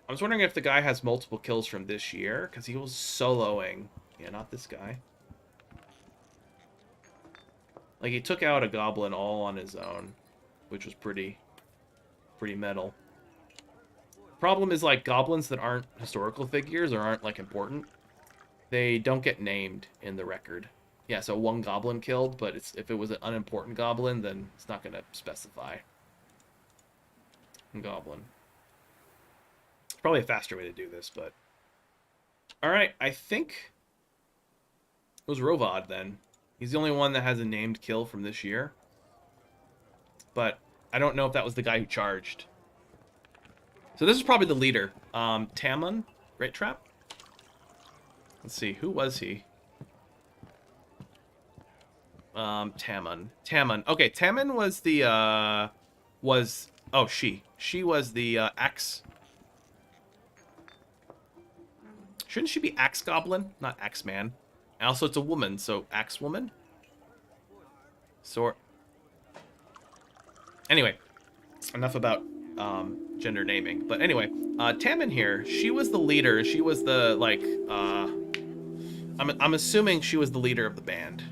I was wondering if the guy has multiple kills from this year, because he was soloing. Yeah, not this guy. Like, he took out a goblin all on his own, which was pretty metal. Problem is, like, goblins that aren't historical figures or aren't, like, important, they don't get named in the record. Yeah, so one goblin killed, but if it was an unimportant goblin, then it's not going to specify. Goblin. It's probably a faster way to do this, but... Alright, I think it was Rovad, then. He's the only one that has a named kill from this year. But I don't know if that was the guy who charged. So this is probably the leader. Taming, Great Trap? Let's see, who was he? Taming. Okay, Taming was the, oh, she. She was the, axe. Shouldn't she be Axe Goblin, not Axe Man? And also, it's a woman, so Axe Woman? Anyway, enough about gender naming. But anyway, Taming here, she was the leader. She was the, like, I'm assuming she was the leader of the band.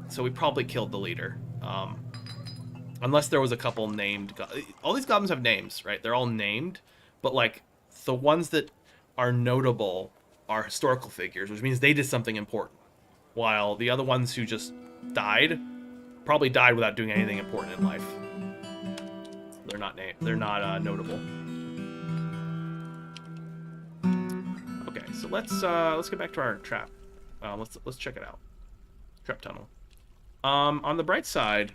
So we probably killed the leader. Unless there was a couple named... All these goblins have names, right? They're all named. But, like, the ones that are notable are historical figures, which means they did something important. While the other ones who just died probably died without doing anything important in life. They're not named. They're not notable. Okay, so let's get back to our trap. Let's check it out. Trap tunnel. On the bright side,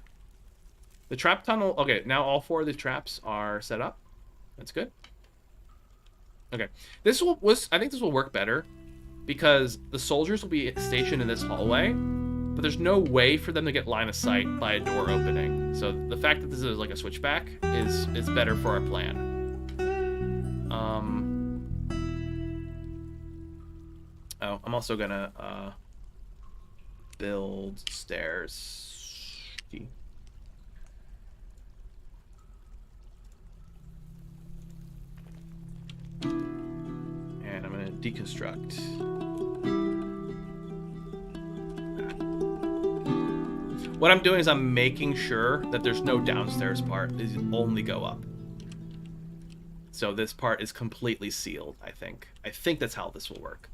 the trap tunnel. Okay, now all 4 of these traps are set up. That's good. Okay, I think this will work better because the soldiers will be stationed in this hallway, but there's no way for them to get line of sight by a door opening. So the fact that this is like a switchback is better for our plan. Oh, I'm also gonna build stairs. And I'm gonna deconstruct. What I'm doing is I'm making sure that there's no downstairs part. These only go up. So this part is completely sealed, I think. I think that's how this will work.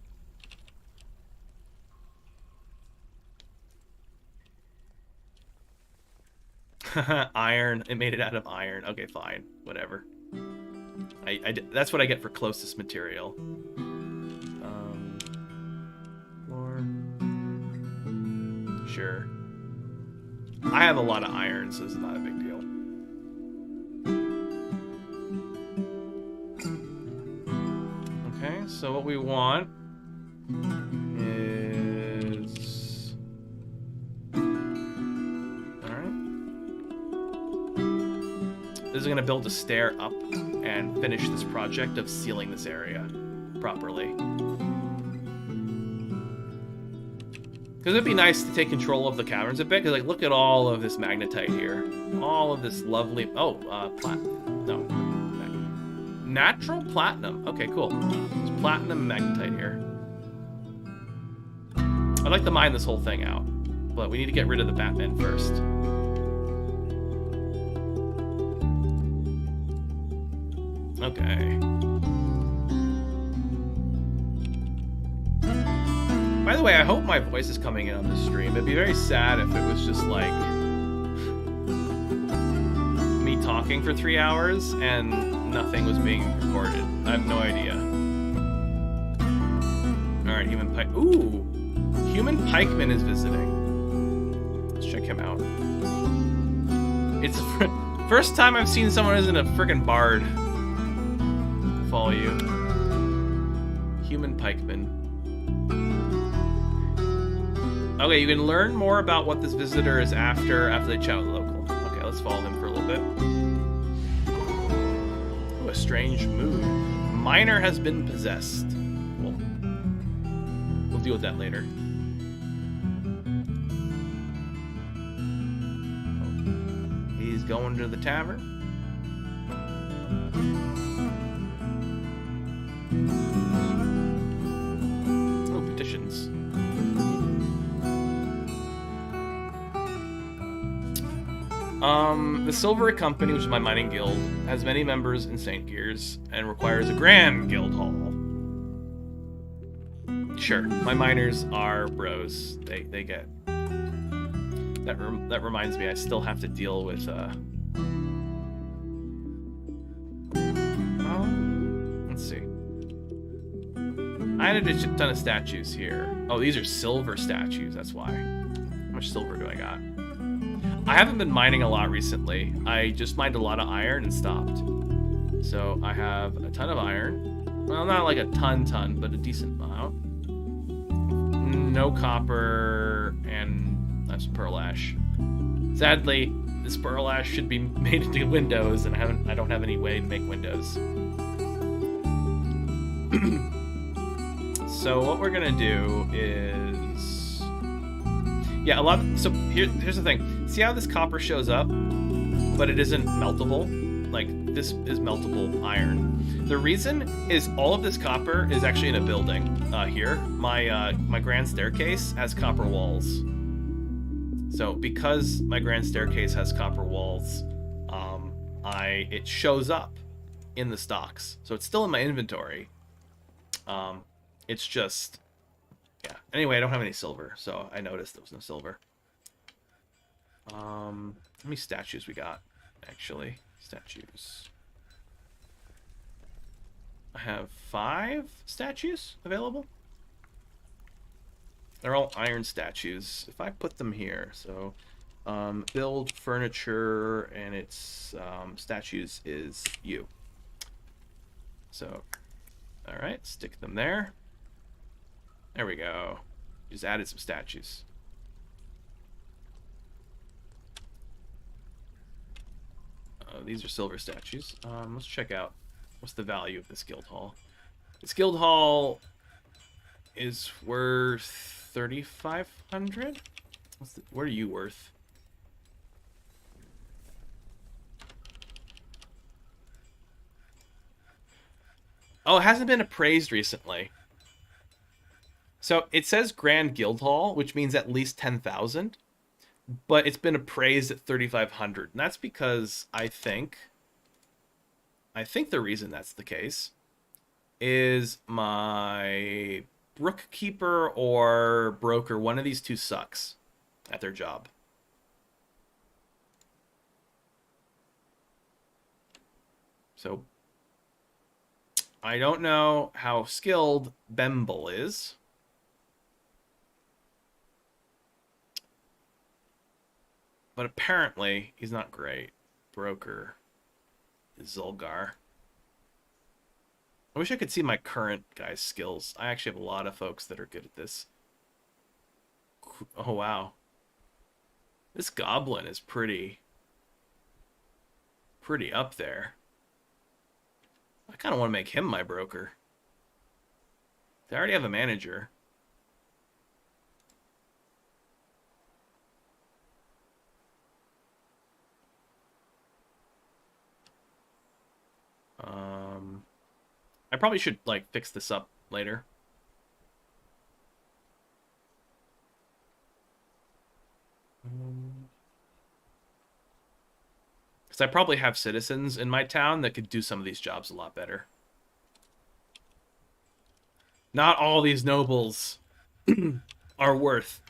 Iron. It made it out of iron. Okay, fine. Whatever. That's what I get for closest material. Floor. Sure. I have a lot of iron, so this is not a big deal. Okay, so what we want is... Alright. This is going to build a stair up and finish this project of sealing this area properly. Because it'd be nice to take control of the caverns a bit, because, like, look at all of this magnetite here. All of this lovely... Oh, no. Natural platinum. Okay, cool. There's platinum magnetite here. I'd like to mine this whole thing out, but we need to get rid of the Batman first. Okay. By the way, I hope my voice is coming in on this stream. It'd be very sad if it was just like... talking for 3 hours and nothing was being recorded. I have no idea. Alright, human pike. Ooh! Human pikeman is visiting. Let's check him out. It's the first time I've seen someone who's in a freaking bard. Follow you. Human pikeman. Okay, you can learn more about what this visitor is after they chat with the local. Okay, let's follow him for a little bit. Ooh, a strange mood. Miner has been possessed. Cool. We'll deal with that later. He's going to the tavern. Oh, petitions. The Silvery Company, which is my mining guild, has many members in St. Gears and requires a grand guild hall. Sure, my miners are bros. They get... That reminds me, I still have to deal with, let's see. I had a ton of statues here. Oh, these are silver statues, that's why. How much silver do I got? I haven't been mining a lot recently. I just mined a lot of iron and stopped. So I have a ton of iron. Well, not like a ton, but a decent amount. No copper, and I have some pearl ash. Sadly, this pearl ash should be made into windows, and I don't have any way to make windows. So what we're gonna do is, yeah, so here's the thing. See how this copper shows up, but it isn't meltable? Like, this is meltable iron. The reason is all of this copper is actually in a building here. My grand staircase has copper walls. So because my grand staircase has copper walls, it shows up in the stocks. So it's still in my inventory. It's just, yeah. Anyway, I don't have any silver, so I noticed there was no silver. How many statues we got, actually? Statues. I have 5 statues available. They're all iron statues. If I put them here, so build furniture and its statues is you. So, all right, stick them there. There we go. Just added some statues. These are silver statues. Let's check out what's the value of this guild hall. This guild hall is worth 3,500. What are you worth? Oh, it hasn't been appraised recently. So it says Grand Guild Hall, which means at least 10,000, but it's been appraised at 3,500, and that's because I think the reason that's the case is my brookkeeper or broker, one of these two sucks at their job. So I don't know how skilled Bemble is. But apparently, he's not great. Broker is Zulgar. I wish I could see my current guy's skills. I actually have a lot of folks that are good at this. Oh, wow. This goblin is pretty up there. I kind of want to make him my broker. They already have a manager. I probably should, like, fix this up later. Because I probably have citizens in my town that could do some of these jobs a lot better. Not all these nobles are worth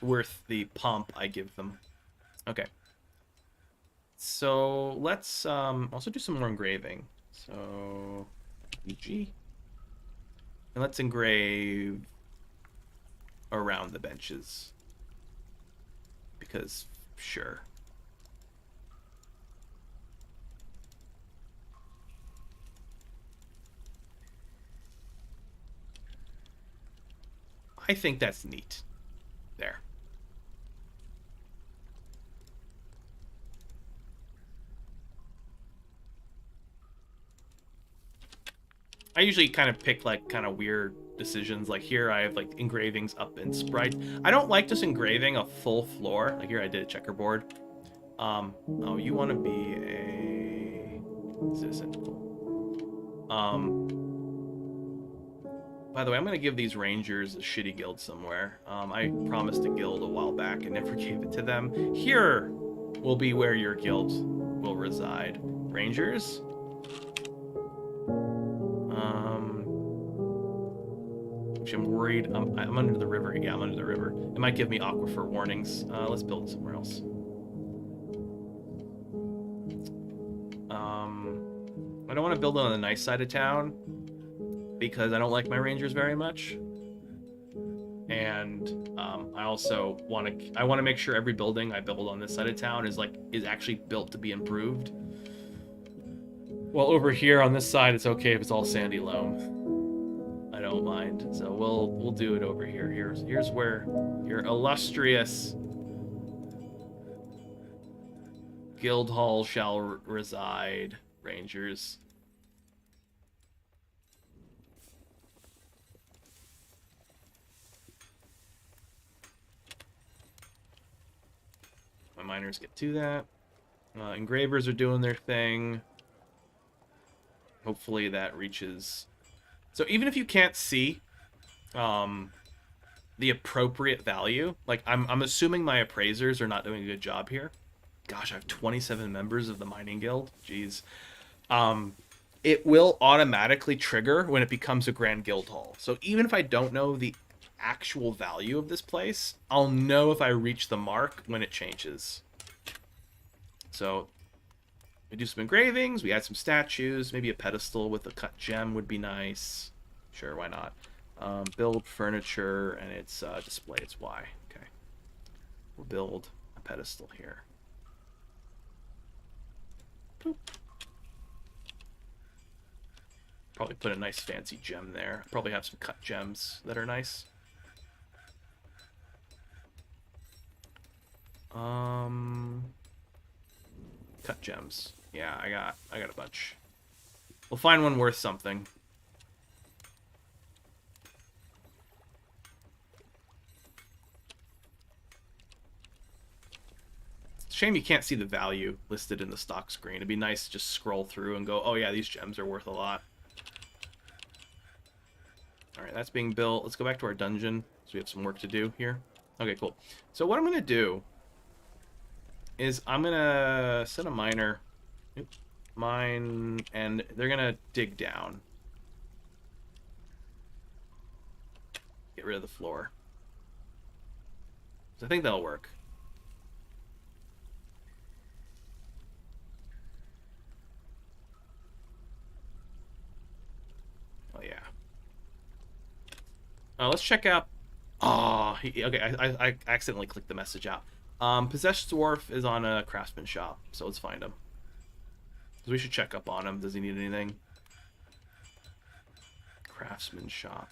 the pomp I give them. Okay. So let's also do some more engraving. So G, and let's engrave around the benches because sure. I think that's neat. There. I usually kind of pick like kind of weird decisions. Like here I have like engravings up in Sprite. I don't like just engraving a full floor. Like here I did a checkerboard. Oh, you want to be a citizen. By the way, I'm going to give these rangers a shitty guild somewhere. I promised a guild a while back and never gave it to them. Here will be where your guild will reside. Rangers? Which I'm worried. I'm under the river. Yeah, I'm under the river. It might give me aquifer warnings. Let's build somewhere else. I don't want to build on the nice side of town because I don't like my rangers very much. And I also want to make sure every building I build on this side of town is actually built to be improved. Well, over here on this side, it's okay if it's all sandy loam. I don't mind. So we'll do it over here. Here's where your illustrious guild hall shall reside, rangers. My miners get to that. Engravers are doing their thing. Hopefully that reaches. So even if you can't see the appropriate value, like I'm assuming my appraisers are not doing a good job here. Gosh, I have 27 members of the mining guild. Jeez. It will automatically trigger when it becomes a grand guild hall. So even if I don't know the actual value of this place, I'll know if I reach the mark when it changes. So we do some engravings, we add some statues, maybe a pedestal with a cut gem would be nice. Sure, why not? Build furniture, and it's display, it's Y. Okay. We'll build a pedestal here. Boop. Probably put a nice fancy gem there. Probably have some cut gems that are nice. Cut gems. Yeah, I got a bunch. We'll find one worth something. Shame you can't see the value listed in the stock screen. It'd be nice to just scroll through and go, oh yeah, these gems are worth a lot. Alright, that's being built. Let's go back to our dungeon. So we have some work to do here. Okay, cool. So what I'm going to do is I'm going to set a miner. Mine, and they're going to dig down. Get rid of the floor. So I think that'll work. Oh, yeah. Let's check out... Oh, okay, I accidentally clicked the message out. Possessed Dwarf is on a craftsman shop, so let's find him. So we should check up on him. Does he need anything? Craftsman shop.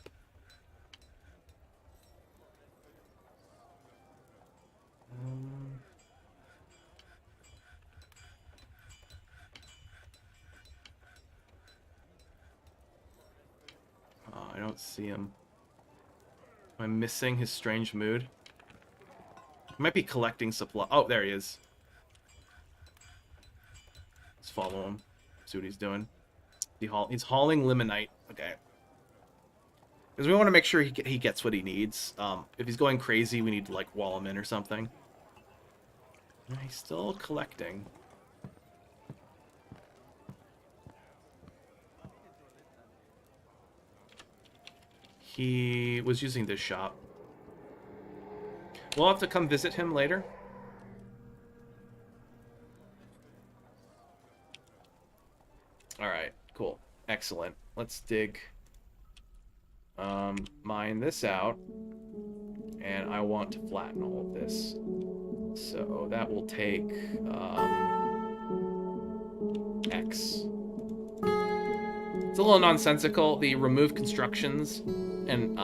Oh, I don't see him. Am I missing his strange mood? He might be collecting supply. Oh, there he is. Let's follow him. See what he's doing. He's hauling limonite. Okay. Because we want to make sure he gets what he needs. If he's going crazy, we need to, like, wall him in or something. He's still collecting. He was using this shop. We'll have to come visit him later. Excellent. Let's dig. Mine this out. And I want to flatten all of this. So that will take X. It's a little nonsensical. The remove constructions and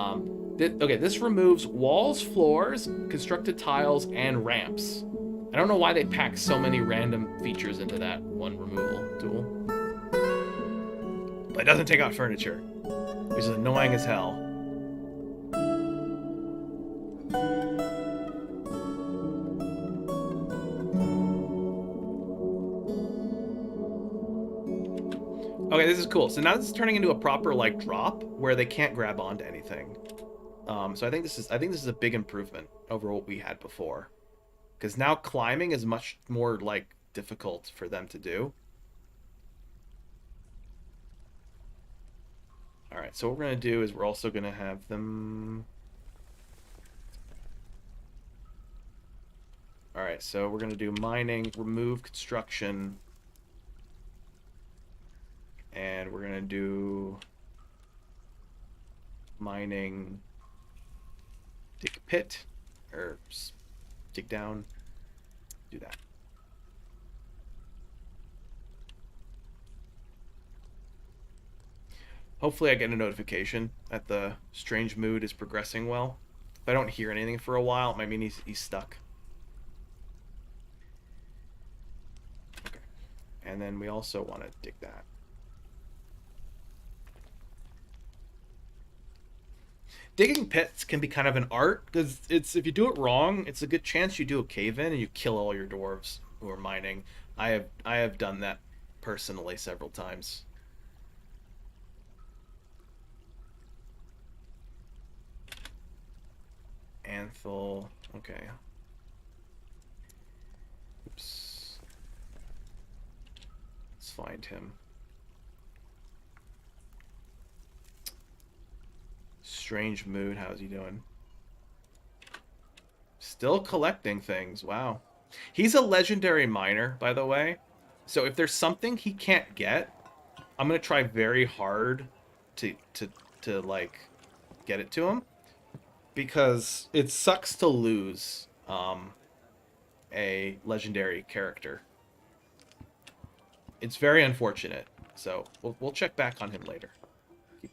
okay, this removes walls, floors, constructed tiles, and ramps. I don't know why they pack so many random features into that one removal tool. But it doesn't take out furniture, which is annoying as hell. Okay, this is cool. So now this is turning into a proper like drop where they can't grab onto anything. So I think this is a big improvement over what we had before, because now climbing is much more like difficult for them to do. All right, so what we're gonna do is we're also gonna have them. All right, so we're gonna do mining, remove construction, and we're gonna do mining, dig pit, or dig down, do that. Hopefully I get a notification that the strange mood is progressing well. If I don't hear anything for a while, it might mean he's stuck. Okay. And then we also want to dig that. Digging pits can be kind of an art, because if you do it wrong, it's a good chance you do a cave-in and you kill all your dwarves who are mining. I have done that personally several times. Anthel, okay. Oops. Let's find him. Strange mood, how's he doing? Still collecting things, wow. He's a legendary miner, by the way. So if there's something he can't get, I'm gonna try very hard to like get it to him, because it sucks to lose a legendary character. It's very unfortunate. So we'll check back on him later.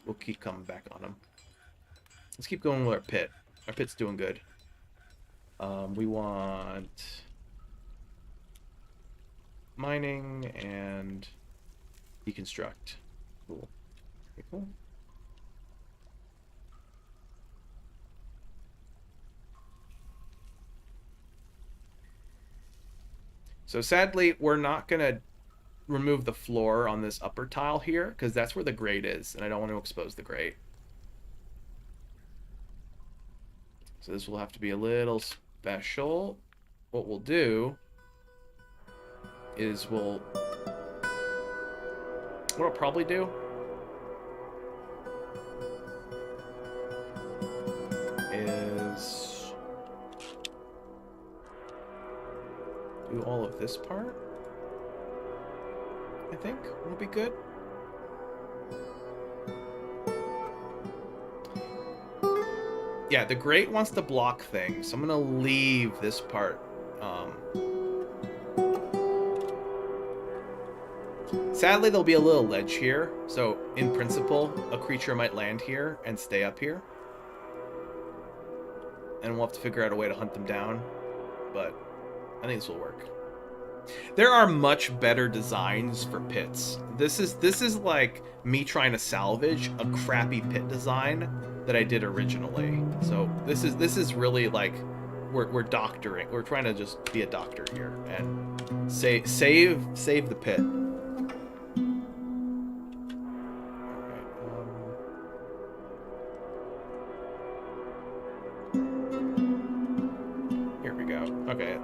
We'll keep coming back on him. Let's keep going with our pit. Our pit's doing good. We want mining and deconstruct. Cool. Okay, cool. So sadly, we're not going to remove the floor on this upper tile here, because that's where the grate is, and I don't want to expose the grate. So this will have to be a little special. What we'll do is what I'll probably do is do all of this part. I think will be good. Yeah, the grate wants to block things, so I'm gonna leave this part. Sadly, there'll be a little ledge here, so in principle, a creature might land here and stay up here. And we'll have to figure out a way to hunt them down, but I think this will work. There are much better designs for pits. This is like me trying to salvage a crappy pit design that I did originally. So this is really like we're doctoring. We're trying to just be a doctor here and save the pit. Here we go. Okay.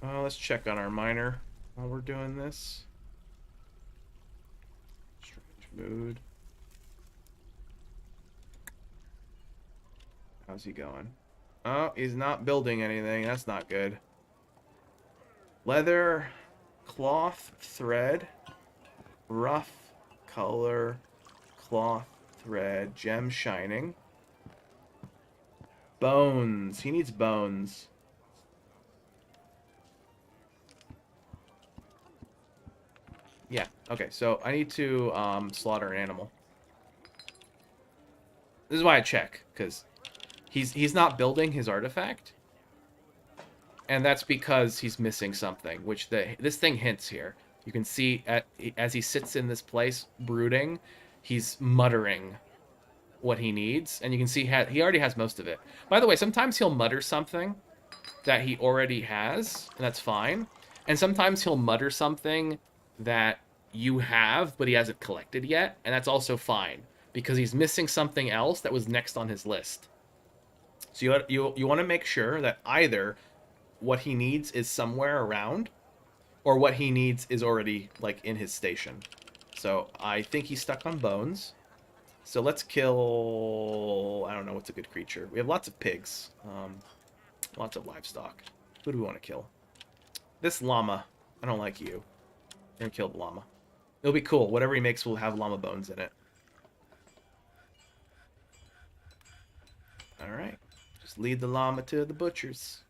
Let's check on our miner while we're doing this. Strange mood. How's he going? Oh, he's not building anything. That's not good. Leather, cloth, thread, rough, color, cloth, thread, gem shining. Bones. He needs bones. Yeah, okay, so I need to slaughter an animal. This is why I check, because he's not building his artifact. And that's because he's missing something, which this thing hints here. You can see as he sits in this place brooding, he's muttering what he needs, and you can see he already has most of it. By the way, sometimes he'll mutter something that he already has, and that's fine. And sometimes he'll mutter something that you have, but he hasn't collected yet, and that's also fine, because he's missing something else that was next on his list. So you want to make sure that either what he needs is somewhere around, or what he needs is already, like, in his station. So I think he's stuck on bones. So let's kill... I don't know what's a good creature. We have lots of pigs. Lots of livestock. Who do we want to kill? This llama. I don't like you. I'm going to kill the llama. It'll be cool. Whatever he makes will have llama bones in it. Alright. Just lead the llama to the butchers.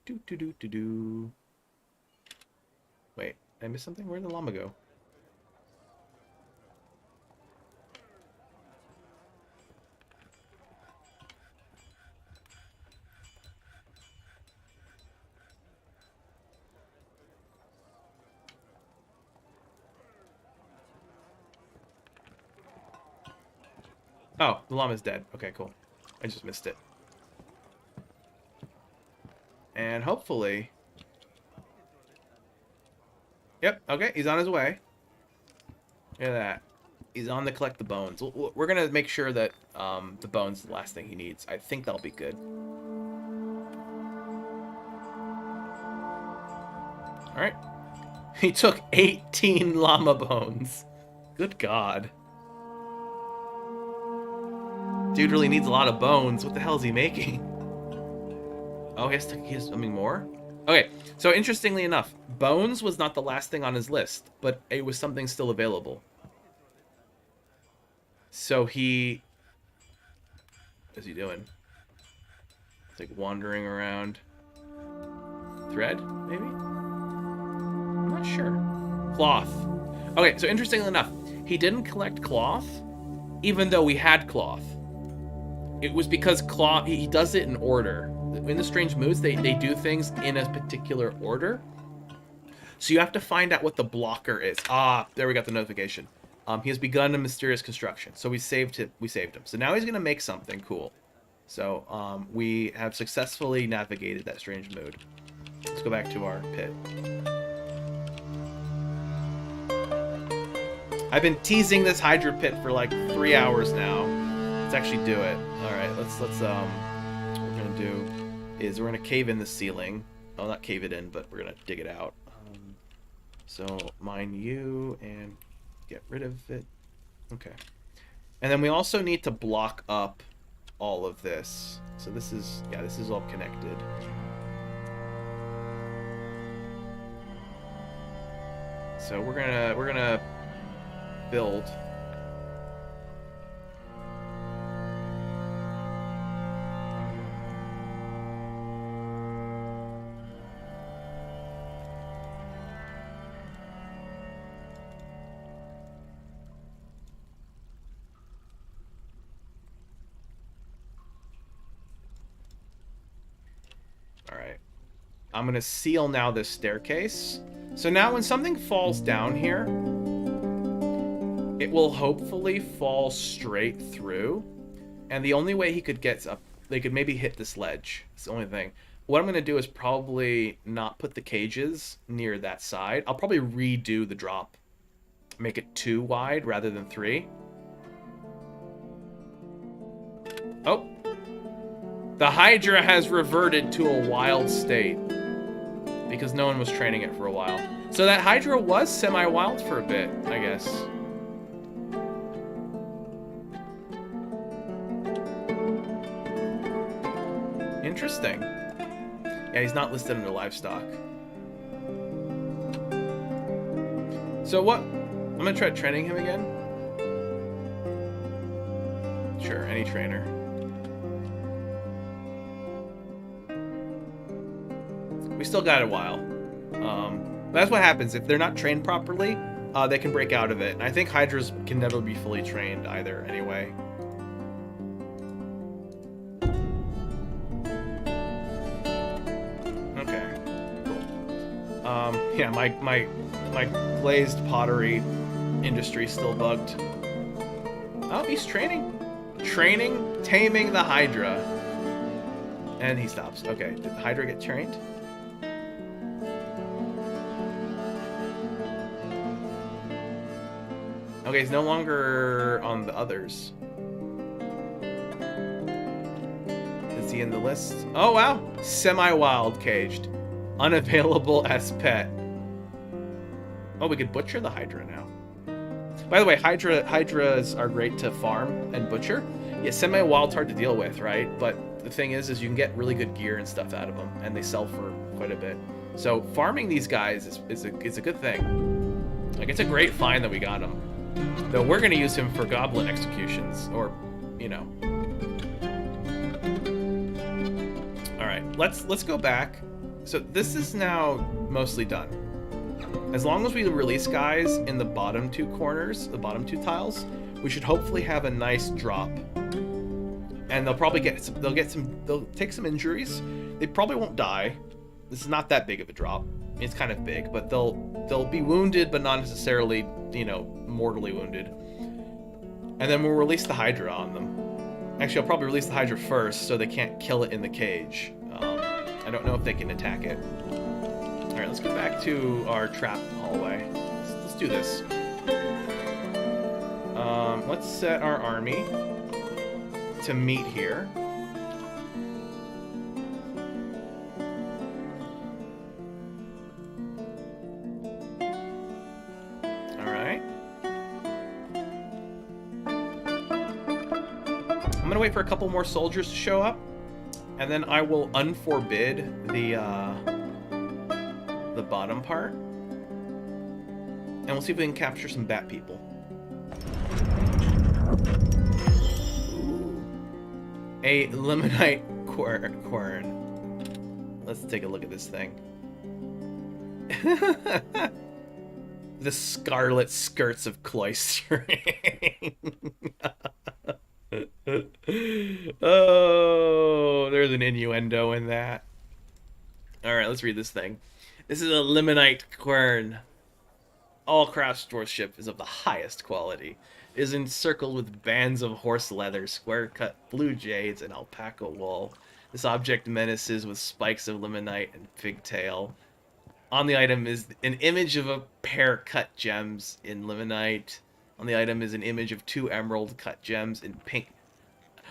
Do. Wait, did I miss something? Where'd the llama go? Oh, the llama's dead. Okay, cool. I just missed it. And hopefully... Yep, okay, he's on his way. Look at that. He's on to collect the bones. We're going to make sure that the bones is the last thing he needs. I think that'll be good. Alright. He took 18 llama bones. Good God. Dude really needs a lot of bones. What the hell is he making? Oh, he has something more? Okay, so interestingly enough, bones was not the last thing on his list, but it was something still available. So he... What's he doing? It's like wandering around. Thread, maybe? I'm not sure. Cloth. Okay, so interestingly enough, he didn't collect cloth, even though we had cloth. It was because cloth, he does it in order. In the Strange Moods, they do things in a particular order. So you have to find out what the blocker is. Ah, there we got the notification. He has begun a mysterious construction. So we saved him. So now he's going to make something cool. So we have successfully navigated that Strange Mood. Let's go back to our pit. I've been teasing this Hydra pit for like 3 hours now. Let's actually do it. All right, let's what we're gonna do is we're gonna cave in the ceiling. Oh, not cave it in, but we're gonna dig it out. So mine you and get rid of it. Okay. And then we also need to block up all of this. So this is, yeah, this is all connected. So we're gonna build. I'm going to seal now this staircase. So now when something falls down here, it will hopefully fall straight through. And the only way he could get up, they could maybe hit this ledge. It's the only thing. What I'm going to do is probably not put the cages near that side. I'll probably redo the drop. Make it 2 wide rather than 3. Oh. The Hydra has reverted to a wild state. because no one was training it for a while. So that Hydra was semi-wild for a bit, I guess. Interesting. Yeah, he's not listed under livestock. So what? I'm gonna try training him again. Sure, any trainer. We still got a while. That's what happens if they're not trained properly. They can break out of it. And I think Hydras can never be fully trained either. Anyway. Okay. Cool. Yeah, my glazed pottery industry still bugged. Oh, he's training. Taming the Hydra. And he stops. Okay, did the Hydra get trained? Okay, he's no longer on the others. Is he in the list? Oh, wow. Semi-wild caged. Unavailable as pet. Oh, we could butcher the Hydra now. By the way, Hydras are great to farm and butcher. Yeah, semi-wild's hard to deal with, right? But the thing is you can get really good gear and stuff out of them, and they sell for quite a bit. So farming these guys is a good thing. Like, it's a great find that we got him. Though we're gonna use him for goblin executions, or, you know. All right, let's go back. So this is now mostly done. As long as we release guys in the bottom two corners, the bottom two tiles, we should hopefully have a nice drop. And they'll probably they'll take some injuries. They probably won't die. This is not that big of a drop. It's kind of big, but they'll be wounded, but not necessarily, you know, mortally wounded. And then we'll release the Hydra on them. Actually, I'll probably release the Hydra first, so they can't kill it in the cage. I don't know if they can attack it. All right, let's go back to our trap hallway. Let's do this. Let's set our army to meet here. I'm gonna wait for a couple more soldiers to show up, and then I will unforbid the bottom part, and we'll see if we can capture some bat people. Ooh. A limonite quern. Let's take a look at this thing. The scarlet skirts of cloistering. Oh, there's an innuendo in that. Alright, let's read this thing. This is a limonite quern. All craft dwarfship is of the highest quality. It is encircled with bands of horse leather, square-cut blue jades, and alpaca wool. This object menaces with spikes of limonite and pigtail. On the item is an image of a pair cut gems in limonite. On the item is an image of 2 emerald cut gems in pink.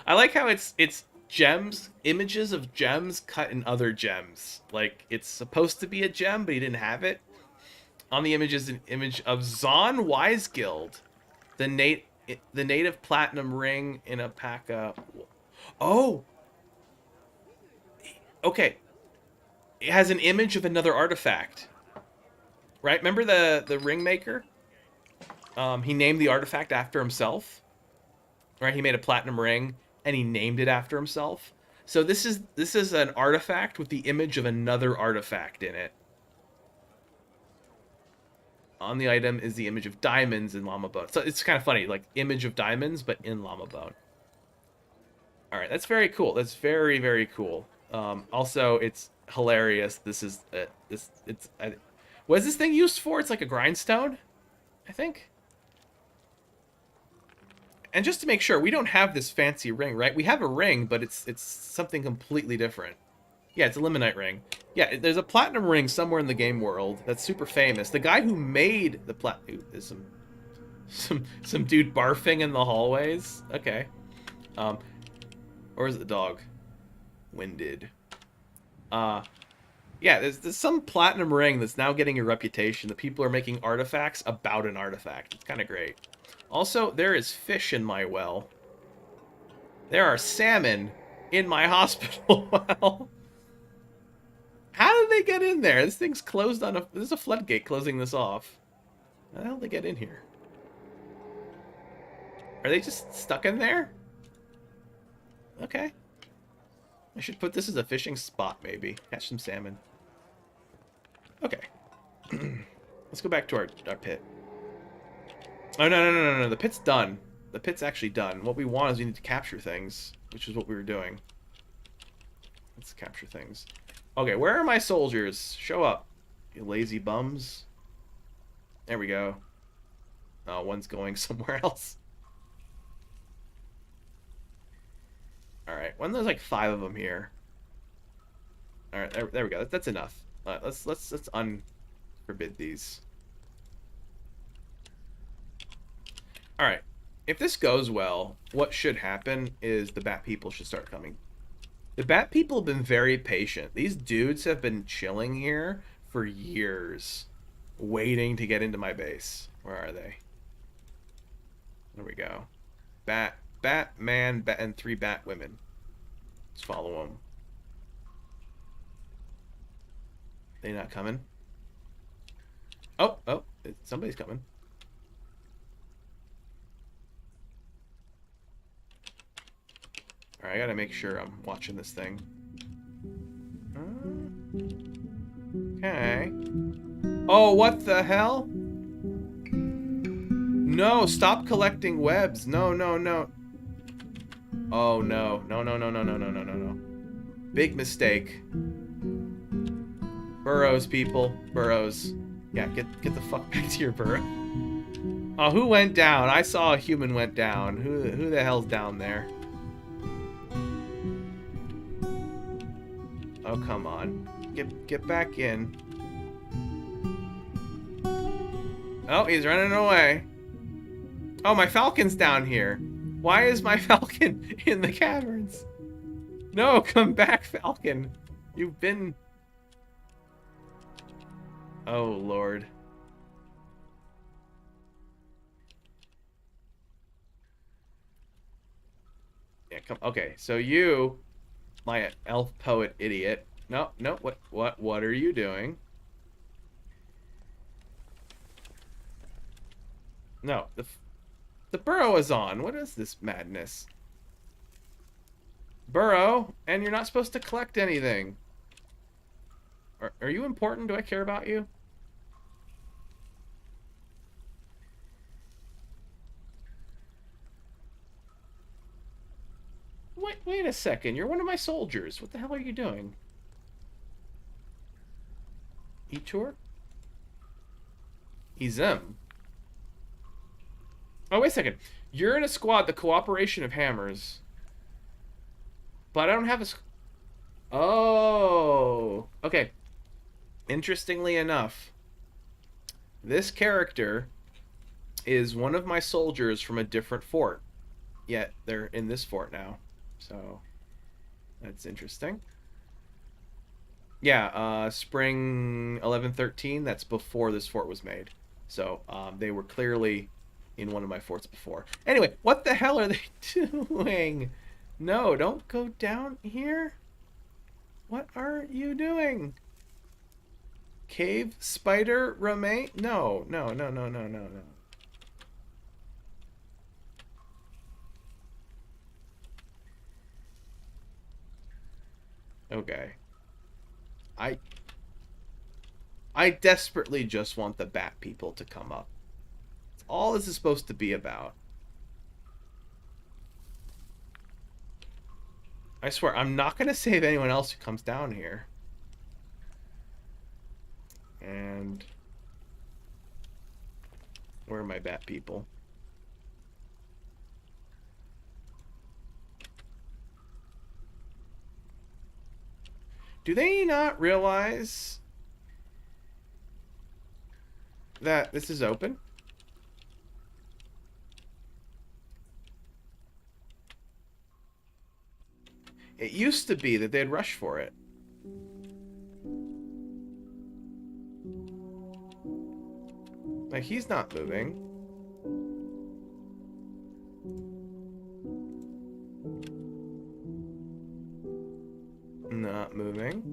I like how it's gems, images of gems cut in other gems. Like, it's supposed to be a gem, but he didn't have it. On the image is an image of Zon Wiseguild, the native platinum ring in a paca. Oh! Okay. It has an image of another artifact. Right? Remember the ring maker? He named the artifact after himself. Right? He made a platinum ring, and he named it after himself. So this is an artifact with the image of another artifact in it. On the item is the image of diamonds in llama bone. So it's kind of funny, like image of diamonds, but in llama bone. All right, that's very cool. That's very, very cool. Also, it's hilarious. This is what is this thing used for? It's like a grindstone, I think. And just to make sure, we don't have this fancy ring, right? We have a ring, but it's something completely different. Yeah, it's a limonite ring. Yeah, there's a platinum ring somewhere in the game world that's super famous. The guy who made the is some dude barfing in the hallways. Okay. Or is it the dog? Winded. Yeah, there's some platinum ring that's now getting a reputation that people are making artifacts about an artifact. It's kind of great. Also, there is fish in my well. There are salmon in my hospital well. How did they get in there? This thing's closed on a... There's a floodgate closing this off. How the hell did they get in here? Are they just stuck in there? Okay. I should put this as a fishing spot, maybe. Catch some salmon. Okay. Let's go back to our pit. Oh, no. The pit's done. The pit's actually done. What we want is we need to capture things, which is what we were doing. Let's capture things. Okay, where are my soldiers? Show up, you lazy bums. There we go. Oh, one's going somewhere else. Alright, when there's like 5 of them here. Alright, there we go. That's enough. Let's unforbid these. Alright. If this goes well, what should happen is the bat people should start coming. The bat people have been very patient. These dudes have been chilling here for years, waiting to get into my base. Where are they? There we go. Batman, and 3 bat women. Let's follow them. They not coming? Oh, somebody's coming. Alright, I gotta make sure I'm watching this thing. Okay. Oh, what the hell? No, stop collecting webs. No. Oh, no. No. Big mistake. Burrows, people. Burrows. Yeah, get the fuck back to your burrow. Oh, who went down? I saw a human went down. Who the hell's down there? Oh, come on. Get back in. Oh, he's running away. Oh, my falcon's down here. Why is my falcon in the caverns? No, come back, falcon. You've been... Oh, Lord. Yeah, come... Okay, so you... My elf poet idiot. No, what are you doing? No, the burrow is on. What is this madness? Burrow, and you're not supposed to collect anything. Are you important? Do I care about you? Wait a second. You're one of my soldiers. What the hell are you doing? E-tour? Ezem. Oh, wait a second. You're in a squad, the Cooperation of Hammers. But I don't have a... Oh. Okay. Interestingly enough, this character is one of my soldiers from a different fort. Yet they're in this fort now. So, that's interesting. Yeah, spring 1113, that's before this fort was made. So, they were clearly in one of my forts before. Anyway, what the hell are they doing? No, don't go down here. What are you doing? Cave spider remain? No. Okay. I desperately just want the bat people to come up. That's all this is supposed to be about. I swear, I'm not going to save anyone else who comes down here. And... where are my bat people? Do they not realize that this is open? It used to be that they'd rush for it. Like, he's not moving. Not moving.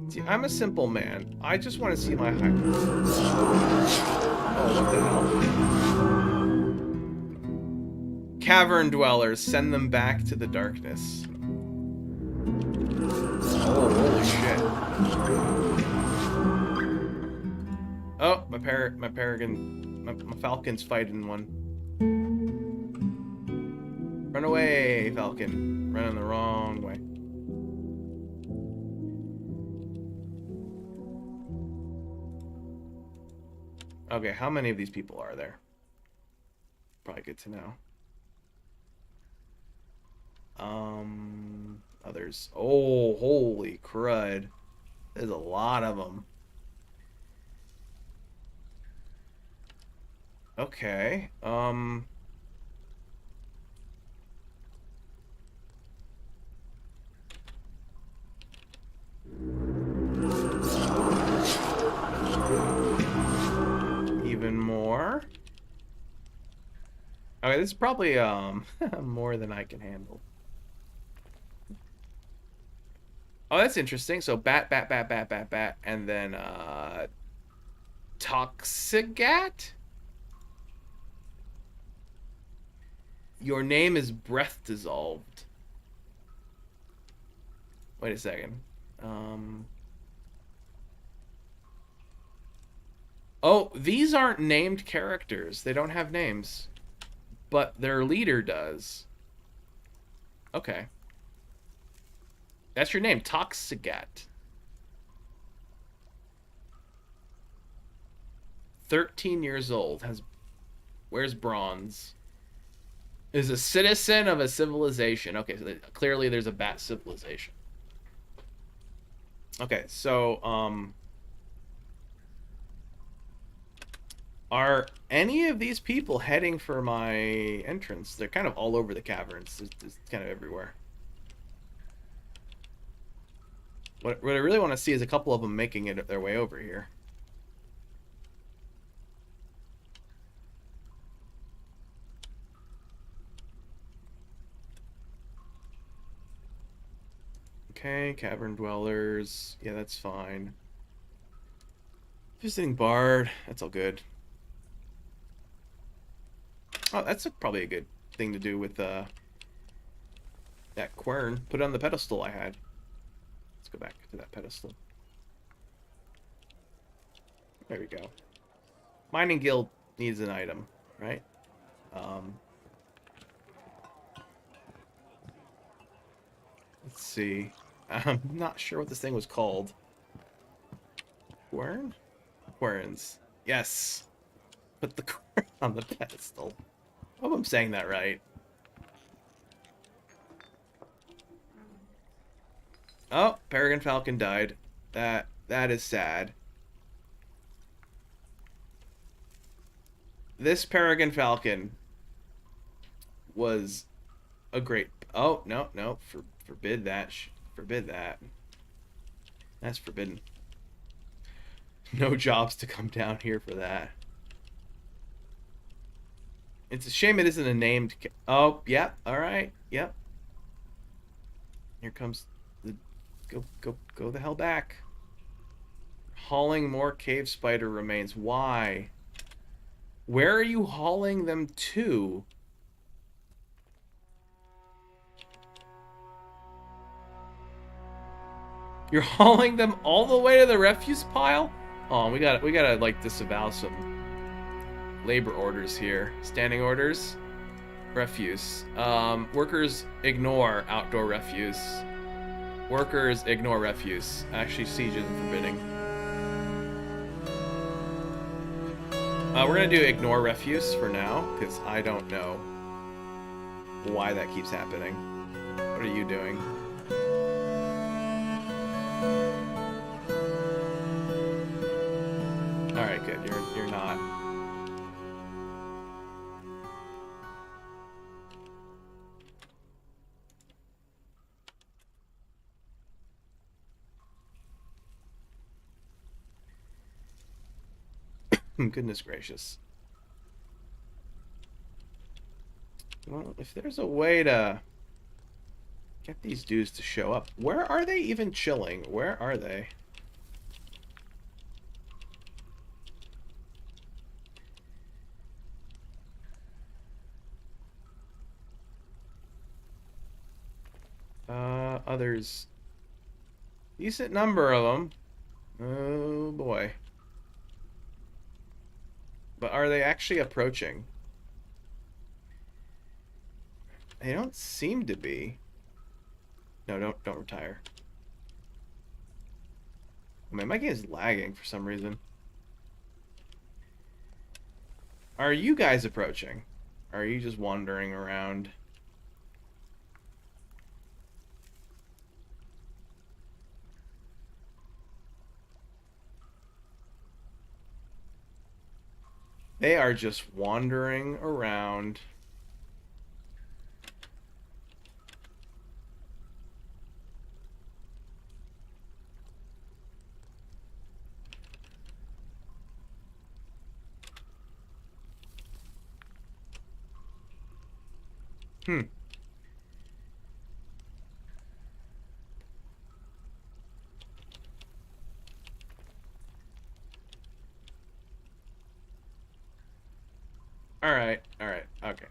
See, I'm a simple man. I just want to see my Hydras. Oh, what the hell? Cavern dwellers, send them back to the darkness. Oh, holy shit. Oh, my falcon's fighting one. Run away, falcon. Running the wrong way. Okay, how many of these people are there? Probably good to know. Others. Oh, holy crud. There's a lot of them. Okay. Even more. Okay, this is probably more than I can handle. Oh, that's interesting. So bat, and then Toxigat? Your name is breath dissolved. Wait a second. Oh, these aren't named characters. They don't have names. But their leader does. Okay. That's your name, Toxigat. 13 years old. Wears bronze. Is a citizen of a civilization. Okay, so clearly there's a bat civilization. Okay, so are any of these people heading for my entrance? They're kind of all over the caverns. It's kind of everywhere. What I really want to see is a couple of them making it their way over here. Okay, cavern dwellers. Yeah, that's fine. Visiting bard. That's all good. Oh, that's probably a good thing to do with that quern. Put it on the pedestal I had. Let's go back to that pedestal. There we go. Mining guild needs an item, right? Let's see. I'm not sure what this thing was called. Quern? Querns. Yes. Put the quern on the pedestal. I hope I'm saying that right. Oh, Peregrine Falcon died. That is sad. This Peregrine Falcon was a great... Oh, no. Forbid that. Forbid that. That's forbidden. No jobs to come down here for that. It's a shame it isn't a named... Oh, yep. All right. Yep. Here comes the... Go the hell back. Hauling more cave spider remains. Why? Where are you hauling them to? You're hauling them all the way to the refuse pile? Oh, we gotta like disavow some labor orders here. Standing orders. Refuse. Workers ignore outdoor refuse. Workers ignore refuse. Actually, siege isn't forbidding. We're gonna do ignore refuse for now, because I don't know why that keeps happening. What are you doing? it. You're not. Goodness gracious. Well, if there's a way to get these dudes to show up. Where are they even chilling? Where are they? Others. Decent number of them. Oh boy. But are they actually approaching? They don't seem to be. No, don't retire. I mean, my game is lagging for some reason. Are you guys approaching? Or are you just wandering around? They are just wandering around. Hmm. Alright, okay.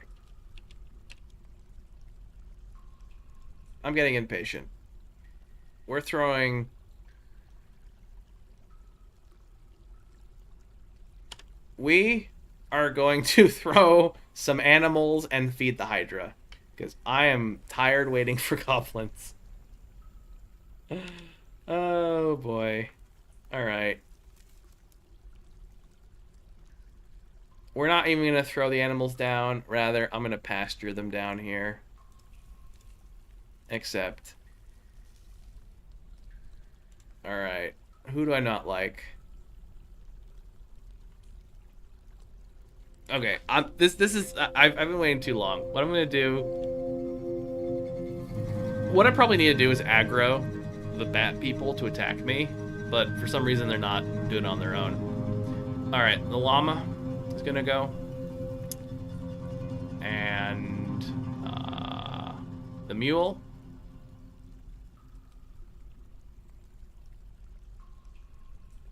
I'm getting impatient. We're throwing... We are going to throw some animals and feed the Hydra. Because I am tired waiting for goblins. Oh boy. Alright. We're not even going to throw the animals down. Rather, I'm going to pasture them down here. Except... Alright. Who do I not like? Okay, this is... I've been waiting too long. What I'm going to do... What I probably need to do is aggro the bat people to attack me. But for some reason, they're not doing it on their own. Alright, the llama is going to go. And... the mule.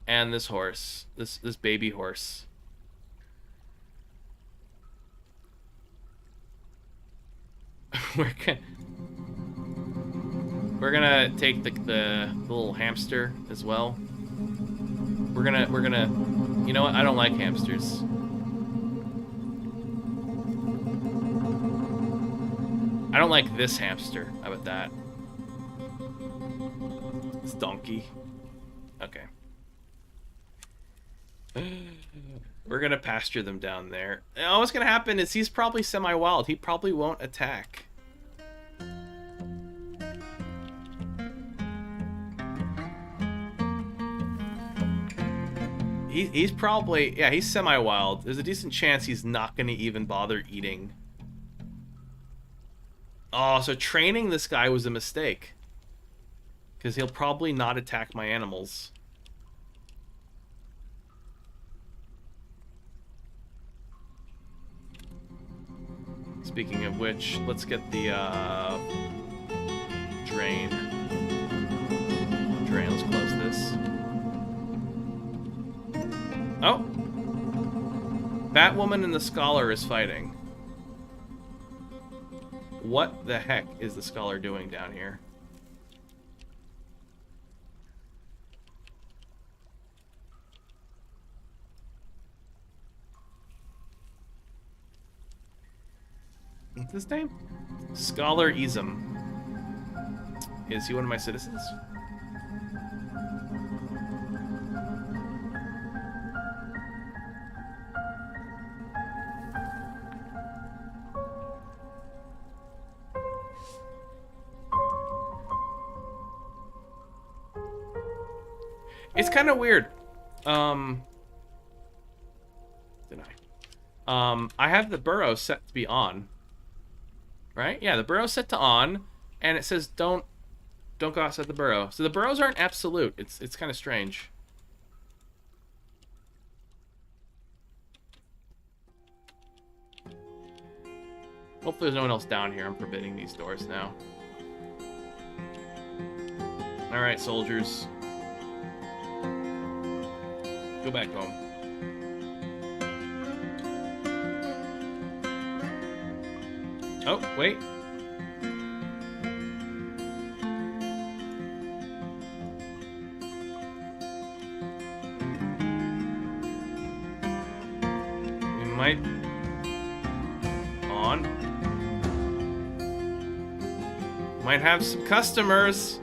And this horse. This baby horse. We're gonna take the little hamster as well. We're gonna you know what? I don't like hamsters. I don't like this hamster. How about that? This donkey. Okay. We're gonna pasture them down there. And what's gonna happen is he's probably semi-wild. He probably won't attack. He's probably... Yeah, he's semi-wild. There's a decent chance he's not gonna even bother eating. Oh, so training this guy was a mistake. Because he'll probably not attack my animals. Speaking of which, let's get the drain. Let's close this. Oh! Batwoman and the Scholar is fighting. What the heck is the Scholar doing down here? What's his name? Scholar Ism. Is he one of my citizens? It's kind of weird. I have the burrow set to be on. Right? Yeah, the burrow's set to on, and it says don't go outside the burrow. So the burrows aren't absolute. It's kind of strange. Hopefully there's no one else down here. I'm forbidding these doors now. Alright, soldiers. Go back home. Oh, wait. We might... On. Might have some customers.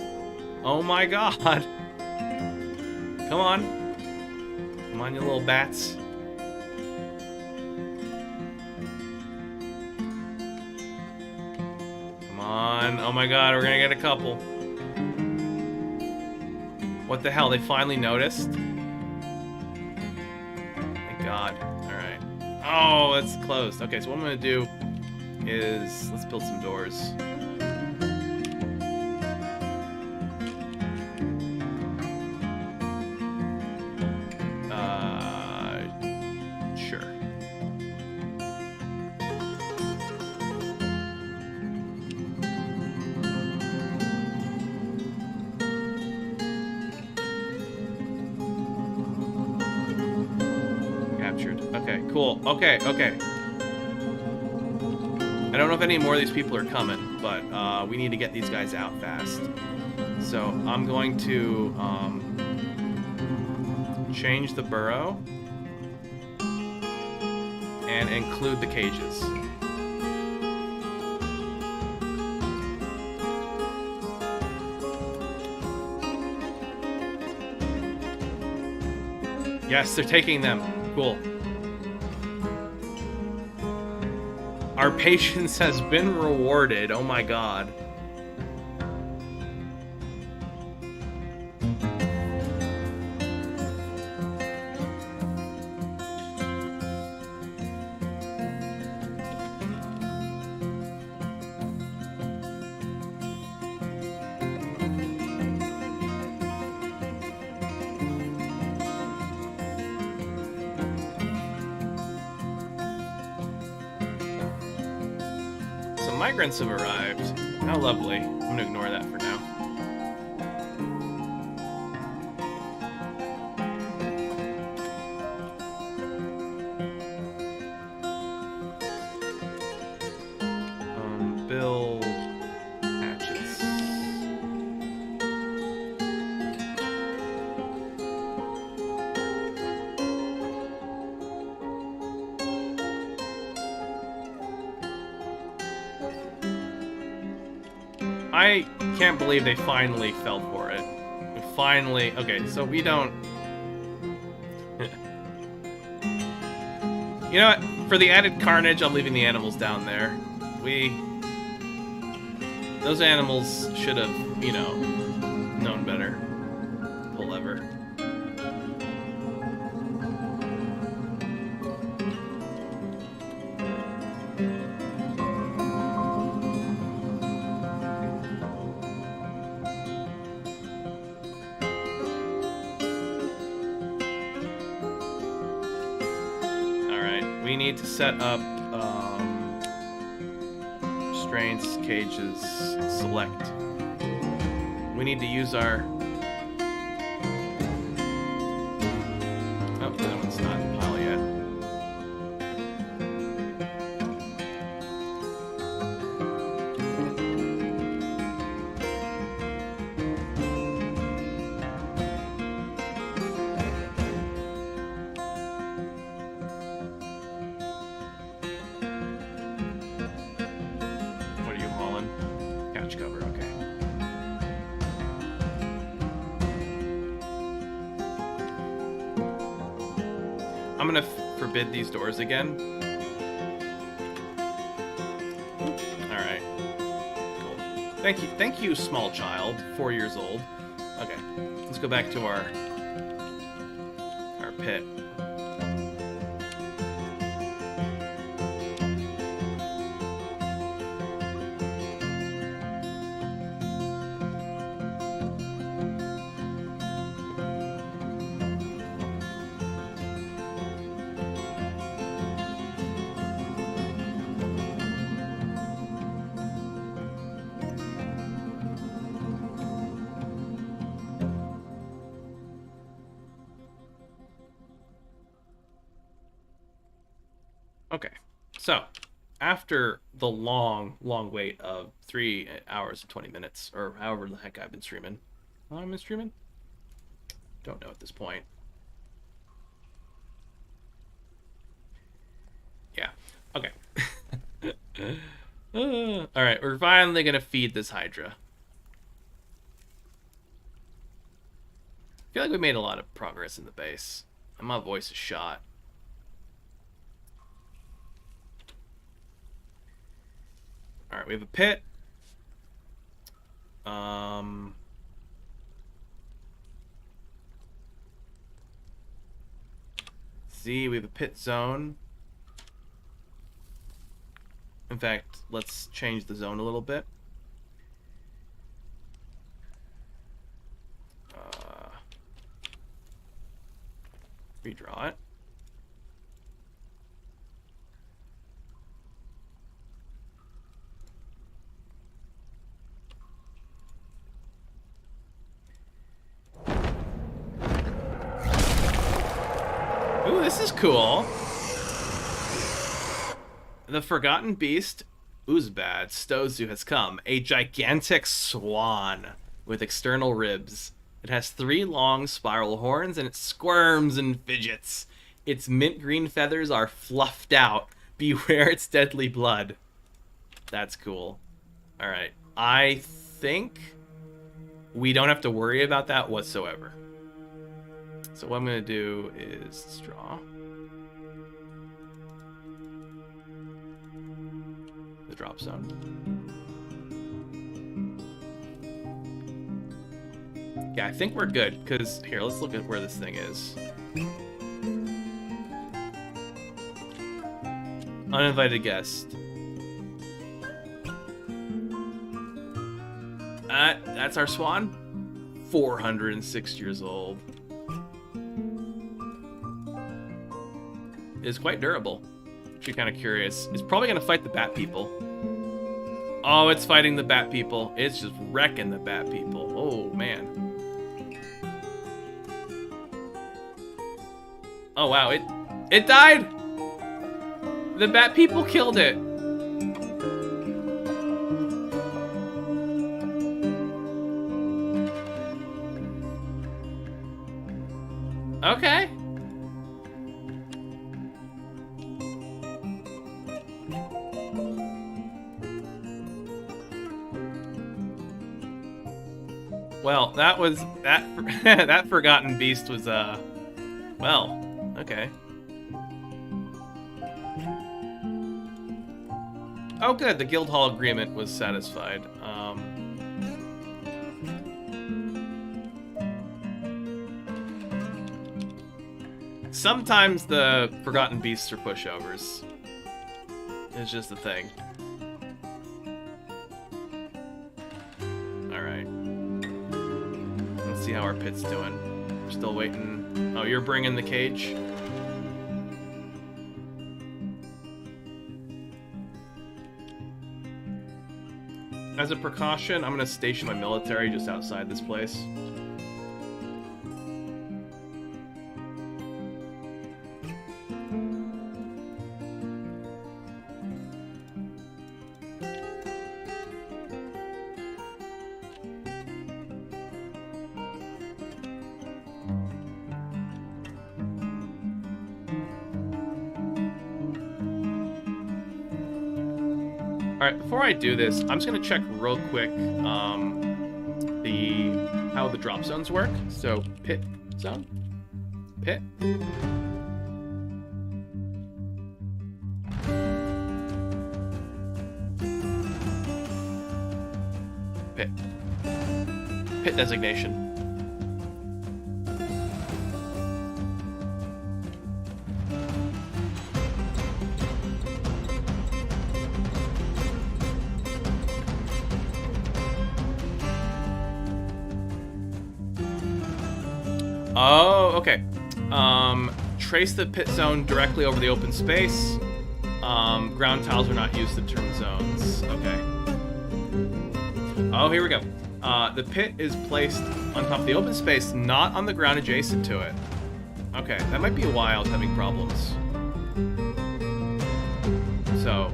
Oh my god. Come on. Come on, you little bats. Come on. Oh my god, we're gonna get a couple. What the hell? They finally noticed? Thank god. Alright. Oh, it's closed. Okay, so what I'm gonna do is... let's build some doors. Sure. Captured. Okay, cool. Okay. I don't know if any more of these people are coming, but we need to get these guys out fast. So I'm going to change the burrow and include the cages. Yes, they're taking them. Cool. Our patience has been rewarded. Oh my god. Migrants have arrived. How lovely. I'm gonna ignore that for now. Build hatches. I can't believe they finally fell for it. Finally. Okay, so we don't... You know what? For the added carnage, I'm leaving the animals down there. Those animals should have, you know, known better. Pull lever. We need to set up restraints, cages, select. We need to use our... Oh, that one's not in pile yet. Cover, okay. I'm gonna forbid these doors again. Alright. Cool. Thank you, small child, 4 years old. Okay, let's go back to our pit. Okay, so after the long wait of 3 hours and 20 minutes, or however the heck I've been streaming. How long have I been streaming? Don't know at this point. Yeah, okay. Alright, we're finally gonna feed this Hydra. I feel like we made a lot of progress in the base, and my voice is shot. Alright, we have a pit. See, we have a pit zone. In fact, let's change the zone a little bit. Redraw it. Ooh, this is cool. The Forgotten Beast, Uzbad, Stozu has come. A gigantic swan with external ribs. It has 3 long spiral horns and it squirms and fidgets. Its mint green feathers are fluffed out. Beware its deadly blood. That's cool. Alright. I think we don't have to worry about that whatsoever. So what I'm going to do is draw the drop zone. Yeah, I think we're good, because here, let's look at where this thing is. Uninvited guest. That's our swan. 406 years old. Is quite durable. Actually kind of curious. It's probably going to fight the bat people. Oh, it's fighting the bat people. It's just wrecking the bat people. Oh, man. Oh, wow. It died! The bat people killed it. Okay. Well, that was that Forgotten Beast was well, okay. Oh good, the Guildhall agreement was satisfied. Sometimes the Forgotten Beasts are pushovers. It's just a thing. Alright. Let's see how our pit's doing. We're still waiting. Oh, you're bringing the cage? As a precaution, I'm going to station my military just outside this place. Alright, before I do this, I'm just gonna check real quick how the drop zones work. So pit zone, pit. Pit. Pit designation. Oh, okay. Trace the pit zone directly over the open space. Ground tiles are not used to determine zones. Okay. Oh, here we go. The pit is placed on top of the open space, not on the ground adjacent to it. Okay, that might be why I was having problems. So,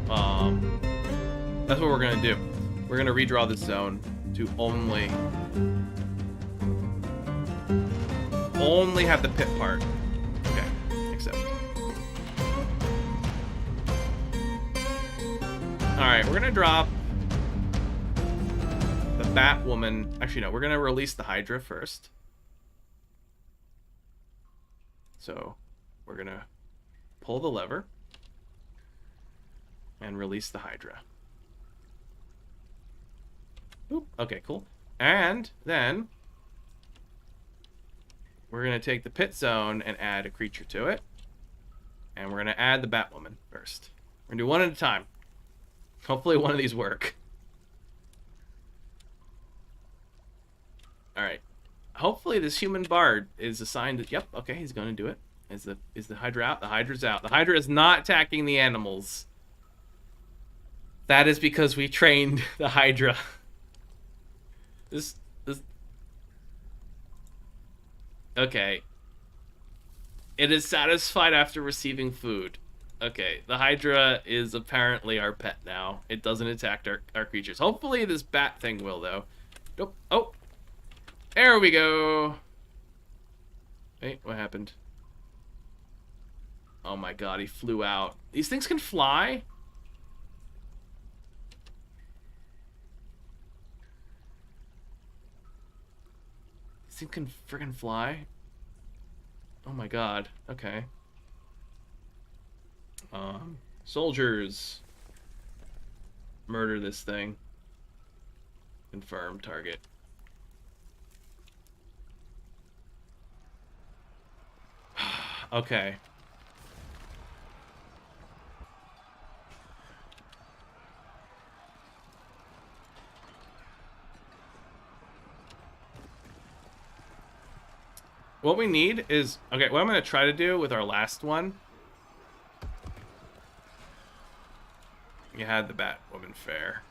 that's what we're gonna do. We're gonna redraw this zone to only have the pit part. Okay, accept. Alright, we're gonna drop the Batwoman. Actually, no, we're gonna release the Hydra first. So, we're gonna pull the lever and release the Hydra. Oop, okay, cool. And then we're going to take the pit zone and add a creature to it. And we're going to add the Batwoman first. We're going to do one at a time. Hopefully one of these work. Alright. Hopefully this human bard is assigned to... Yep, okay, he's going to do it. Is the Hydra out? The Hydra's out. The Hydra is not attacking the animals. That is because we trained the Hydra. This... Okay. It is satisfied after receiving food. Okay, the Hydra is apparently our pet now. It doesn't attack our creatures. Hopefully this bat thing will, though. Nope. Oh! There we go! Wait, what happened? Oh my god, he flew out. These things can fly? These things can friggin' fly? Oh my god, okay. Soldiers. Murder this thing. Confirm target. Okay. What we need is... Okay, what I'm going to try to do with our last one... You had the Batwoman fair.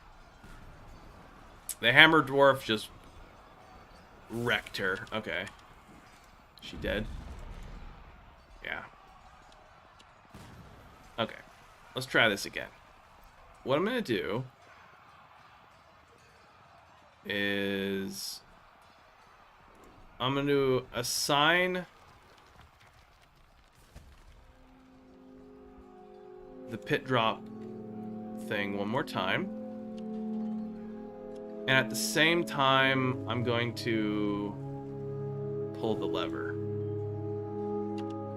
The Hammer Dwarf just... wrecked her. Okay. Is she dead? Yeah. Okay. Let's try this again. What I'm going to do... is... I'm going to assign the pit drop thing one more time. And at the same time, I'm going to pull the lever.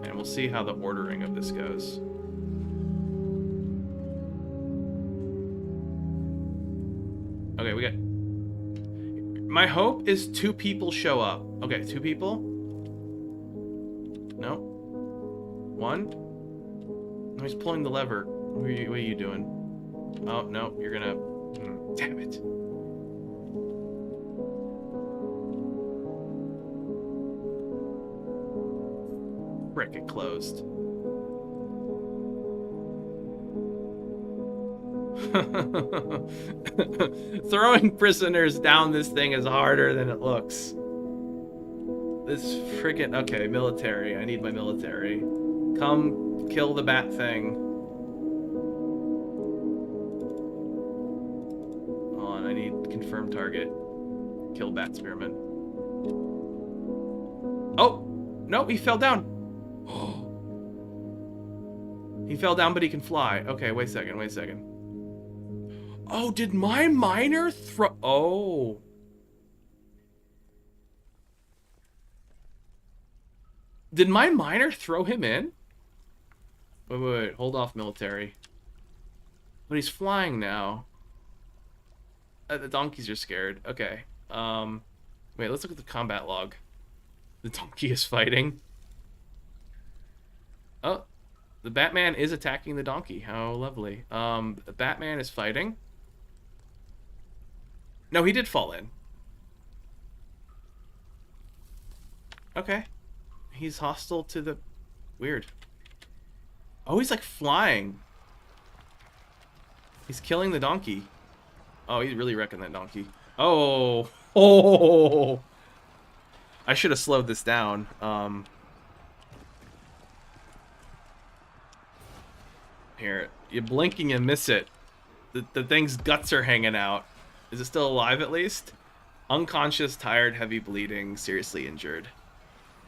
And we'll see how the ordering of this goes. Okay, we got... My hope is 2 people show up. Okay, 2 people. No. 1. No, he's pulling the lever. What are you doing? Oh, no, you're gonna... Damn it. Frick, it closed. Throwing prisoners down this thing is harder than it looks. This friggin'... Okay, military. I need my military. Come kill the bat thing. Hold on, I need confirm target. Kill bat spearman. Oh! No, he fell down! He fell down, but he can fly. Okay, wait a second, wait a second. Oh, did my miner throw... Oh. Did my miner throw him in? Wait. Hold off, military. But he's flying now. The donkeys are scared. Okay. Wait, let's look at the combat log. The donkey is fighting. Oh. The Batman is attacking the donkey. How lovely. The Batman is fighting. No, he did fall in. Okay. He's hostile to the... Weird. Oh, he's like flying. He's killing the donkey. Oh, he's really wrecking that donkey. Oh. Oh. I should have slowed this down. Here, You blink and you miss it. The thing's guts are hanging out. Is it still alive at least? Unconscious, tired, heavy bleeding, seriously injured.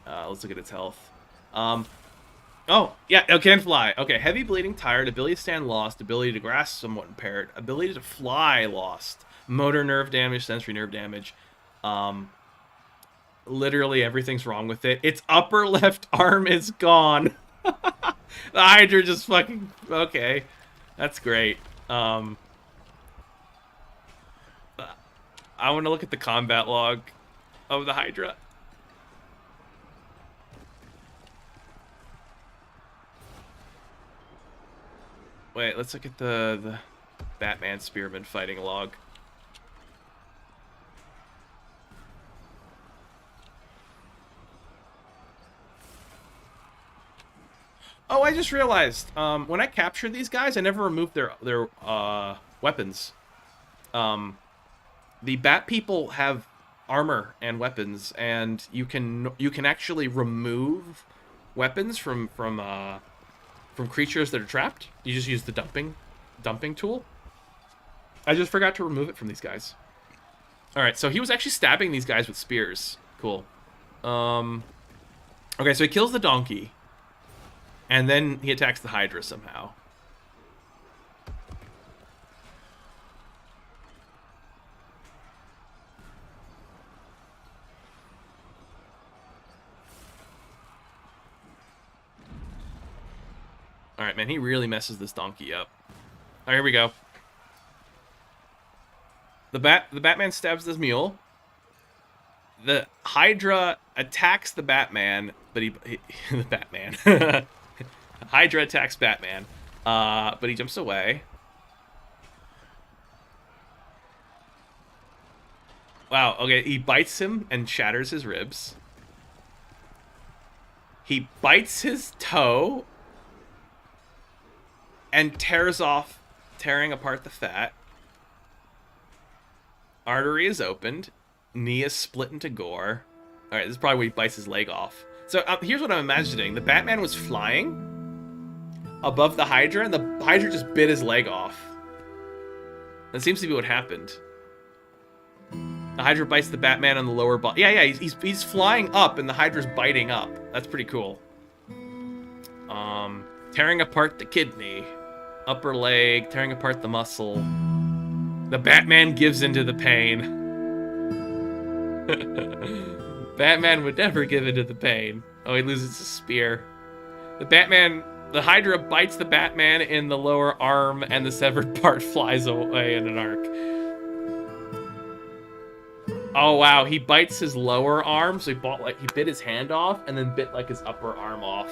Let's look at its health. Oh, yeah, it can fly. Okay, heavy bleeding, tired, ability to stand lost, ability to grasp somewhat impaired, ability to fly lost, motor nerve damage, sensory nerve damage. Literally everything's wrong with it. Its upper left arm is gone. The Hydra just fucking... Okay, that's great. I want to look at the combat log of the Hydra. Wait, let's look at the Batman Spearman fighting log. Oh, I just realized, when I captured these guys, I never removed their weapons. The Bat people have armor and weapons, and you can actually remove weapons from creatures that are trapped. You just use the dumping tool. I just forgot to remove it from these guys. All right, so he was actually stabbing these guys with spears. Cool. Okay, so he kills the donkey, and then he attacks the Hydra somehow. All right, man, he really messes this donkey up. All right, here we go. The Batman stabs this mule. The Hydra attacks the Batman, but the Batman. Hydra attacks Batman, but he jumps away. Wow, okay, he bites him and shatters his ribs. He bites his toe and tearing apart the fat. Artery is opened. Knee is split into gore. Alright, this is probably where he bites his leg off. So here's what I'm imagining. The Batman was flying above the Hydra, and the Hydra just bit his leg off. That seems to be what happened. The Hydra bites the Batman on the lower body. Yeah, he's flying up, and the Hydra's biting up. That's pretty cool. Tearing apart the kidney. Upper leg, tearing apart the muscle. The Batman gives into the pain. Batman would never give into the pain. Oh, he loses his spear. The Hydra bites the Batman in the lower arm, and the severed part flies away in an arc. Oh wow, he bites his lower arm, so he bit his hand off, and then bit like his upper arm off.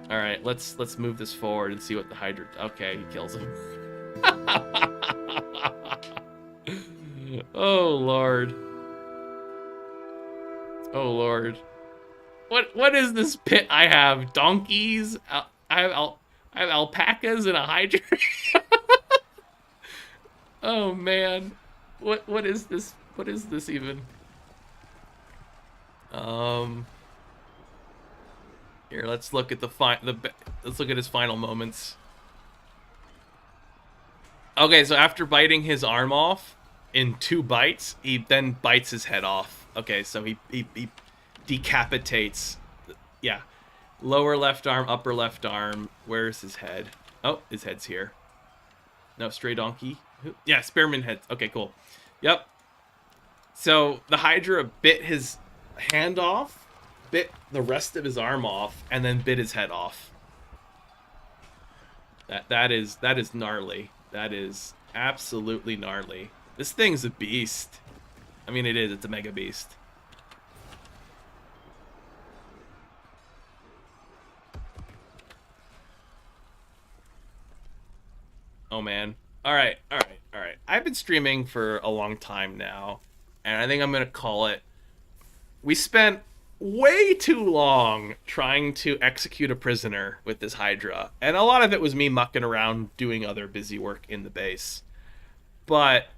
All right, let's move this forward and see what the Hydra. Okay, he kills him. Oh lord. Oh lord. What is this pit I have? Donkeys? I have alpacas and a Hydra. Oh man. What is this? What is this even? Here, let's look at let's look at his final moments. Okay, so after biting his arm off in 2 bites, he then bites his head off. Okay, so he decapitates. Yeah. Lower left arm, upper left arm. Where's his head? Oh, his head's here. No, stray donkey. Yeah, spearman head. Okay, cool. Yep. So the Hydra bit his hand off, bit the rest of his arm off, and then bit his head off. That is gnarly. That is absolutely gnarly. This thing's a beast. I mean, it is. It's a mega beast. Oh man. All right. I've been streaming for a long time now, and I think I'm gonna call it. We spent way too long trying to execute a prisoner with this Hydra, and a lot of it was me mucking around doing other busy work in the base. But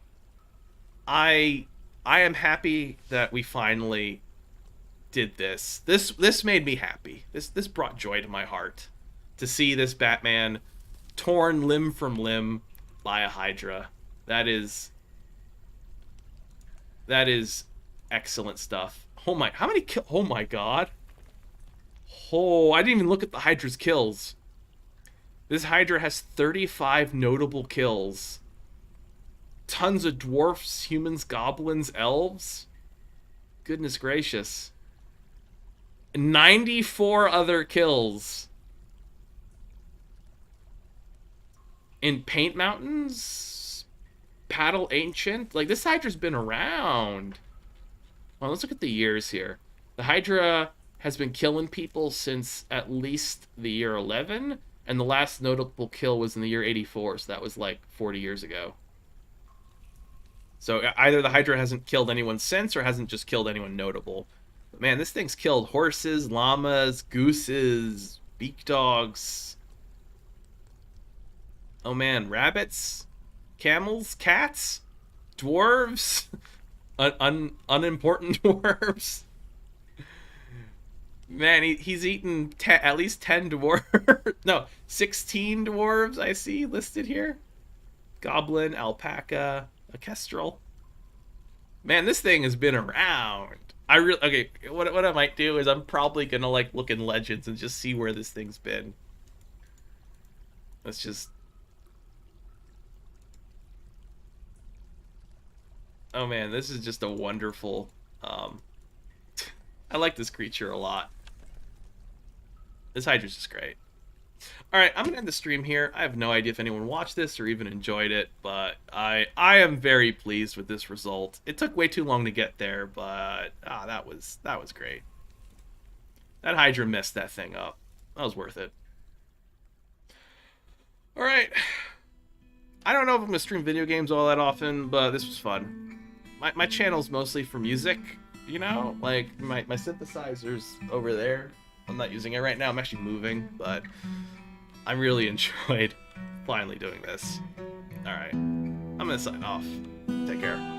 I am happy that we finally did this. This made me happy. This brought joy to my heart to see this Batman torn limb from limb by a Hydra. That is excellent stuff. Oh my, how many kill? Oh my god. Oh, I didn't even look at the Hydra's kills. This Hydra has 35 notable kills. Tons of dwarfs, humans, goblins, elves. Goodness gracious. 94 other kills. In Paint Mountains? Paddle Ancient? Like, this Hydra's been around. Well, let's look at the years here. The Hydra has been killing people since at least the year 11, and the last notable kill was in the year 84, so that was like 40 years ago. So either the Hydra hasn't killed anyone since, or hasn't just killed anyone notable. But man, this thing's killed horses, llamas, gooses, beak dogs. Oh man, rabbits, camels, cats, dwarves, unimportant dwarves. Man, he's eaten at least 10 dwarves. No, 16 dwarves I see listed here. Goblin, alpaca, a kestrel. Man, this thing has been around. Okay, what I might do is I'm probably gonna like look in Legends and just see where this thing's been. Let's just... Oh man, this is just a wonderful... I like this creature a lot. This Hydra's just great. Alright, I'm going to end the stream here. I have no idea if anyone watched this or even enjoyed it, but I am very pleased with this result. It took way too long to get there, but that was great. That Hydra messed that thing up. That was worth it. Alright. I don't know if I'm going to stream video games all that often, but this was fun. My channel's mostly for music, you know? Like, my synthesizer's over there. I'm not using it right now. I'm actually moving, but I really enjoyed finally doing this. Alright. I'm gonna sign off. Take care.